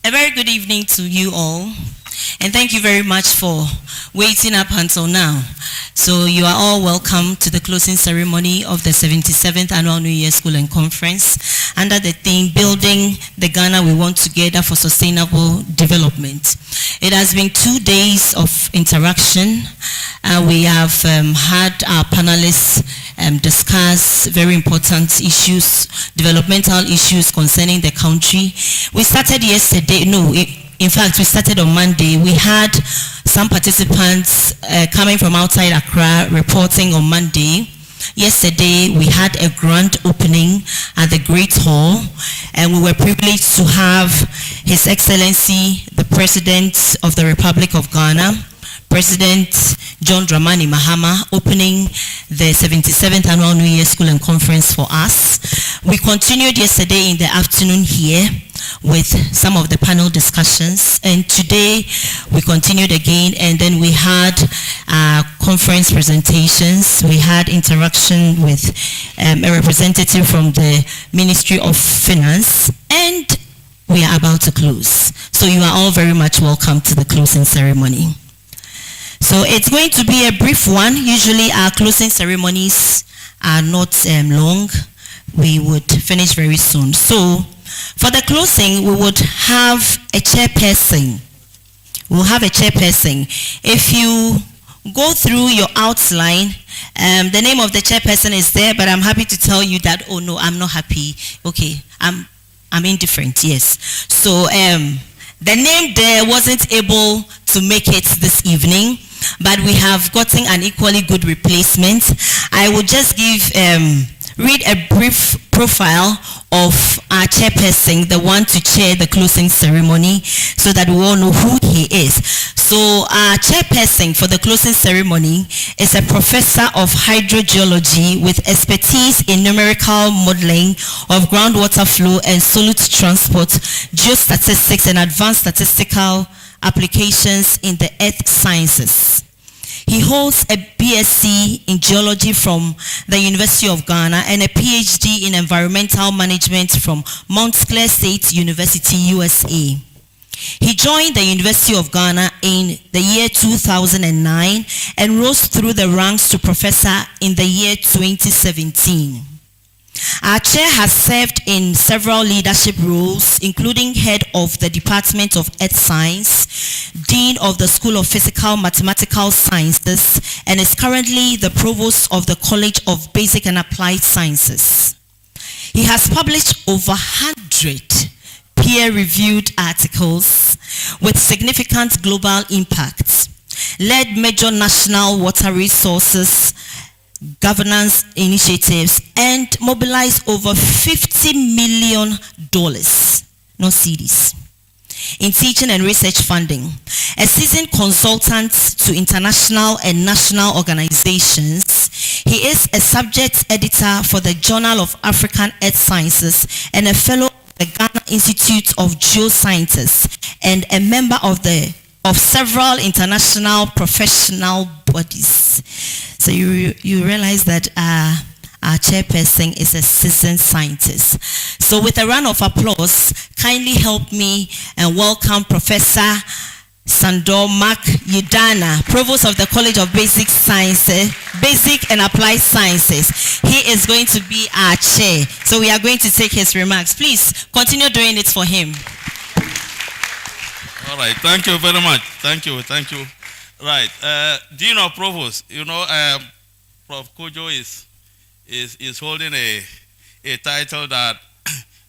A very good evening to you all, and thank you very much for waiting up until now. So you are all welcome to the closing ceremony of the 77th Annual New Year School and Conference under the theme Building the Ghana We Want Together for Sustainable Development. It has been 2 days of interaction. We have had our panelists discuss very important issues, developmental issues concerning the country. We started yesterday, in fact, we started on Monday. We had some participants coming from outside Accra reporting on Monday. Yesterday, we had a grand opening at the Great Hall, and we were privileged to have His Excellency, the President of the Republic of Ghana, President John Dramani Mahama, opening the 77th Annual New Year School and Conference for us. We continued yesterday in the afternoon here with some of the panel discussions, and today we continued again, and then we had conference presentations. We had interaction with a representative from the Ministry of Finance, and we are about to close. So you are all very much welcome to the closing ceremony. So it's going to be a brief one. Usually our closing ceremonies are not long. We would finish very soon. So for the closing, we would have a chairperson. We'll have a chairperson. If you go through your outline, the name of the chairperson is there, but I'm happy to tell you that, oh no, I'm not happy. Okay, I'm indifferent, yes. So the name there wasn't able to make it this evening, but we have gotten an equally good replacement. I will just read a brief profile of our chairperson, the one to chair the closing ceremony, so that we all know who he is. So our chairperson for the closing ceremony is a professor of hydrogeology with expertise in numerical modeling of groundwater flow and solute transport, geostatistics, and advanced statistical applications in the earth sciences. He holds a BSc in geology from the University of Ghana and a PhD in environmental management from Montclair State University, USA. He joined the University of Ghana in the year 2009 and rose through the ranks to professor in the year 2017. Our chair has served in several leadership roles, including head of the Department of Earth Science, Dean of the School of Physical Mathematical Sciences, and is currently the Provost of the College of Basic and Applied Sciences. He has published over 100 peer-reviewed articles with significant global impacts, led major national water resources governance initiatives, and mobilized over $50 million, not cedis, in teaching and research funding. A seasoned consultant to international and national organizations, he is a subject editor for the Journal of African Earth Sciences and a fellow of the Ghana Institute of Geoscientists and a member of several international professional bodies. So you realize that our chairperson is a seasoned scientist. So with a round of applause, kindly help me and welcome Professor Sandor Mark Yudana, Provost of the College of Basic and Applied Sciences. He is going to be our chair. So we are going to take his remarks. Please continue doing it for him. All right, thank you very much. Thank you. Right, Dean of Provost, Prof. Kojo is holding a title that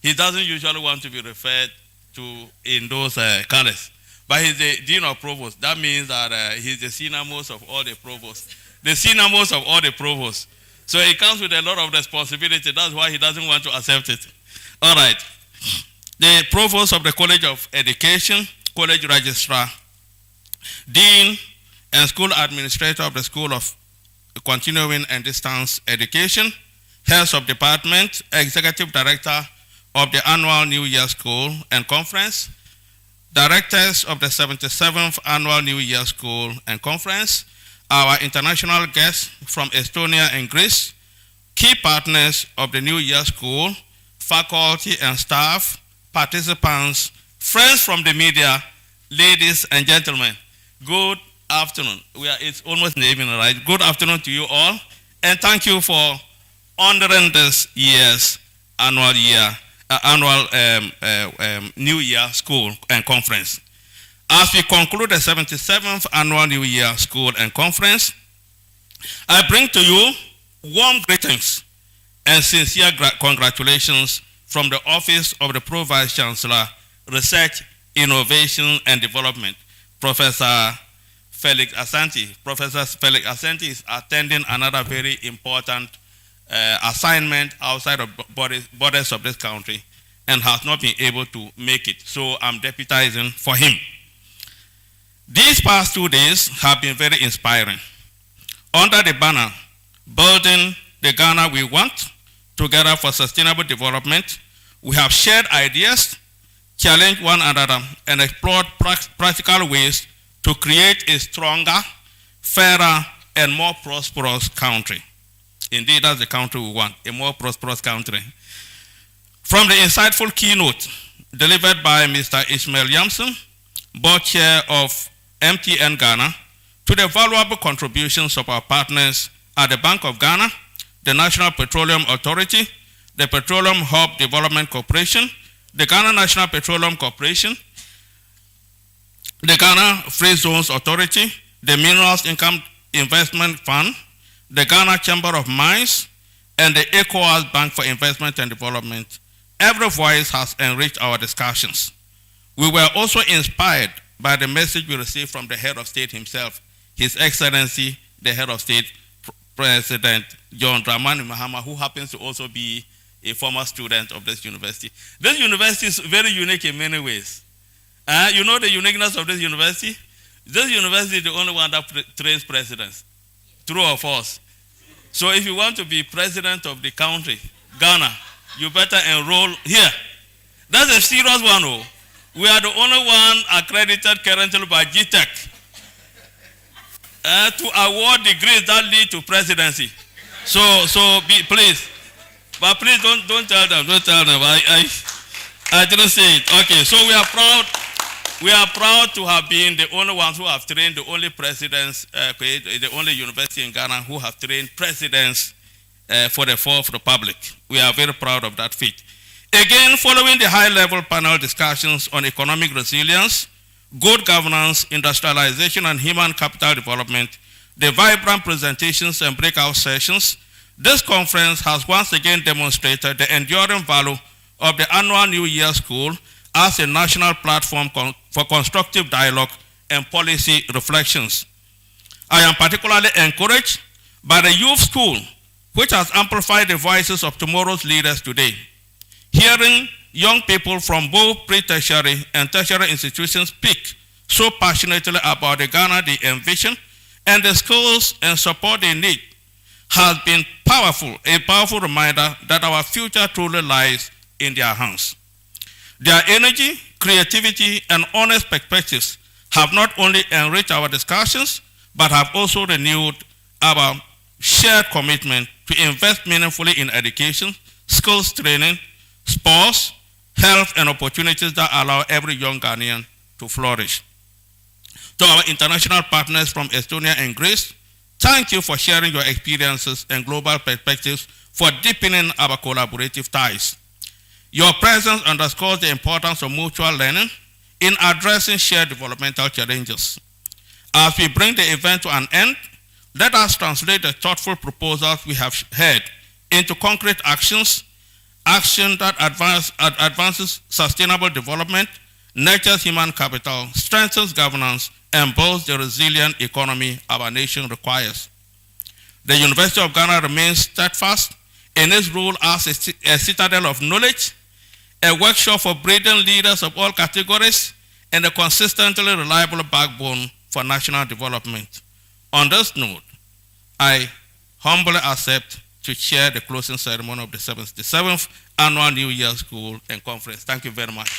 he doesn't usually want to be referred to in those colors. But he's the Dean of Provost. That means that he's the senior most of all the provosts. The senior most of all the provosts. So it comes with a lot of responsibility. That's why he doesn't want to accept it. All right. The Provost of the College of Education, College Registrar, Dean and School Administrator of the School of Continuing and Distance Education, Heads of Department, Executive Director of the Annual New Year School and Conference, Directors of the 77th Annual New Year School and Conference, our international guests from Estonia and Greece, key partners of the New Year School, faculty and staff, participants, friends from the media, ladies and gentlemen, good afternoon. It's almost in the evening, right? Good afternoon to you all, and thank you for honoring this year's annual New Year School and Conference. As we conclude the 77th Annual New Year School and Conference, I bring to you warm greetings and sincere congratulations from the Office of the Pro Vice Chancellor, Research, Innovation and Development, Professor Felix Asante. Professor Felix Asante is attending another very important assignment outside of borders of this country and has not been able to make it. So I'm deputizing for him. These past 2 days have been very inspiring. Under the banner, Building the Ghana We Want, Together for Sustainable Development, we have shared ideas, challenged one another, and explored practical ways to create a stronger, fairer, and more prosperous country. Indeed, that's the country we want, a more prosperous country. From the insightful keynote delivered by Mr. Ishmael Yamson, board chair of MTN Ghana, to the valuable contributions of our partners at the Bank of Ghana, the National Petroleum Authority, the Petroleum Hub Development Corporation, the Ghana National Petroleum Corporation, the Ghana Free Zones Authority, the Minerals Income Investment Fund, the Ghana Chamber of Mines, and the ECOWAS Bank for Investment and Development. Every voice has enriched our discussions. We were also inspired by the message we received from the head of state himself, His Excellency, the head of state, President John Dramani Mahama, who happens to also be a former student of this university. This university is very unique in many ways. You know the uniqueness of this university? This university is the only one that trains presidents. True or false? So if you want to be president of the country, Ghana, you better enroll here. That's a serious one. Oh. We are the only one accredited currently by GTEC to award degrees that lead to presidency. So please, but please don't tell them. Don't tell them. I didn't say it. Okay, so we are proud. We are proud to have been the only ones who have trained the only presidents, the only university in Ghana who have trained presidents for the Fourth Republic. We are very proud of that feat. Again, following the high-level panel discussions on economic resilience, good governance, industrialization, and human capital development, the vibrant presentations and breakout sessions, this conference has once again demonstrated the enduring value of the annual New Year School as a national platform for constructive dialogue and policy reflections. I am particularly encouraged by the Youth School, which has amplified the voices of tomorrow's leaders today. Hearing young people from both pre-tertiary and tertiary institutions speak so passionately about the Ghana they envision and the skills and support they need has been a powerful reminder that our future truly lies in their hands. Their energy, creativity, and honest perspectives have not only enriched our discussions, but have also renewed our shared commitment to invest meaningfully in education, skills training, sports, health, and opportunities that allow every young Ghanaian to flourish. To our international partners from Estonia and Greece, thank you for sharing your experiences and global perspectives for deepening our collaborative ties. Your presence underscores the importance of mutual learning in addressing shared developmental challenges. As we bring the event to an end, let us translate the thoughtful proposals we have heard into concrete actions, action that advances sustainable development, nurtures human capital, strengthens governance, and builds the resilient economy our nation requires. The University of Ghana remains steadfast in its role as a citadel of knowledge, a workshop for brilliant leaders of all categories, and a consistently reliable backbone for national development. On this note, I humbly accept to chair the closing ceremony of the 77th Annual New Year School and Conference. Thank you very much.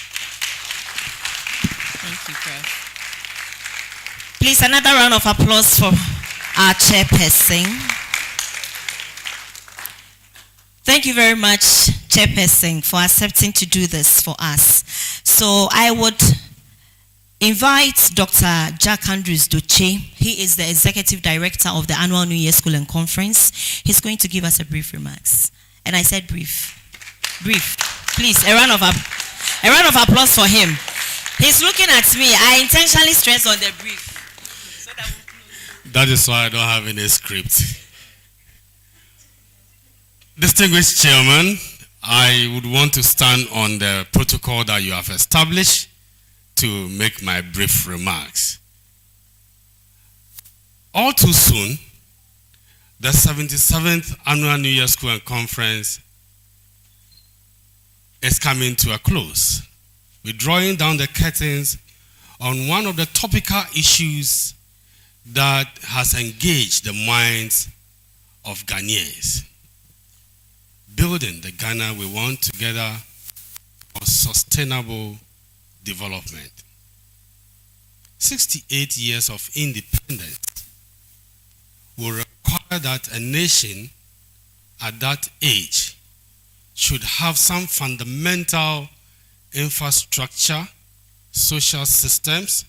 Thank you, Prof. Please, another round of applause for our chairperson. Thank you very much, Chairperson, for accepting to do this for us. So I would invite Dr. Jack Andrews Doche. He is the Executive Director of the Annual New Year School and Conference. He's going to give us a brief remarks. And I said brief. Brief. Please, a round of applause for him. He's looking at me. I intentionally stress on the brief. That is why I don't have any script. Distinguished Chairman, I would want to stand on the protocol that you have established to make my brief remarks. All too soon, the 77th Annual New Year School and Conference is coming to a close. We're drawing down the curtains on one of the topical issues that has engaged the minds of Ghanaians. Building the Ghana we want together for sustainable development. 68 years of independence will require that a nation at that age should have some fundamental infrastructure, social systems,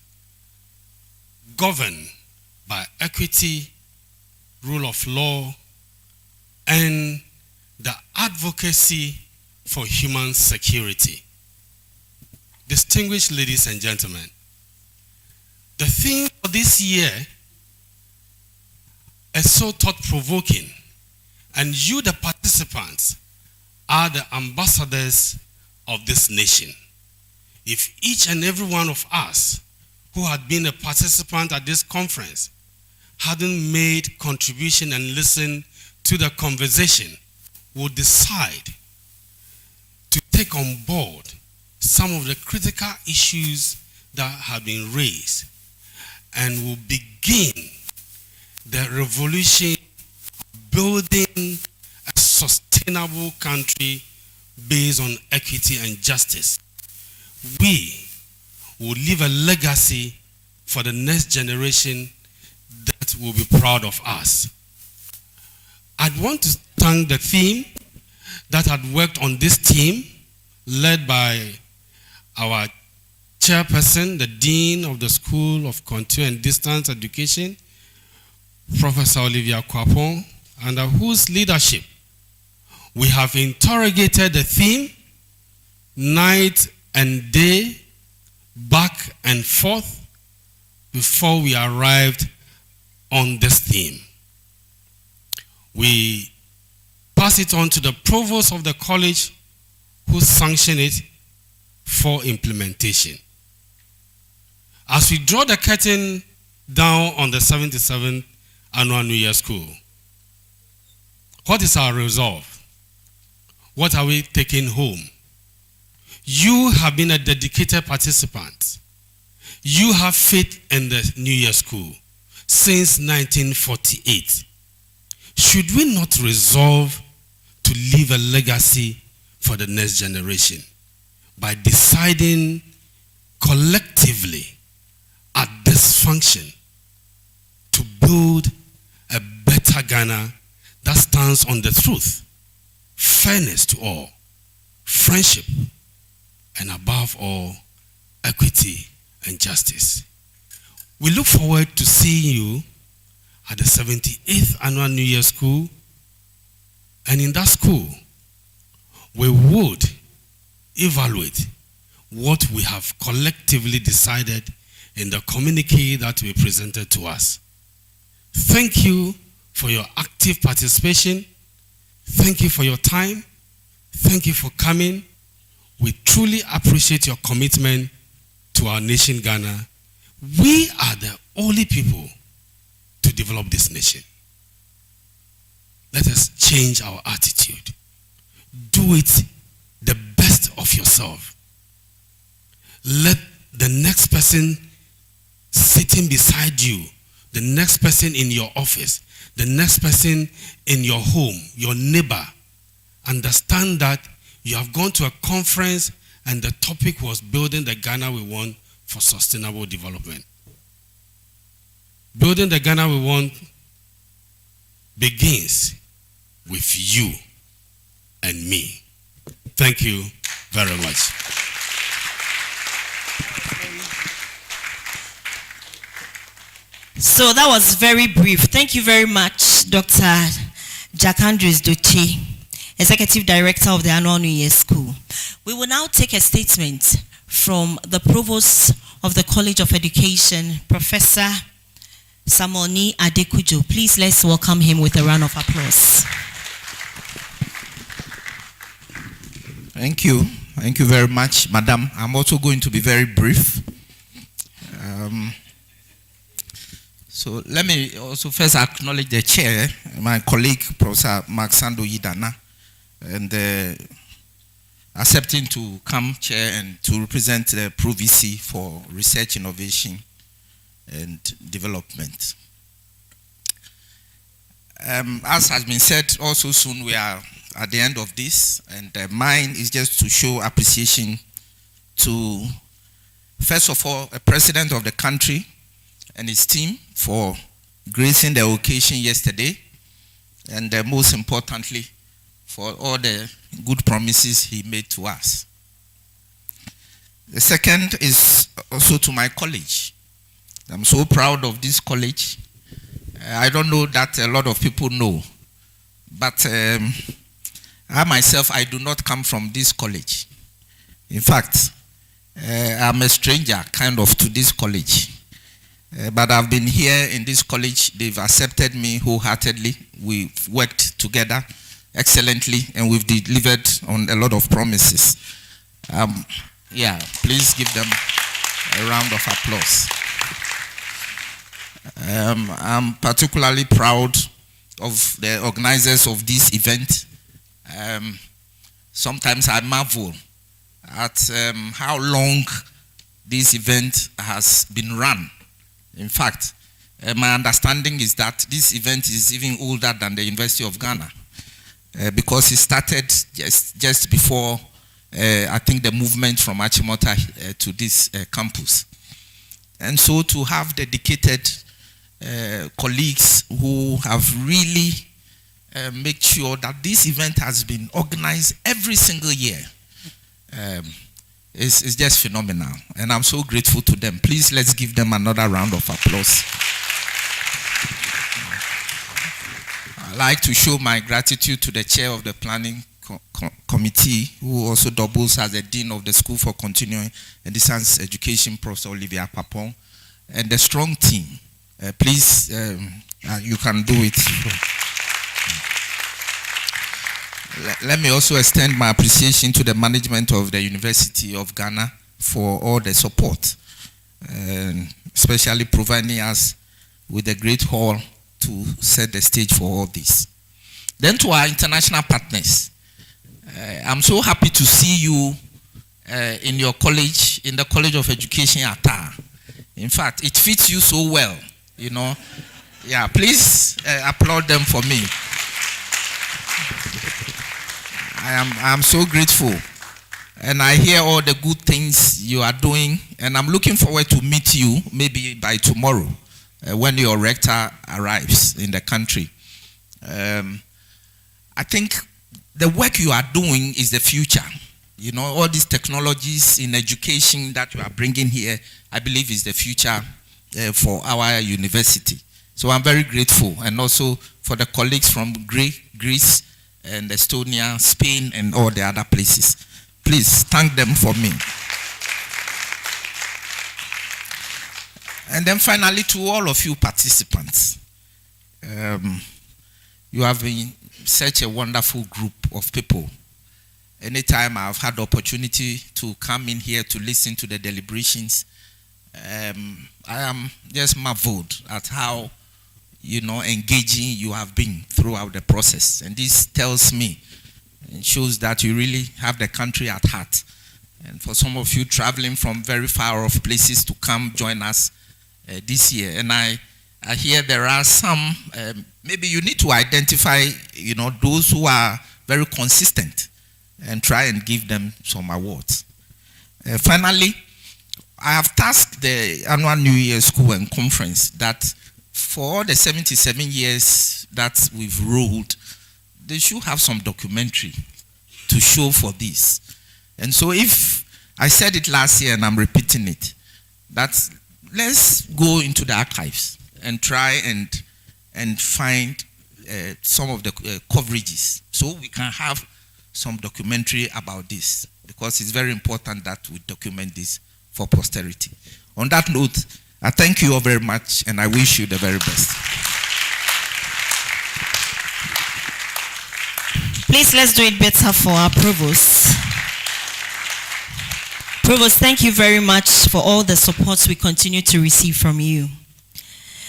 governed by equity, rule of law, and the advocacy for human security. Distinguished ladies and gentlemen, the theme for this year is so thought-provoking, and you, the participants, are the ambassadors of this nation. If each and every one of us who had been a participant at this conference hadn't made contribution and listened to the conversation, would decide to take on board some of the critical issues that have been raised and will begin the revolution of building a sustainable country based on equity and justice. We will leave a legacy for the next generation that will be proud of us. I'd want to thank the team that had worked on this team, led by our chairperson, the Dean of the School of Continuing and Distance Education, Professor Olivia Kwapong, under whose leadership we have interrogated the theme night and day, back and forth, before we arrived on this theme. We pass it on to the provost of the college, who sanctioned it for implementation. As we draw the curtain down on the 77th Annual New Year School, what is our resolve? What are we taking home You have been a dedicated participant. You have faith in the New Year School since 1948. Should we not resolve to leave a legacy for the next generation by deciding collectively at this function to build a better Ghana that stands on the truth, fairness to all, friendship, and above all, equity and justice. We look forward to seeing you at the 78th Annual New Year School, and in that school, we would evaluate what we have collectively decided in the communique that we presented to us. Thank you for your active participation. Thank you for your time. Thank you for coming. We truly appreciate your commitment to our nation, Ghana. We are the only people to develop this nation. Let us change our attitude. Do it the best of yourself. Let the next person sitting beside you, the next person in your office, the next person in your home, your neighbor, understand that you have gone to a conference and the topic was building the Ghana we want for sustainable development. Building the Ghana we want begins with you and me. Thank you very much. So that was very brief. Thank you very much, Dr. Jack Andrews Doche, Executive Director of the Annual New Year School. We will now take a statement from the Provost of the College of Education, Professor Samoni Adekujo. Please let's welcome him with a round of applause. Thank you. Thank you very much, Madam. I'm also going to be very brief. So let me also first acknowledge the chair, my colleague, Professor Maxando Yidana, and accepting to come chair and to represent the ProVC for research, innovation, and development. As has been said, also soon we are at the end of this, and mine is just to show appreciation to, first of all, a president of the country and his team for gracing the occasion yesterday, and most importantly, for all the good promises he made to us. The second is also to my college. I'm so proud of this college. I don't know that a lot of people know, but I myself, I do not come from this college. In fact, I'm a stranger kind of to this college. But I've been here in this college. They've accepted me wholeheartedly. We've worked together excellently, and we've delivered on a lot of promises. Yeah, please give them a round of applause. I'm particularly proud of the organizers of this event. Sometimes I marvel at how long this event has been run. In fact, my understanding is that this event is even older than the University of Ghana, because it started just before, I think, the movement from Achimota to this campus. And so to have dedicated colleagues who have really made sure that this event has been organized every single year is just phenomenal. And I'm so grateful to them. Please let's give them another round of applause. I'd like to show my gratitude to the chair of the planning committee, who also doubles as the dean of the School for Continuing and Distance Education, Professor Olivia Papon, and the strong team. Please, you can do it. Let me also extend my appreciation to the management of the University of Ghana for all the support, especially providing us with a great hall to set the stage for all this. Then to our international partners, I'm so happy to see you in your college, in the College of Education Ata. In fact, it fits you so well, you know. Yeah, please applaud them for me. I am so grateful. And I hear all the good things you are doing, and I'm looking forward to meet you maybe by tomorrow when your rector arrives in the country. I think the work you are doing is the future. You know, all these technologies in education that you are bringing here, I believe is the future for our university. So I'm very grateful, and also for the colleagues from Greece and Estonia, Spain, and all the other places. Please thank them for me. And then finally, to all of you participants, you have been such a wonderful group of people. Anytime I've had the opportunity to come in here to listen to the deliberations, I am just marveled at how, you know, engaging you have been throughout the process. And this tells me, it shows that you really have the country at heart. And for some of you traveling from very far off places to come join us this year. And I hear there are some, maybe you need to identify, you know, those who are very consistent and try and give them some awards. Finally, I have tasked the annual New Year School and Conference that for all the 77 years that we've ruled, they should have some documentary to show for this. And so if I said it last year and I'm repeating it, that let's go into the archives and try and find some of the coverages so we can have some documentary about this, because it's very important that we document this for posterity. On that note, I thank you all very much and I wish you the very best. Please, let's do it better for our provost. Provost, thank you very much for all the support we continue to receive from you.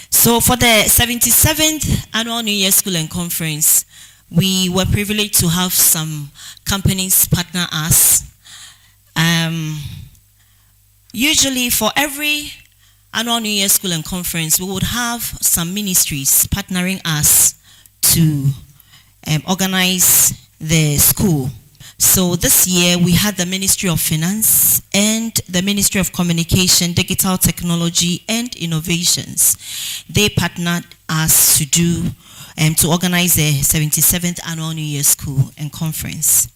So for the 77th Annual New Year School and Conference, we were privileged to have some companies partner us. Usually for every Annual New Year School and Conference, we would have some ministries partnering us to organize the school. So this year we had the Ministry of Finance and the Ministry of Communication, Digital Technology and Innovations. They partnered us to do to organize the 77th Annual New Year School and Conference.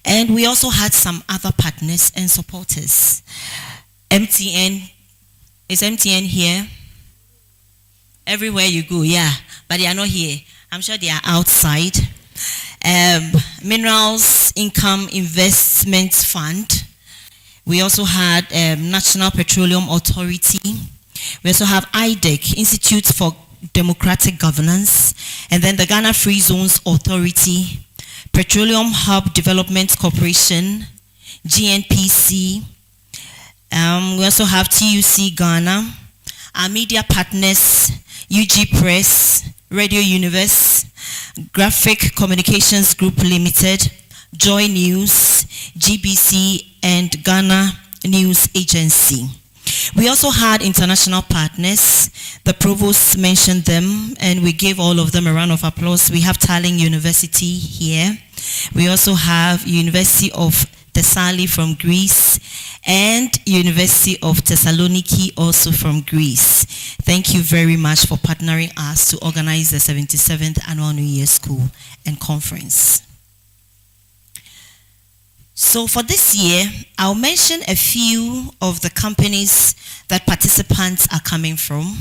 And we also had some other partners and supporters. MTN, is MTN here? Everywhere you go, yeah, but they are not here. I'm sure they are outside. Minerals Income Investment Fund. We also had National Petroleum Authority. We also have IDEC, Institute for Democratic Governance, and then the Ghana Free Zones Authority, Petroleum Hub Development Corporation, GNPC. We also have TUC Ghana, our media partners, UG Press, Radio Universe, Graphic Communications Group Limited, Joy News, GBC, and Ghana News Agency. We also had international partners. The provost mentioned them, and we gave all of them a round of applause. We have Tallinn University here. We also have University of Thessaloniki from Greece and University of Thessaloniki also from Greece. Thank you very much for partnering us to organize the 77th Annual New Year School and Conference. So for this year, I'll mention a few of the companies that participants are coming from.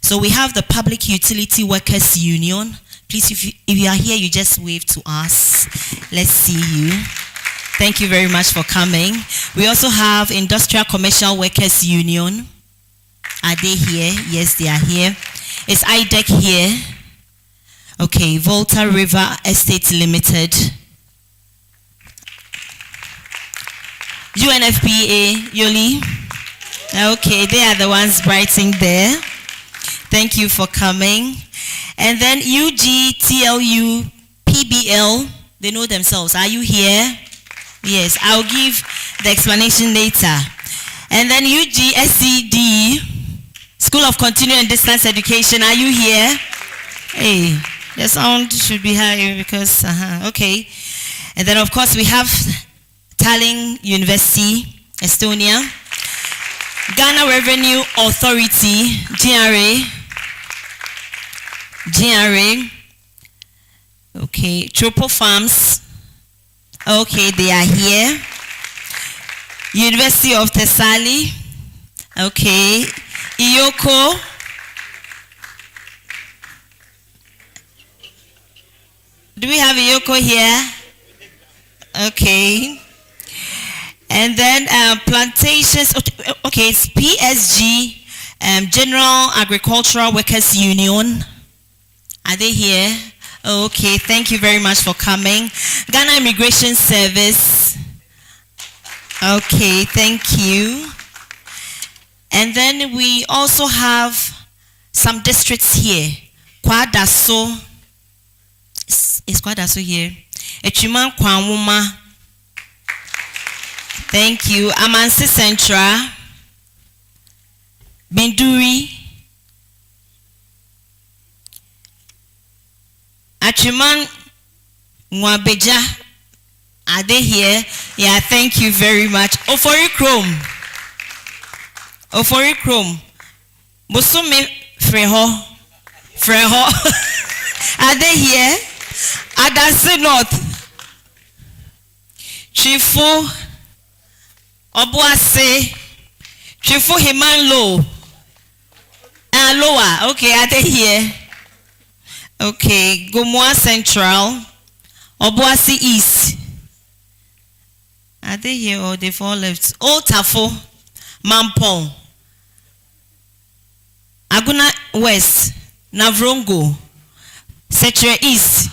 So we have the Public Utility Workers Union. Please, if you are here, you just wave to us. Let's see you. Thank you very much for coming. We also have Industrial Commercial Workers Union. Are they here? Yes, they are here. Is IDEC here? Okay, Volta River Estate Limited. UNFPA, Yoli. Okay, they are the ones writing there. Thank you for coming. And then UGTLU, PBL, they know themselves. Are you here? Yes, I'll give the explanation later. And then UGSCD, School of Continuing and Distance Education, are you here? Hey, the sound should be higher because, okay. And then of course we have Tallinn University, Estonia, Ghana Revenue Authority, GRA, okay, Tropo Farms, okay, they are here. University of Thessaly, okay, Iyoko, do we have Iyoko here? Okay. And then plantations, okay, it's PSG, General Agricultural Workers Union. Are they here? Okay, thank you very much for coming. Ghana Immigration Service. Okay, thank you. And then we also have some districts here. Kwadaso. Is Kwadaso here? Echuman Kwamuma. Thank you. Amansi Central. Binduri. Achuman Mwabeja. Are they here? Yeah, thank you very much. Ofori Chrome. Ofori Chrome. Bosume Freho. Freho. Are they here? Adase North. Chifu Obuase. Chifu Himanlo. Lower. Okay, are they here? Okay, Gomoa Central. Obuasi East. Are they here or they've all left? Old Tafo, Mampong, Aguna West, Navrongo, Setre East,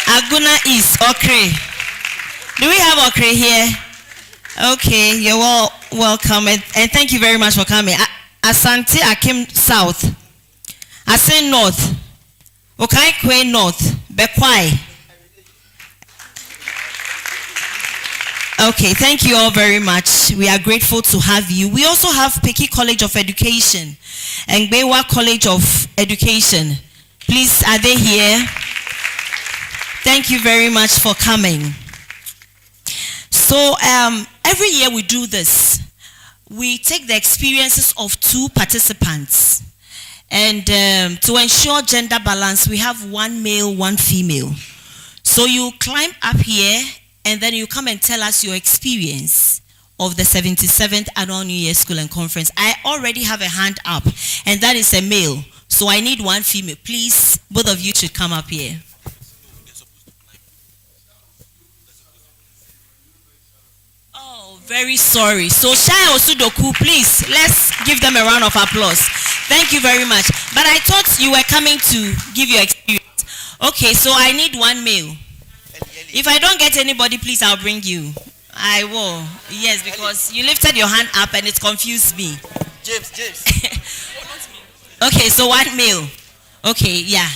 Aguna East, Okre. Do we have Okre here? Okay, you're all welcome and thank you very much for coming. Asante Akim South, Asen North, Okaikwe North, Bekwai. Okay, thank you all very much. We are grateful to have you. We also have Peki College of Education and Bewa College of Education. Please, are they here? Thank you very much for coming. So every year we do this. We take the experiences of two participants. And to ensure gender balance, we have one male, one female. So you climb up here and then you come and tell us your experience of the 77th Annual New Year School and Conference. I already have a hand up, and that is a male. So I need one female. Please, both of you should come up here. Oh, very sorry. So Shai Osudoku, please, let's give them a round of applause. Thank you very much. But I thought you were coming to give your experience. Okay, so I need one male. If I don't get anybody, please, I'll bring you. I will. Yes, because you lifted your hand up and it confused me. James. Okay, so one male. Okay, yeah.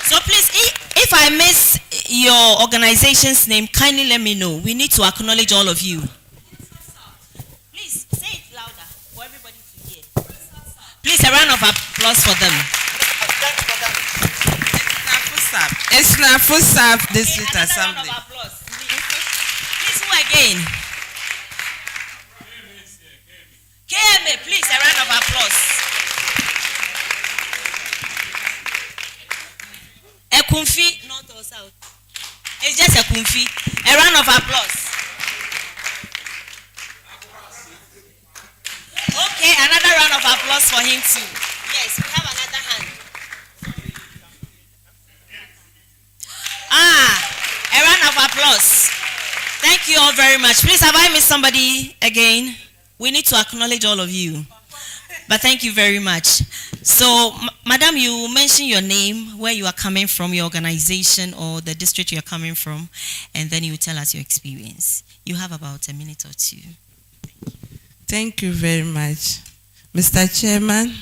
So please, if I miss your organization's name, kindly let me know. We need to acknowledge all of you. Please, say it louder for everybody to hear. Please, a round of applause for them. It's not Fusap District Assembly. Please, who again? KMA, please, a round of applause. Ekunfi, north or south? It's just Ekunfi. A round of applause. Okay, another round of applause for him too. Yes, we have another hand. A round of applause. Thank you all very much. Please, have I missed somebody again? We need to acknowledge all of you. But thank you very much. So, Madam, you mentioned your name, where you are coming from, your organization or the district you are coming from, and then you tell us your experience. You have about a minute or two. Thank you very much. Mr. Chairman,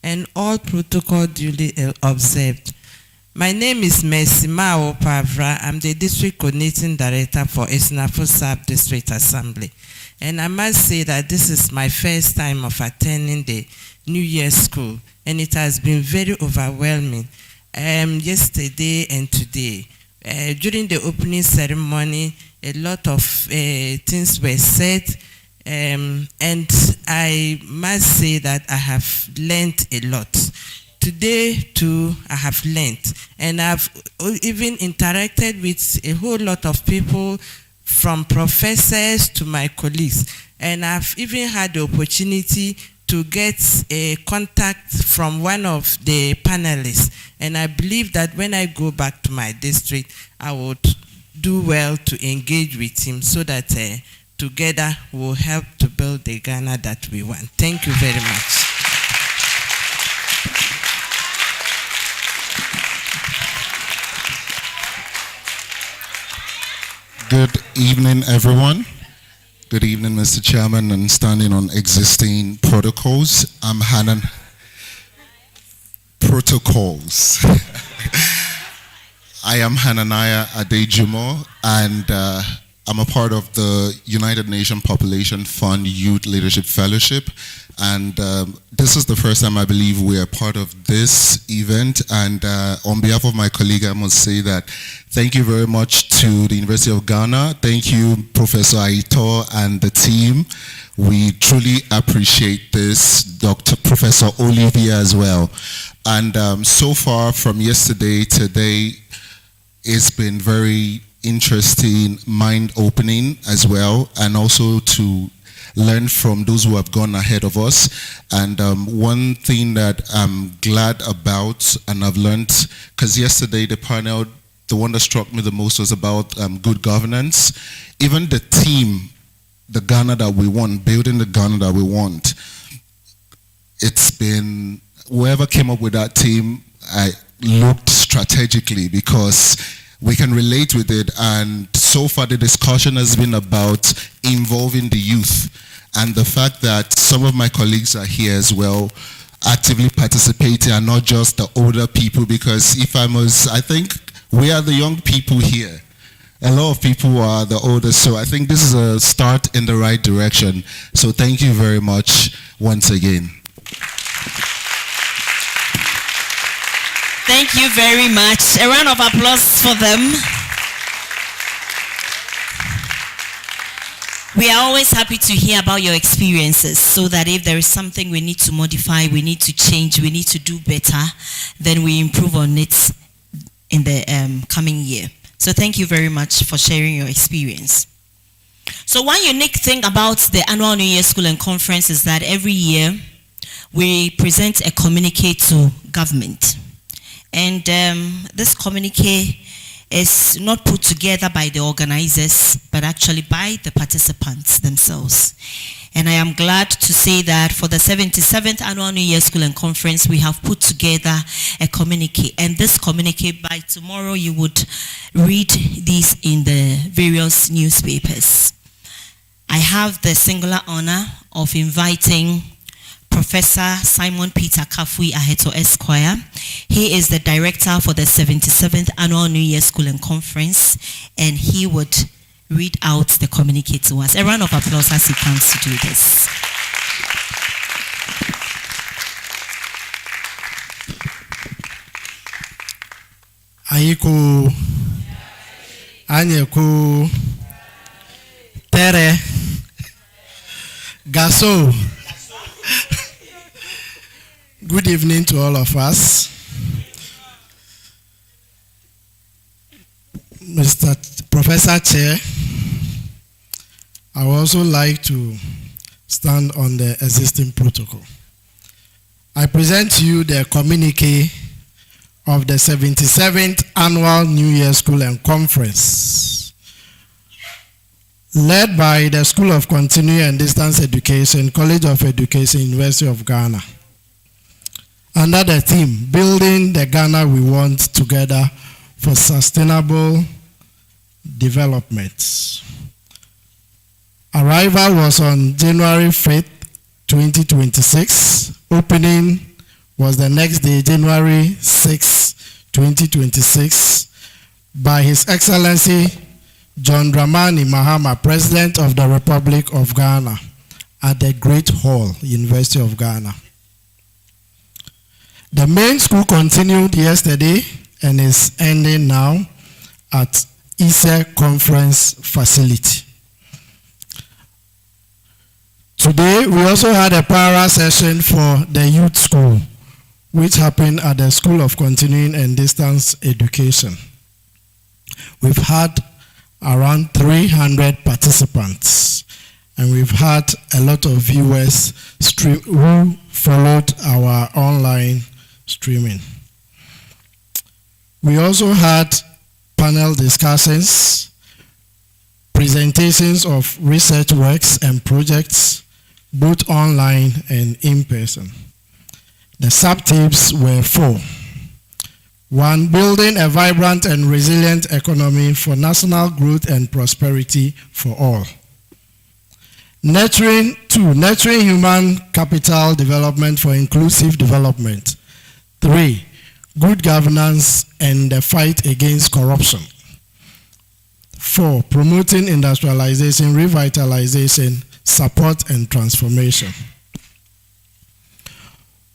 and all protocol duly observed. My name is Mercy Mao Pavra. I'm the District Coordinating Director for Esnafo District Assembly. And I must say that this is my first time of attending the New Year School, and it has been very overwhelming. Yesterday and today, during the opening ceremony, a lot of things were said, and I must say that I have learned a lot. Today too, I have learned, and I've even interacted with a whole lot of people, from professors to my colleagues, and I've even had the opportunity to get a contact from one of the panelists, and I believe that when I go back to my district, I would do well to engage with him so that together we'll help to build the Ghana that we want. Thank you very much. Good evening, everyone. Good evening, Mr. Chairman, and standing on existing protocols. I'm Hanan. Protocols. I am Hananiah Adejumo, and I'm a part of the United Nations Population Fund Youth Leadership Fellowship. And this is the first time I believe we are part of this event. And on behalf of my colleague, I must say that thank you very much to the University of Ghana. Thank you, Professor Aito and the team. We truly appreciate this, Professor Olivier as well. And so far from yesterday to today, it's been very interesting, mind-opening as well, and also to learn from those who have gone ahead of us. And one thing that I'm glad about, and I've learned, because yesterday the panel, the one that struck me the most was about good governance. Even the team, the Ghana that we want, building the Ghana that we want, it's been, whoever came up with that team, I looked strategically because we can relate with it, and so far the discussion has been about involving the youth, and the fact that some of my colleagues are here as well, actively participating, and not just the older people, because I think we are the young people here. A lot of people are the older, so I think this is a start in the right direction. So thank you very much once again. Thank you very much. A round of applause for them. We are always happy to hear about your experiences, so that if there is something we need to modify, we need to change, we need to do better, then we improve on it in the coming year. So thank you very much for sharing your experience. So one unique thing about the annual New Year School and Conference is that every year we present a communique to government. And this communique is not put together by the organizers, but actually by the participants themselves. And I am glad to say that for the 77th Annual New Year School and Conference, we have put together a communique. And this communique, by tomorrow, you would read these in the various newspapers. I have the singular honor of inviting Professor Simon Peter Kafui Aheto Esquire. He is the director for the 77th Annual New Year School and Conference, and he would read out the communique to us. A round of applause as he comes to do this. Ayiku, Anyeku, Tere, Gaso. Good evening to all of us. Mr. Professor Chair, I would also like to stand on the existing protocol. I present to you the communique of the 77th Annual New Year School and Conference, led by the School of Continuing and Distance Education, College of Education, University of Ghana, under the theme, Building the Ghana We Want Together for Sustainable Development. Arrival was on January 5th, 2026. Opening was the next day, January 6th, 2026 by His Excellency John Dramani Mahama, President of the Republic of Ghana, at the Great Hall, University of Ghana. The main school continued yesterday and is ending now at ISE Conference Facility. Today, we also had a para session for the youth school, which happened at the School of Continuing and Distance Education. We've had around 300 participants, and we've had a lot of viewers who followed our online streaming. We also had panel discussions, presentations of research works and projects, both online and in person. The sub-themes were 4. 1, building a vibrant and resilient economy for national growth and prosperity for all. 2, nurturing human capital development for inclusive development. 3, good governance and the fight against corruption. 4, promoting industrialization, revitalization, support and transformation.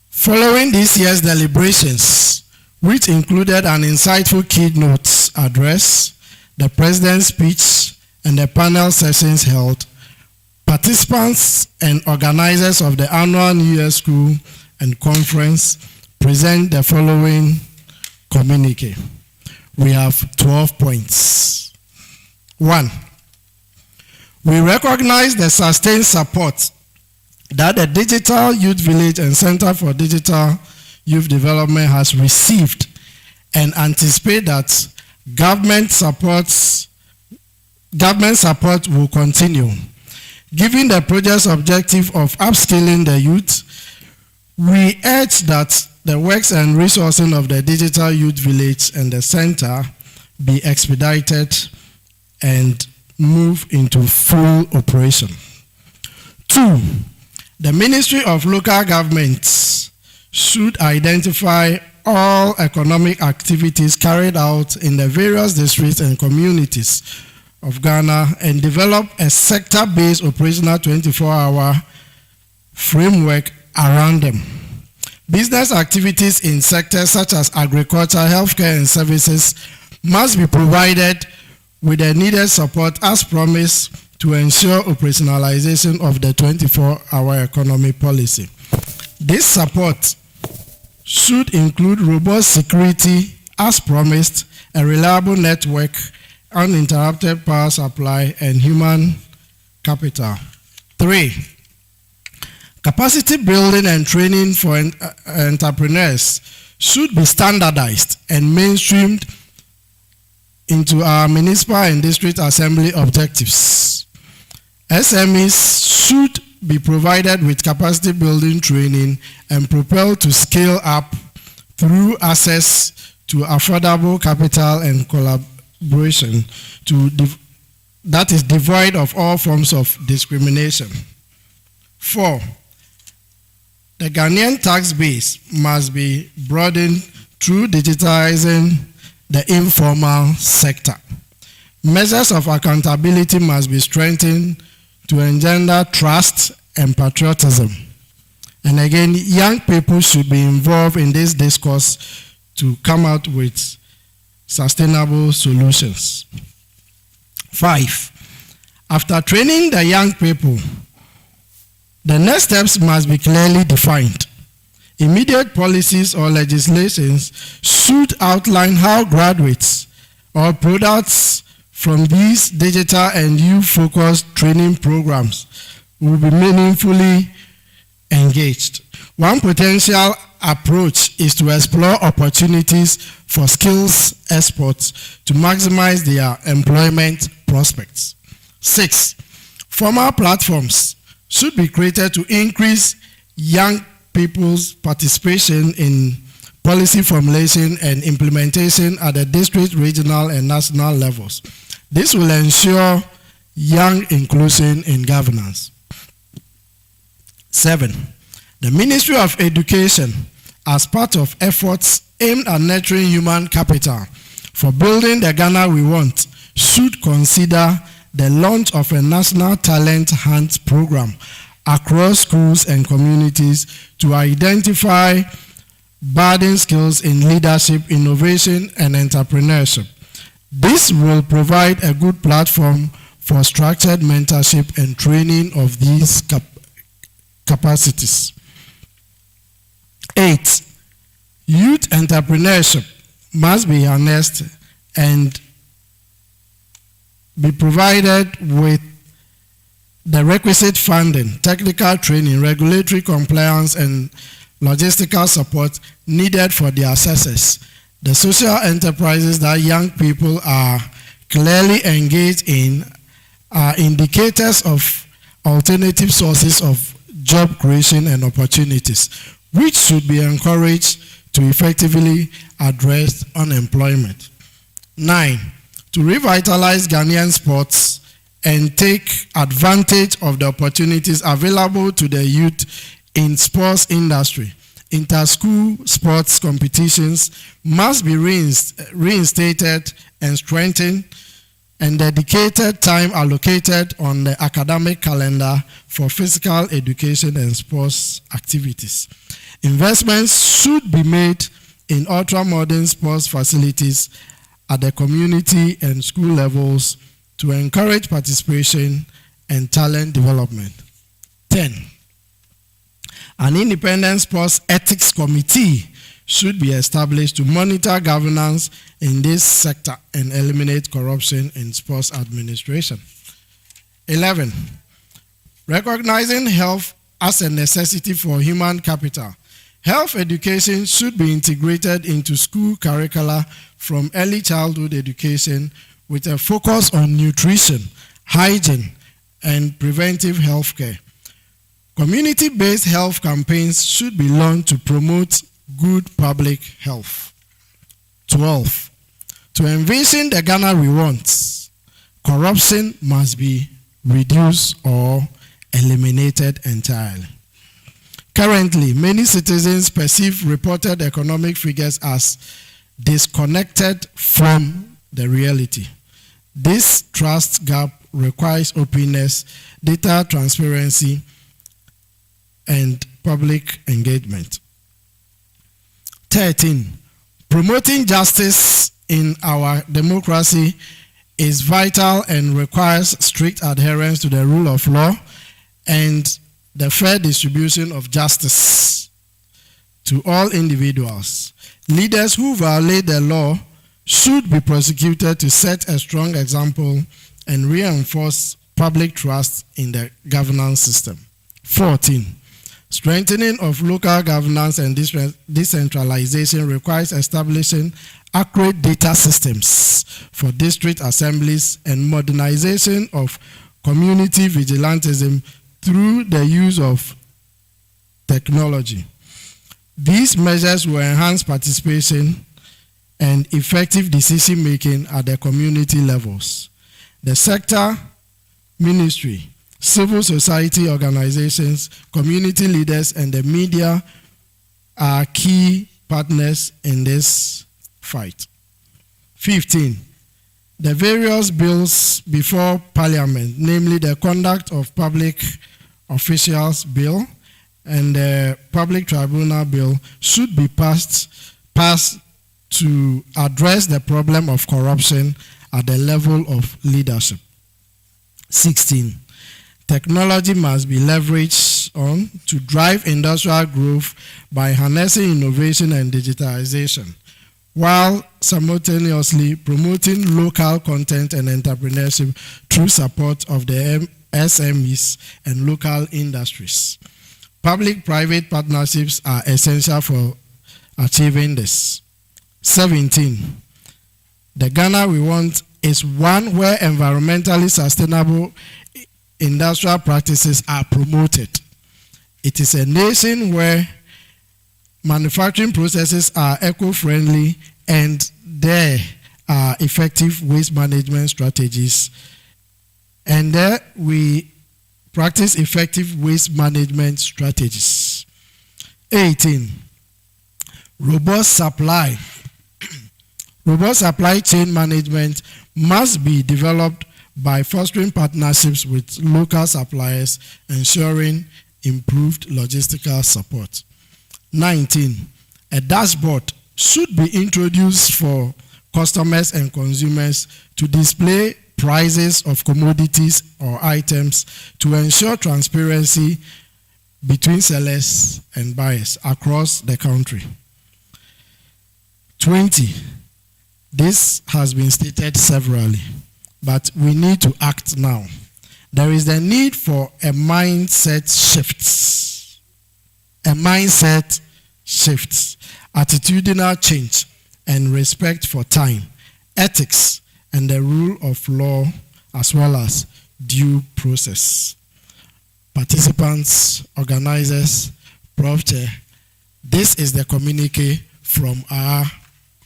Following this year's deliberations, which included an insightful keynote address, the President's speech, and the panel sessions held, participants and organizers of the annual New Year School and Conference present the following communique. We have 12 points. 1, we recognize the sustained support that the Digital Youth Village and Center for Digital Youth Development has received and anticipate that government support will continue. Given the project's objective of upskilling the youth, we urge that the works and resourcing of the Digital Youth Village and the Center be expedited and move into full operation. 2, the Ministry of Local Governments should identify all economic activities carried out in the various districts and communities of Ghana and develop a sector-based operational 24-hour framework around them. Business activities in sectors such as agriculture, healthcare, and services must be provided with the needed support as promised to ensure operationalization of the 24-hour economy policy. This support should include robust security as promised, a reliable network, uninterrupted power supply, and human capital. 3, capacity building and training for entrepreneurs should be standardized and mainstreamed into our municipal and district assembly objectives. SMEs should be provided with capacity building training and propelled to scale up through access to affordable capital and collaboration that is devoid of all forms of discrimination. 4, the Ghanaian tax base must be broadened through digitizing the informal sector. Measures of accountability must be strengthened to engender trust and patriotism. And again, young people should be involved in this discourse to come out with sustainable solutions. 5, after training the young people, the next steps must be clearly defined. Immediate policies or legislations should outline how graduates or products from these digital and youth-focused training programs will be meaningfully engaged. One potential approach is to explore opportunities for skills exports to maximize their employment prospects. 6, formal platforms should be created to increase young people's participation in policy formulation and implementation at the district, regional, and national levels. This will ensure young inclusion in governance. 7, the Ministry of Education as part of efforts aimed at nurturing human capital for building the Ghana we want, should consider the launch of a national talent hunt program across schools and communities to identify budding skills in leadership, innovation, and entrepreneurship. This will provide a good platform for structured mentorship and training of these capacities. 8. Youth entrepreneurship must be harnessed and be provided with the requisite funding, technical training, regulatory compliance, and logistical support needed for their success. The social enterprises that young people are clearly engaged in are indicators of alternative sources of job creation and opportunities, which should be encouraged to effectively address unemployment. 9. To revitalize Ghanaian sports and take advantage of the opportunities available to the youth in sports industry. Inter-school sports competitions must be reinstated and strengthened, and dedicated time allocated on the academic calendar for physical education and sports activities. Investments should be made in ultra-modern sports facilities at the community and school levels to encourage participation and talent development. 10. An independent sports ethics committee should be established to monitor governance in this sector and eliminate corruption in sports administration. 11. Recognizing health as a necessity for human capital, health education should be integrated into school curricula from early childhood education with a focus on nutrition, hygiene, and preventive health care. Community-based health campaigns should be launched to promote good public health. 12. To envision the Ghana we want, corruption must be reduced or eliminated entirely. Currently, many citizens perceive reported economic figures as disconnected from the reality. This trust gap requires openness, data transparency, and public engagement. 13. Promoting justice in our democracy is vital and requires strict adherence to the rule of law and the fair distribution of justice to all individuals. Leaders who violate the law should be prosecuted to set a strong example and reinforce public trust in the governance system. 14. Strengthening of local governance and decentralization requires establishing accurate data systems for district assemblies and modernization of community vigilantism through the use of technology. These measures will enhance participation and effective decision-making at the community levels. The sector, ministry, civil society organizations, community leaders, and the media are key partners in this fight. 15. The various bills before Parliament, namely the Conduct of Public Officials Bill and the Public Tribunal Bill, should be passed to address the problem of corruption at the level of leadership. 16. Technology must be leveraged on to drive industrial growth by harnessing innovation and digitalization, while simultaneously promoting local content and entrepreneurship through support of the SMEs and local industries. Public-private partnerships are essential for achieving this. 17. The Ghana we want is one where environmentally sustainable industrial practices are promoted. It is a nation where manufacturing processes are eco-friendly and there are effective waste management strategies. And there we practice effective waste management strategies. 18. Robust supply chain management must be developed by fostering partnerships with local suppliers, ensuring improved logistical support. 19. A dashboard should be introduced for customers and consumers to display prices of commodities or items to ensure transparency between sellers and buyers across the country. 20. This has been stated severally, but we need to act now. There is the need for a mindset shift. Attitudinal change and respect for time, ethics, and the rule of law, as well as due process. Participants, organizers, Prof. Chair, this is the communique from our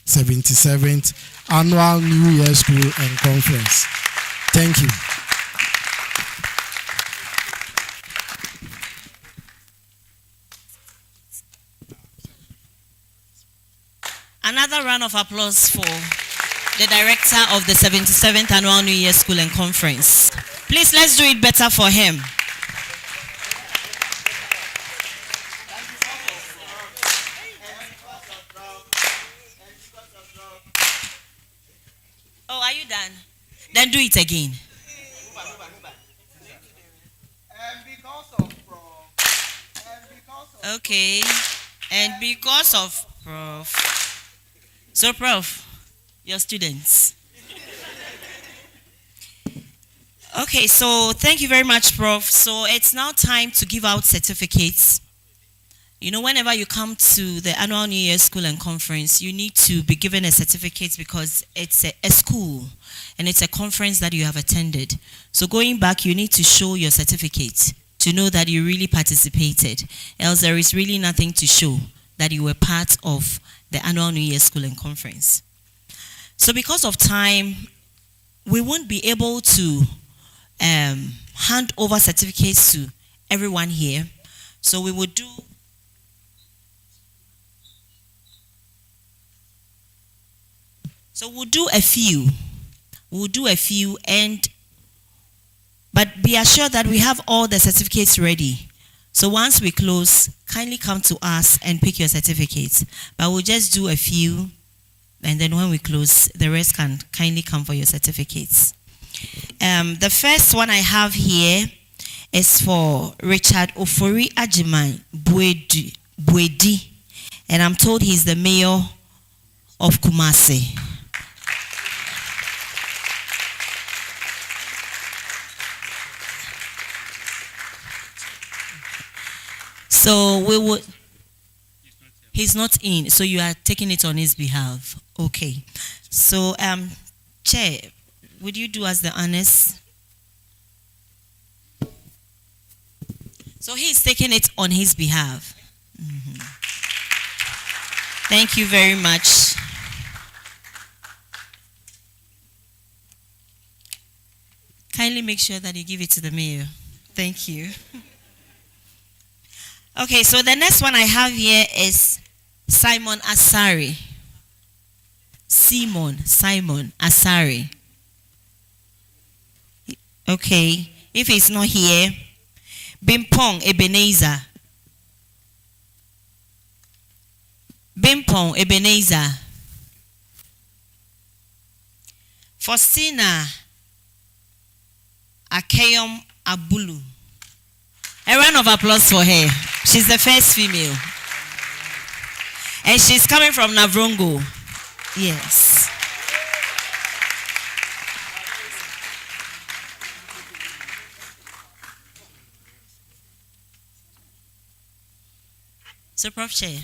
77th Annual New Year School and Conference. Thank you. Another round of applause for the director of the 77th Annual New Year School and Conference. Please, let's do it better for him. Oh, are you done? Then do it again. Okay. And because of Prof. So, Prof, your students. Okay, so thank you very much, Prof. So it's now time to give out certificates. You know, whenever you come to the Annual New Year School and Conference, you need to be given a certificate because it's a school and it's a conference that you have attended. So going back, you need to show your certificate to know that you really participated. Else there is really nothing to show that you were part of the Annual New Year School and Conference. So because of time, we won't be able to hand over certificates to everyone here. So we will do we'll do a few. But be assured that we have all the certificates ready. So once we close, kindly come to us and pick your certificates. But we'll just do a few, and then when we close, the rest can kindly come for your certificates. The first one I have here is for Richard Ofori Ajiman Buedi, and I'm told he's the mayor of Kumasi. So we would. He's not in, so you are taking it on his behalf. Okay. So, Chair, would you do us the honors? So he's taking it on his behalf. Mm-hmm. Thank you very much. Kindly make sure that you give it to the mayor. Thank you. Okay, so the next one I have here is Simon Asari. Simon Asari. Okay, if he's not here, Bimpong Ebenezer. Faustina Akeyom Abulu. A round of applause for her. She's the first female. And she's coming from Navrongo. Yes. So, Prof. Chair.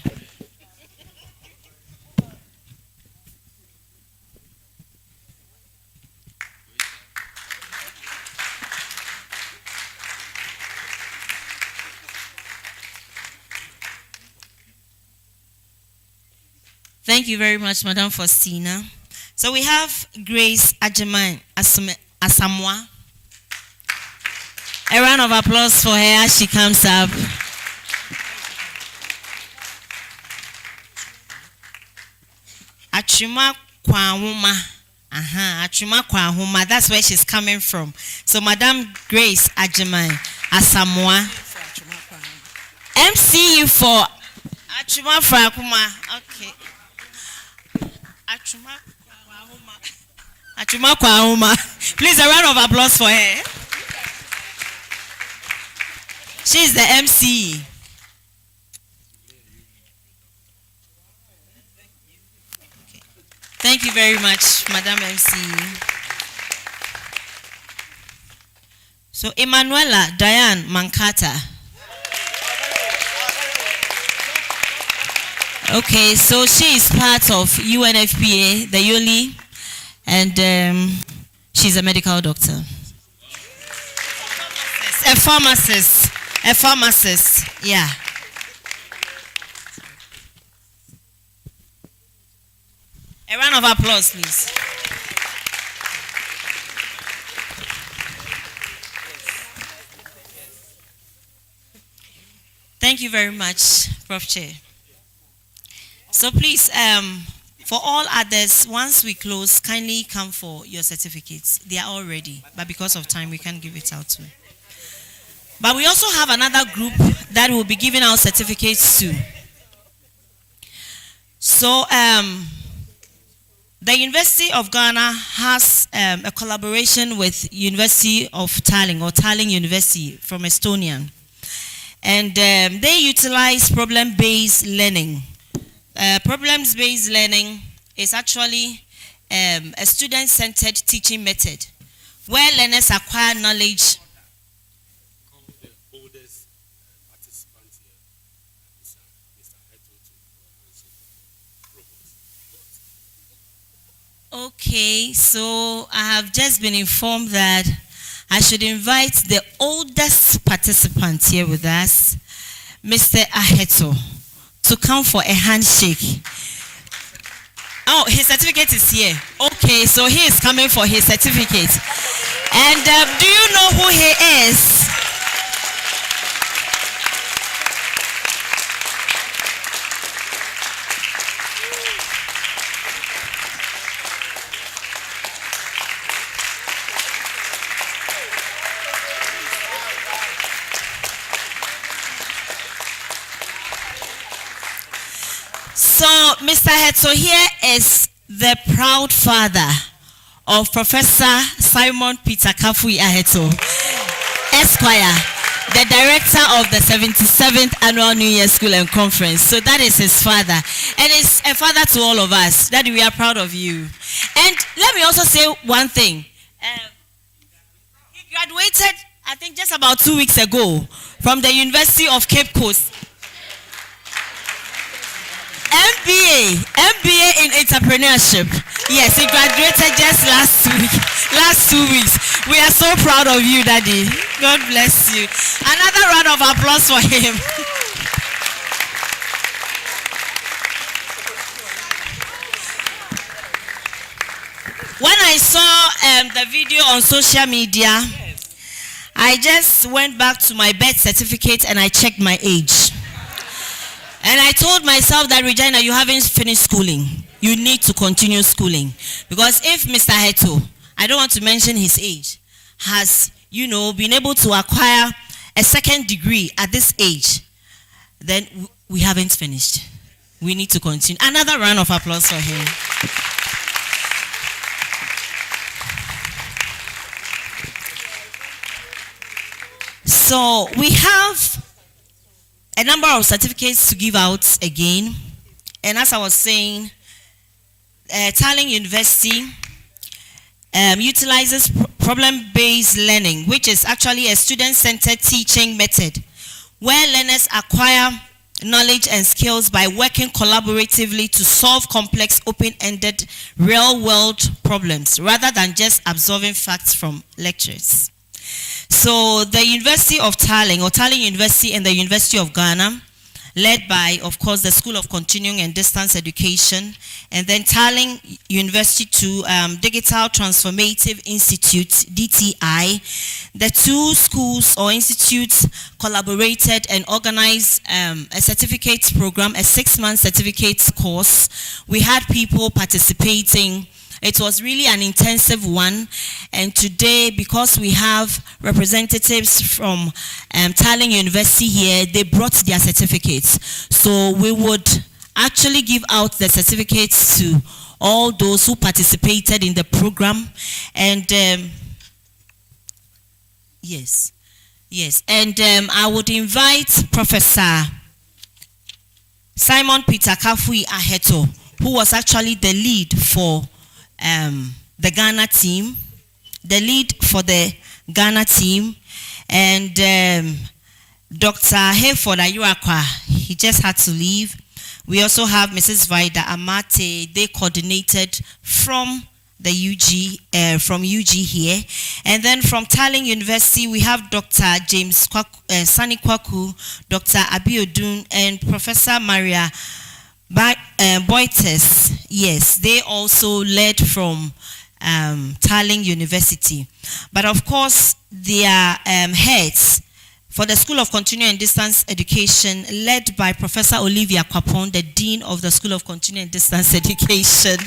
Thank you very much, Madam Faustina. So we have Grace Ajiman Asamwa. A round of applause for her as she comes up. Achuma Kwahuma. Achuma Kwahuma, that's where she's coming from. So Madam Grace Ajimai Asamoah. MCU for Achuma Kwahuma. Okay. Achuma Kwahuma. Please, a round of applause for her. She's the MC. Thank you very much, Madam MC. So, Emanuela Diane Mankata. Okay, so she is part of UNFPA, the YOLI, and she's a medical doctor. A pharmacist, yeah. A round of applause, please. Thank you very much, Prof. Chair. So please, for all others, once we close, kindly come for your certificates. They are all ready, but because of time, we can't give it out to. But we also have another group that will be giving out certificates to. So, the University of Ghana has a collaboration with University of Tallinn, or Tallinn University from Estonia. And they utilize problem-based learning. Problems-based learning is actually a student-centered teaching method where learners acquire knowledge. Okay, so I have just been informed that I should invite the oldest participant here with us, Mr. Aheto, to come for a handshake. Oh, his certificate is here. Okay, so he is coming for his certificate. And do you know who he is? So, Mr. Hetso here is the proud father of Professor Simon Peter Kafui Aheto, Esquire, the director of the 77th Annual New Year School and Conference. So that is his father. And he's a father to all of us. Daddy, we are proud of you. And let me also say one thing. He graduated, I think, just about 2 weeks ago from the University of Cape Coast. MBA in entrepreneurship. Yes, he graduated just last 2 weeks. We are so proud of you, Daddy. God bless you. Another round of applause for him. When I saw the video on social media, I just went back to my birth certificate and I checked my age. And I told myself that, Regina, you haven't finished schooling. You need to continue schooling. Because if Mr. Heto, I don't want to mention his age, has, been able to acquire a second degree at this age, then we haven't finished. We need to continue. Another round of applause for him. So we have a number of certificates to give out again. And as I was saying, Tallinn University utilizes problem-based learning, which is actually a student-centered teaching method where learners acquire knowledge and skills by working collaboratively to solve complex, open-ended, real-world problems rather than just absorbing facts from lectures. So the University of Tallinn, or Tallinn University and the University of Ghana, led by, of course, the School of Continuing and Distance Education, and then Tarling University to Digital Transformative Institute, DTI. The two schools or institutes collaborated and organized a certificate program, a 6-month certificate course. We had people participating. It was really an intensive one, and today, because we have representatives from Tarling University here, they brought their certificates. So we would actually give out the certificates to all those who participated in the program. And yes, and I would invite Professor Simon Peter Kafui Aheto, who was actually the lead for the Ghana team, and Dr. Hayford Ayuakwa, he just had to leave. We also have Mrs. Vida Amate, they coordinated from the UG, from UG here. And then from Tarling University, we have Dr. James Sani Kwaku, Dr. Abiodun, and Professor Maria Boites. Yes, they also led from Tarling University. But of course, their heads for the School of Continuing and Distance Education, led by Professor Olivia Kwapon, the Dean of the School of Continuing and Distance Education.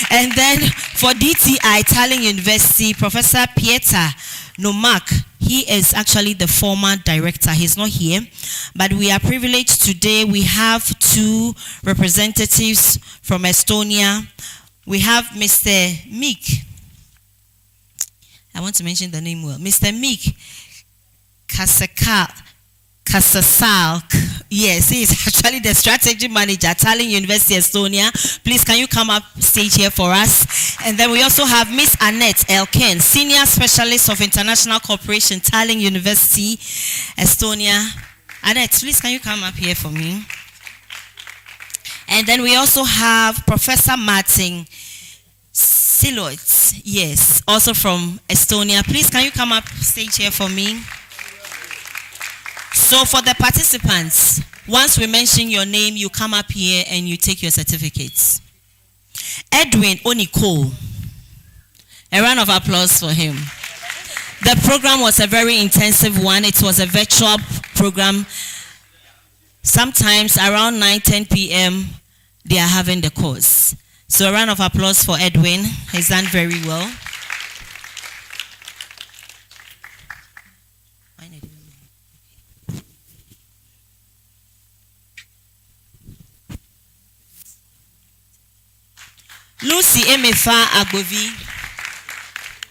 And then for DTI, Tarling University, Professor Pieter Nomak, he is actually the former director. He's not here, but we are privileged today. We have two representatives from Estonia. We have Mr. Meek. I want to mention the name well. Mr. Meek Kasasalk. Yes, he is actually the strategy manager at Tarling University, Estonia. Please, can you come up stage here for us? And then we also have Miss Annette Elken, Senior Specialist of International Cooperation, Tarling University, Estonia. Annette, please, can you come up here for me? And then we also have Professor Martin Siloit, yes, also from Estonia. Please, can you come up stage here for me? So for the participants, once we mention your name, you come up here and you take your certificates. Edwin Oniko. A round of applause for him. The program was a very intensive one. It was a virtual program. Sometimes around 9-10 p.m., they are having the course. So a round of applause for Edwin. He's done very well. Lucy Emefa Agbovi.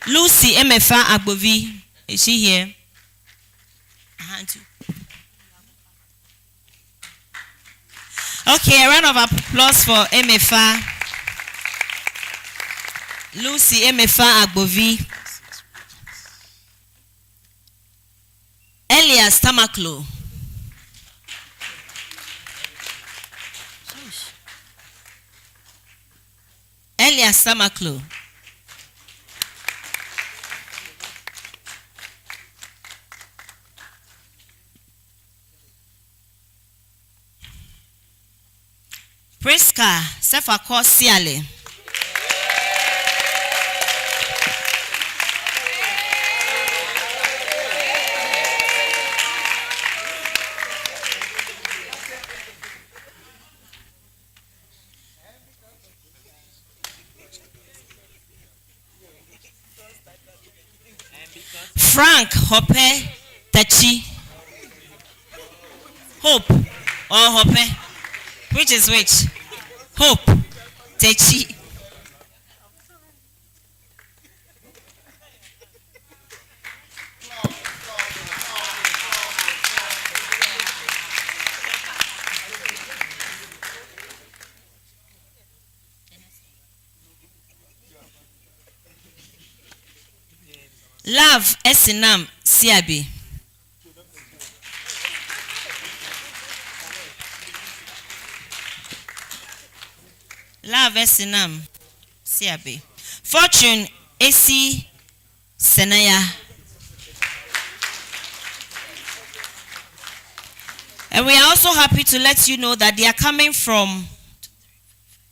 Lucy Emefa Agbovi. Is she here? Okay, a round of applause for Emefa. Lucy Emefa Agbovi. Elias Tamaklo. Elias Tamaklo. Priska Sefako Siale. Frank Hope Tachi. Hope or Hope? Which is which? Hope Tachi. Love Esinam Siabi. Love Esinam Siabi. Fortune Esi Senaya. A And we are also happy to let you know that they are coming from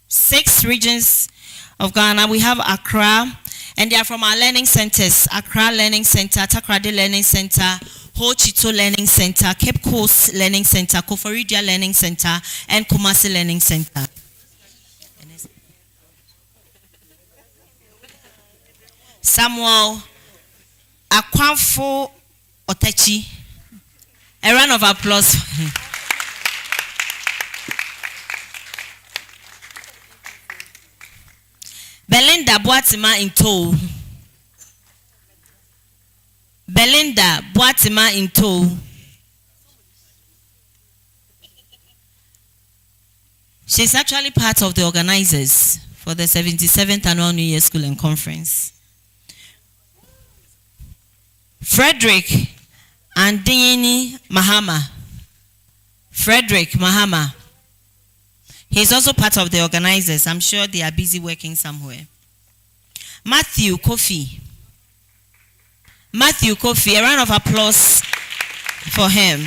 6 regions of Ghana. We have Accra, and they are from our learning centers: Accra Learning Center, Takoradi Learning Center, Ho Chito Learning Center, Cape Coast Learning Center, Koforidia Learning Center, and Kumasi Learning Center. Samuel Akwanfo Otechi. A round of applause for him. Belinda Boatima Into. Belinda Boatima Into. She's actually part of the organizers for the 77th Annual New Year School and Conference. Frederick Andini Mahama. Frederick Mahama. He's also part of the organizers. I'm sure they are busy working somewhere. Matthew Kofi. Matthew Kofi, a round of applause for him.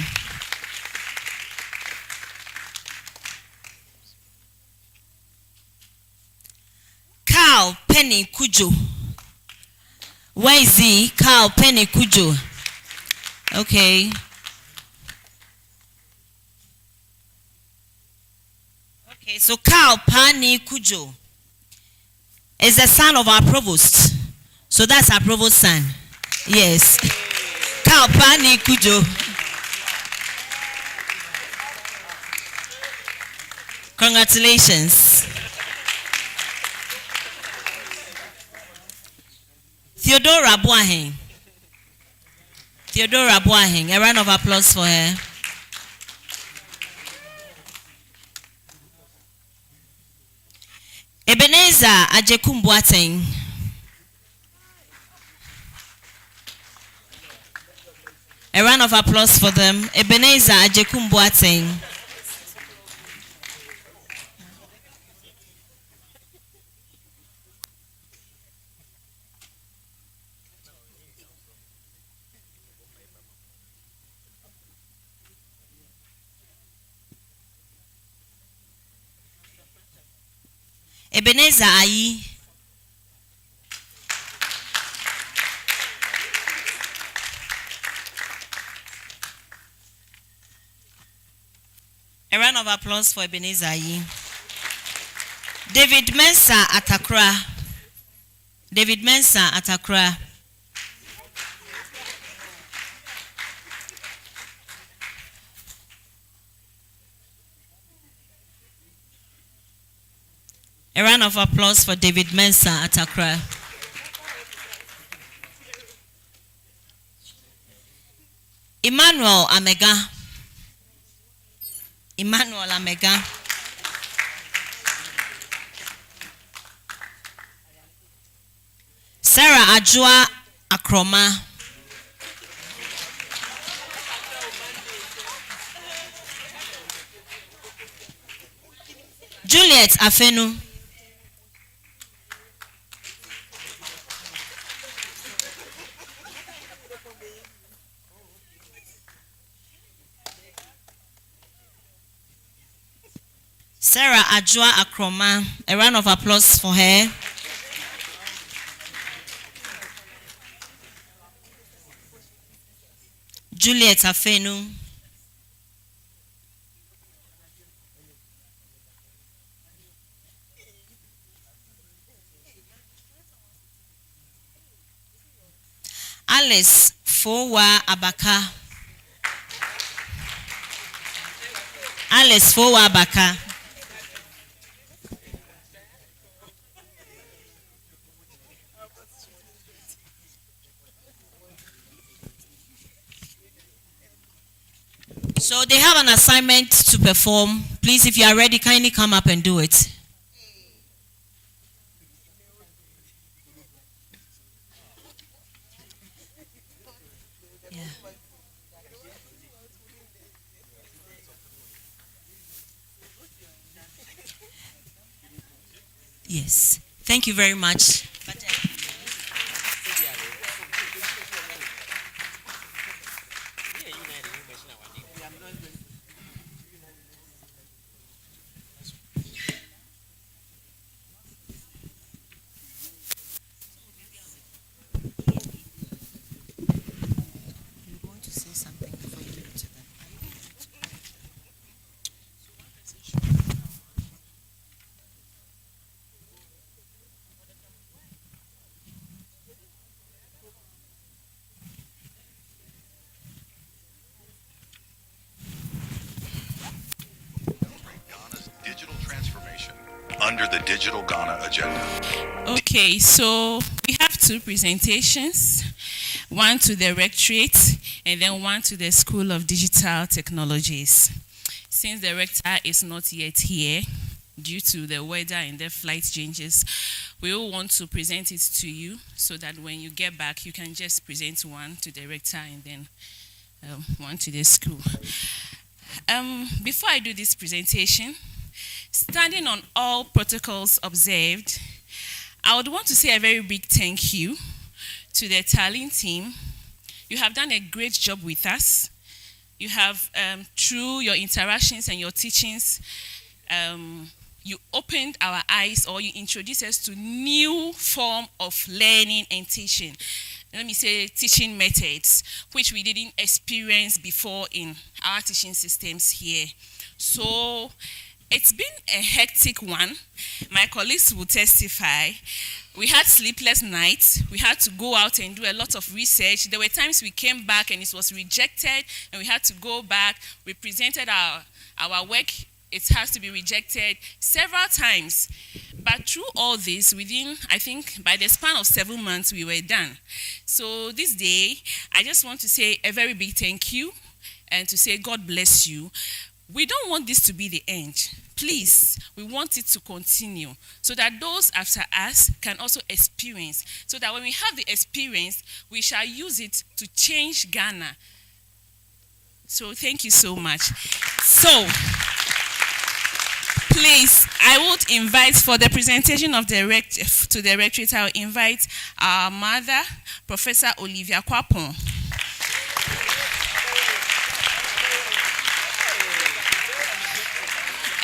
Carl Penny Kujo. Where is he? Carl Penny Kujo. Okay. Okay, so Carl Penny Kujo is the son of our provost. So that's our provost son. Yes. Carl Penny Kujo. Congratulations. Theodora Boaheng. Theodora Boaheng. A round of applause for her. Ebenezer Ajekum Boateng. A round of applause for them. Ebenezer Ajekum Boateng. Ebenezer Ayi. A round of applause for Ebenezer Ayi. David Mensah Atakra. David Mensah Atakra. A round of applause for David Mensah at Accra. Emmanuel Amega. Emmanuel Amega. Sarah Ajua Akroma. Juliet Afenu. Sarah Ajua Akroma, a round of applause for her. Juliet Afenu. Alice Fowa Abaka. Alice Fowa Abaka. So they have an assignment to perform. Please, if you are ready, kindly come up and do it. Yeah. Yes. Thank you very much. under the Digital Ghana agenda. Okay, so we have two presentations, one to the Rectorate and then one to the School of Digital Technologies. Since the Rector is not yet here, due to the weather and the flight changes, we will want to present it to you so that when you get back, you can just present one to the Rector and then one to the school. Before I do this presentation, standing on all protocols observed, I would want to say a very big thank you to the Tallinn team. You have done a great job with us. You have, through your interactions and your teachings, you opened our eyes, or you introduced us to new form of learning and teaching. Let me say teaching methods, which we didn't experience before in our teaching systems here. So it's been a hectic one. My colleagues will testify. We had sleepless nights. We had to go out and do a lot of research. There were times we came back and it was rejected, and we had to go back. We presented our work. It has to be rejected several times. But through all this, within, I think, by the span of 7 months, we were done. So this day, I just want to say a very big thank you and to say God bless you. We don't want this to be the end. Please, we want it to continue so that those after us can also experience, so that when we have the experience, we shall use it to change Ghana. So thank you so much. So, please, I would invite for the presentation of the Rectorate, I will invite our mother, Professor Olivia Kwapon.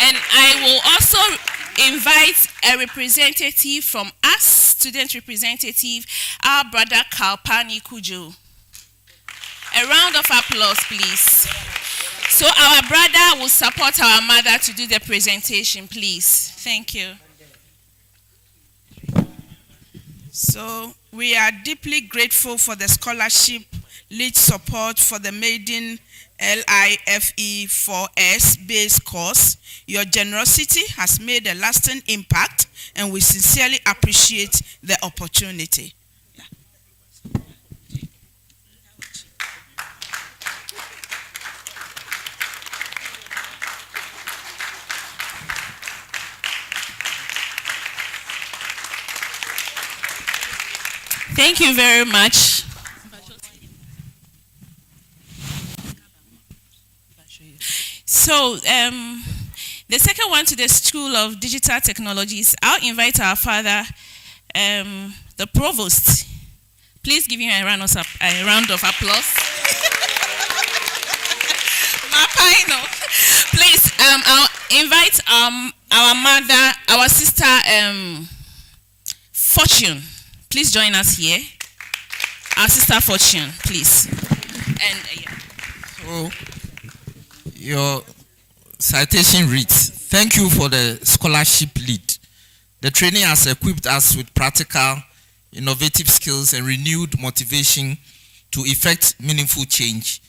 And I will also invite a representative from us, student representative, our brother Kalpani Kujo. A round of applause, please. So our brother will support our mother to do the presentation, please. Thank you. So we are deeply grateful for the scholarship lead support for the maiden LIFE4S base course. Your generosity has made a lasting impact, and we sincerely appreciate the opportunity. Thank you very much. So, the second one to the School of Digital Technologies, I'll invite our father, the provost. Please give him a round of applause. Please, I'll invite our mother, our sister, Fortune. Please join us here. Our sister Fortune, please. And So, your citation reads, thank you for the scholarship lead. The training has equipped us with practical, innovative skills and renewed motivation to effect meaningful change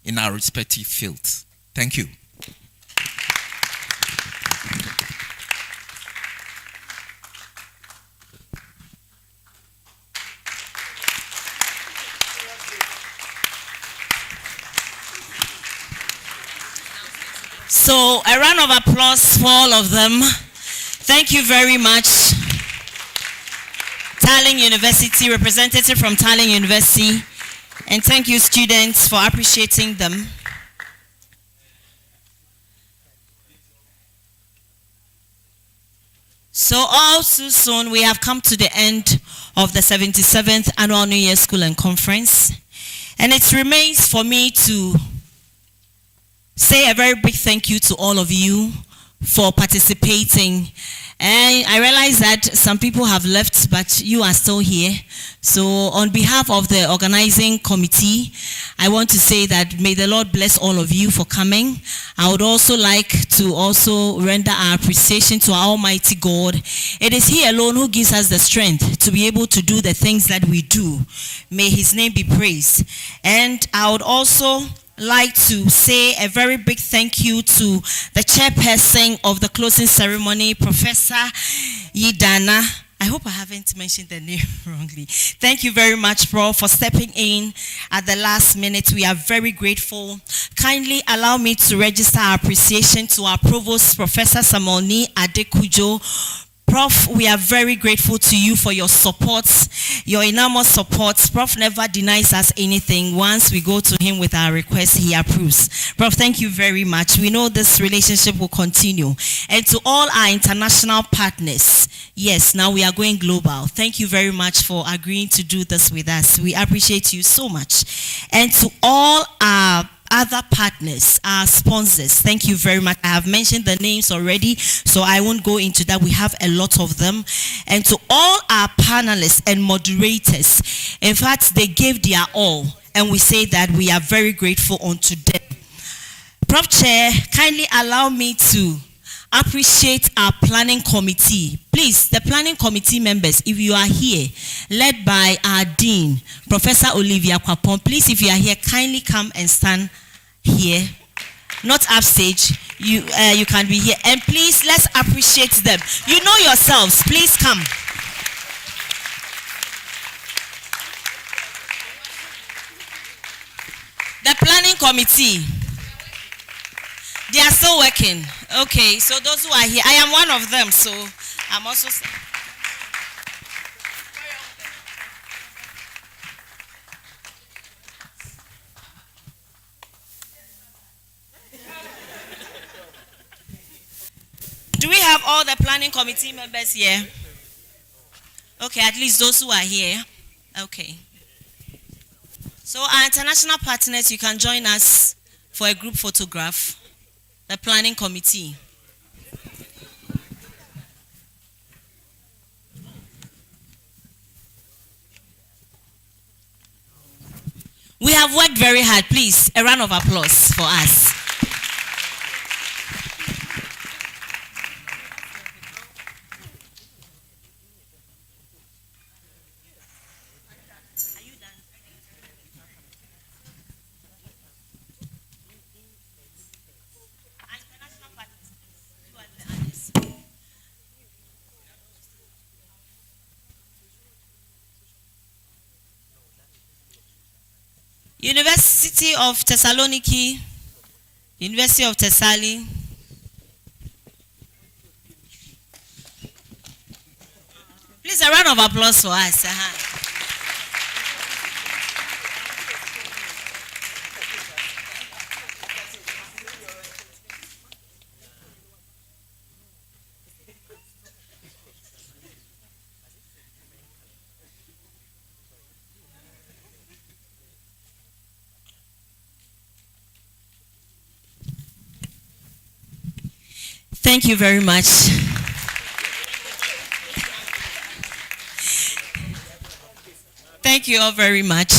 in our respective fields. Thank you. So a round of applause for all of them. Thank you very much. Tallinn University, representative from Tallinn University, and thank you students for appreciating them. So all too soon, we have come to the end of the 77th Annual New Year School and Conference, and it remains for me to say a very big thank you to all of you for participating. And I realize that some people have left, but you are still here. So on behalf of the organizing committee, I want to say that may the Lord bless all of you for coming. I would also like to also render our appreciation to our Almighty God. It is He alone who gives us the strength to be able to do the things that we do. May His name be praised. And I would also like to say a very big thank you to the chairperson of the closing ceremony, Professor Yidana. I hope I haven't mentioned the name wrongly. Thank you very much, Prof, for stepping in at the last minute. We are very grateful. Kindly allow me to register our appreciation to our Provost, Professor Samoni Adekujo. Prof, we are very grateful to you for your support, your enormous support. Prof never denies us anything. Once we go to him with our request, he approves. Prof, thank you very much. We know this relationship will continue. And to all our international partners, yes, now we are going global. Thank you very much for agreeing to do this with us. We appreciate you so much. And to all our other partners, our sponsors, thank you very much. I have mentioned the names already, so I won't go into that. We have a lot of them. And to all our panelists and moderators, in fact, they gave their all, and we say that we are very grateful unto them. Prof Chair, kindly allow me to appreciate our planning committee. Please, the planning committee members, if you are here, led by our dean, Professor Olivia Kwapon, please, if you are here, kindly come and stand here. Not upstage. You can be here. And please, let's appreciate them. You know yourselves. Please come. The planning committee. They are still working. Okay, so those who are here, I am one of them, so I'm also... Do we have all the planning committee members here? Okay, at least those who are here. Okay. So our international partners, you can join us for a group photograph. The planning committee. We have worked very hard. Please, a round of applause for us. University of Thessaloniki, University of Thessaly. Please, a round of applause for us. Thank you very much. Thank you all very much.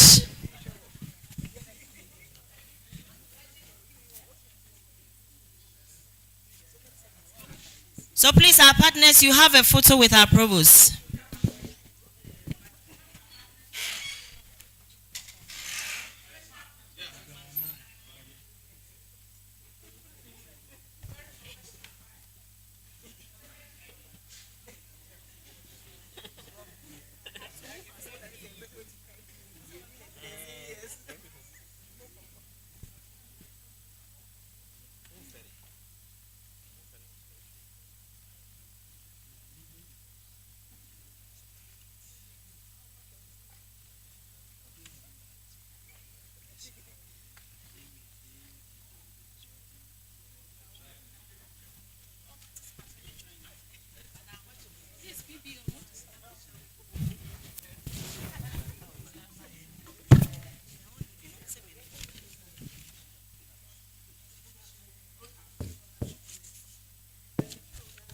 So please, our partners, you have a photo with our provost.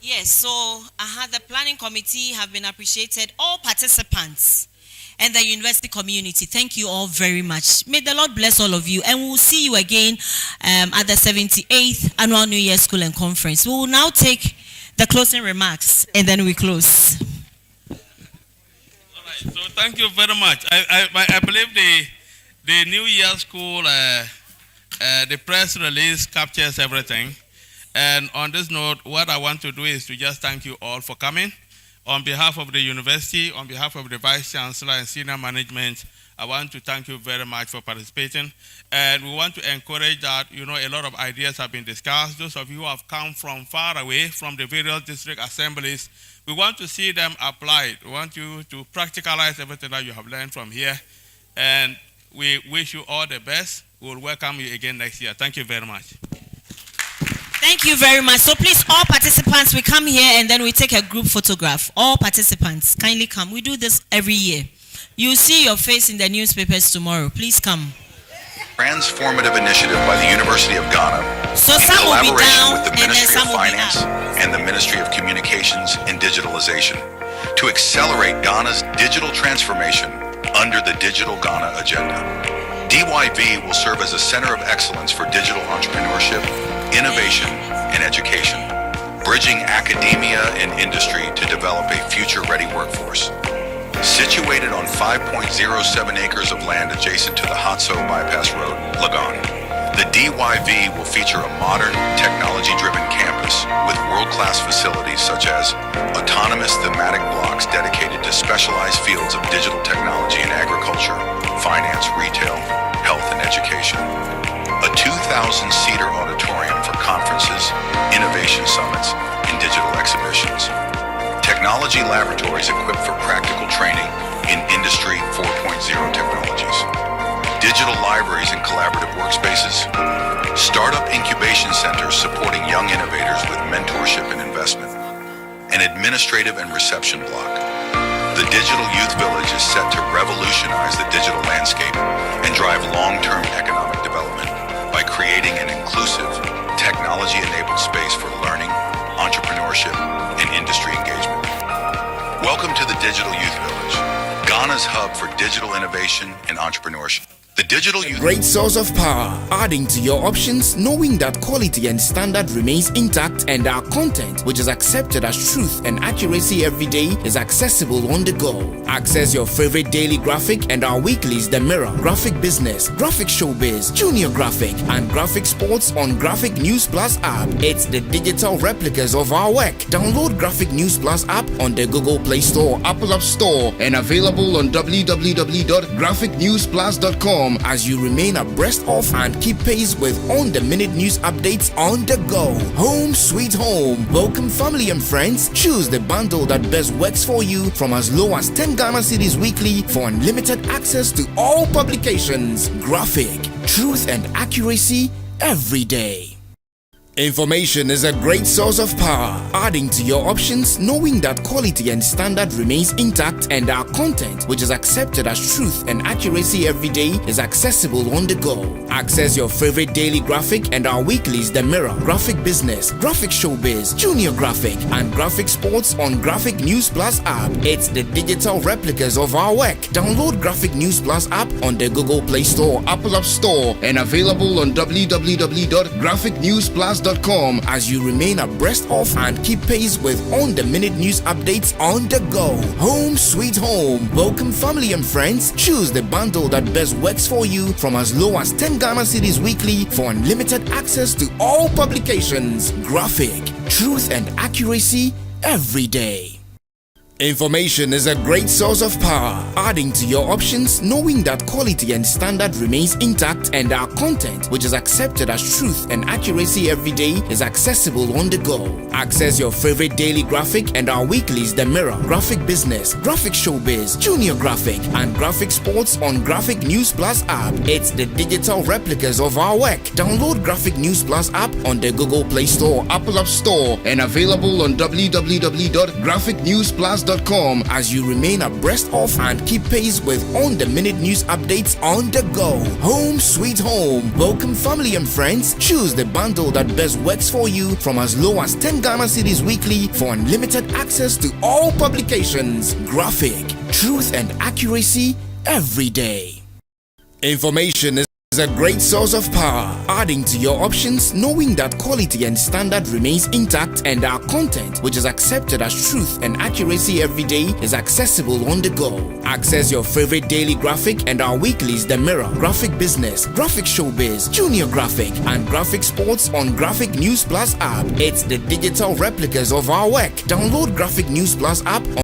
Yes, so the planning committee have been appreciated, all participants and the university community. Thank you all very much. May the Lord bless all of you, and we will see you again at the 78th Annual New Year School and Conference. We will now take the closing remarks and then we close. All right, so thank you very much. I believe the New Year School The press release captures everything. And on this note, what I want to do is to just thank you all for coming. On behalf of the university, on behalf of the Vice Chancellor and senior management, I want to thank you very much for participating. And we want to encourage that, a lot of ideas have been discussed. Those of you who have come from far away from the various district assemblies, we want to see them applied. We want you to practicalize everything that you have learned from here. And we wish you all the best. We will welcome you again next year. Thank you very much. Thank you very much. So please, all participants, we come here and then we take a group photograph. All participants, kindly come. We do this every year. You'll see your face in the newspapers tomorrow. Please come. Transformative initiative by the University of Ghana So in some will be collaboration down with the and then Ministry some of will be Finance up. and the Ministry of Communications and Digitalization to accelerate Ghana's digital transformation under the Digital Ghana Agenda. DYV will serve as a center of excellence for digital entrepreneurship, innovation, and education, bridging academia and industry to develop a future-ready workforce. Situated on 5.07 acres of land adjacent to the Hatso Bypass Road, Legon, the DYV will feature a modern, technology-driven campus with world-class facilities such as autonomous thematic blocks dedicated to specialized fields of digital technology and agriculture, finance, retail, health, and education. A 2,000-seater auditorium for conferences, innovation summits, and digital exhibitions. Technology laboratories equipped for practical training in Industry 4.0 technologies. Digital libraries and collaborative workspaces. Startup incubation centers supporting young innovators with mentorship and investment. An administrative and reception block. The Digital Youth Village is set to revolutionize the digital landscape and drive long-term economic development by creating an inclusive, technology-enabled space for learning, entrepreneurship, and industry engagement. Welcome to the Digital Youth Village, Ghana's hub for digital innovation and entrepreneurship. The Digital Youth Great source of power, adding to your options, knowing that quality and standard remains intact and our content, which is accepted as truth and accuracy every day, is accessible on the go. Access your favorite daily graphic and our weeklies The Mirror, Graphic Business, Graphic Showbiz, Junior Graphic, and Graphic Sports on Graphic News Plus app. It's the digital replicas of our work. Download Graphic News Plus app on the Google Play Store, Apple App Store, and available on www.graphicnewsplus.com as you remain abreast of and keep pace with on-the-minute news updates on the go. Home sweet home. Welcome family and friends. Choose the bundle that best works for you from as low as 10 Ghana cedis weekly for unlimited access to all publications. Graphic, truth and accuracy every day. Information is a great source of power, adding to your options, knowing that quality and standard remains intact and our content, which is accepted as truth and accuracy every day, is accessible on the go. Access your favorite daily graphic and our weeklies The Mirror, Graphic Business, Graphic Showbiz, Junior Graphic, and Graphic Sports on Graphic News Plus app. It's the digital replicas of our work. Download Graphic News Plus app on the Google Play Store, Apple App Store, and available on www.graphicnewsplus.com as you remain abreast of and keep pace with on-the-minute news updates on the go. Home sweet home. Welcome family and friends. Choose the bundle that best works for you from as low as 10 Ghana cedis weekly for unlimited access to all publications. Graphic, truth and accuracy every day. Information is a great source of power, adding to your options, knowing that quality and standard remains intact and our content, which is accepted as truth and accuracy every day, is accessible on the go. Access your favorite daily graphic and our weeklies The Mirror, Graphic Business, Graphic Showbiz, Junior Graphic, and Graphic Sports on Graphic News Plus app. It's the digital replicas of our work. Download Graphic News Plus app on the Google Play Store, Apple App Store, and available on www.graphicnewsplus.com as you remain abreast of and keep pace with on-the-minute news updates on the go. Home sweet home. Welcome family and friends. Choose the bundle that best works for you from as low as 10 Ghana cedis weekly for unlimited access to all publications. Graphic, truth and accuracy every day. Information is is a great source of power, adding to your options, knowing that quality and standard remains intact, and our content, which is accepted as truth and accuracy every day, is accessible on the go. Access your favorite daily graphic and our weeklies The Mirror, Graphic Business, Graphic Showbiz, Junior Graphic, and Graphic Sports on Graphic News Plus app. It's the digital replicas of our work. Download Graphic News Plus app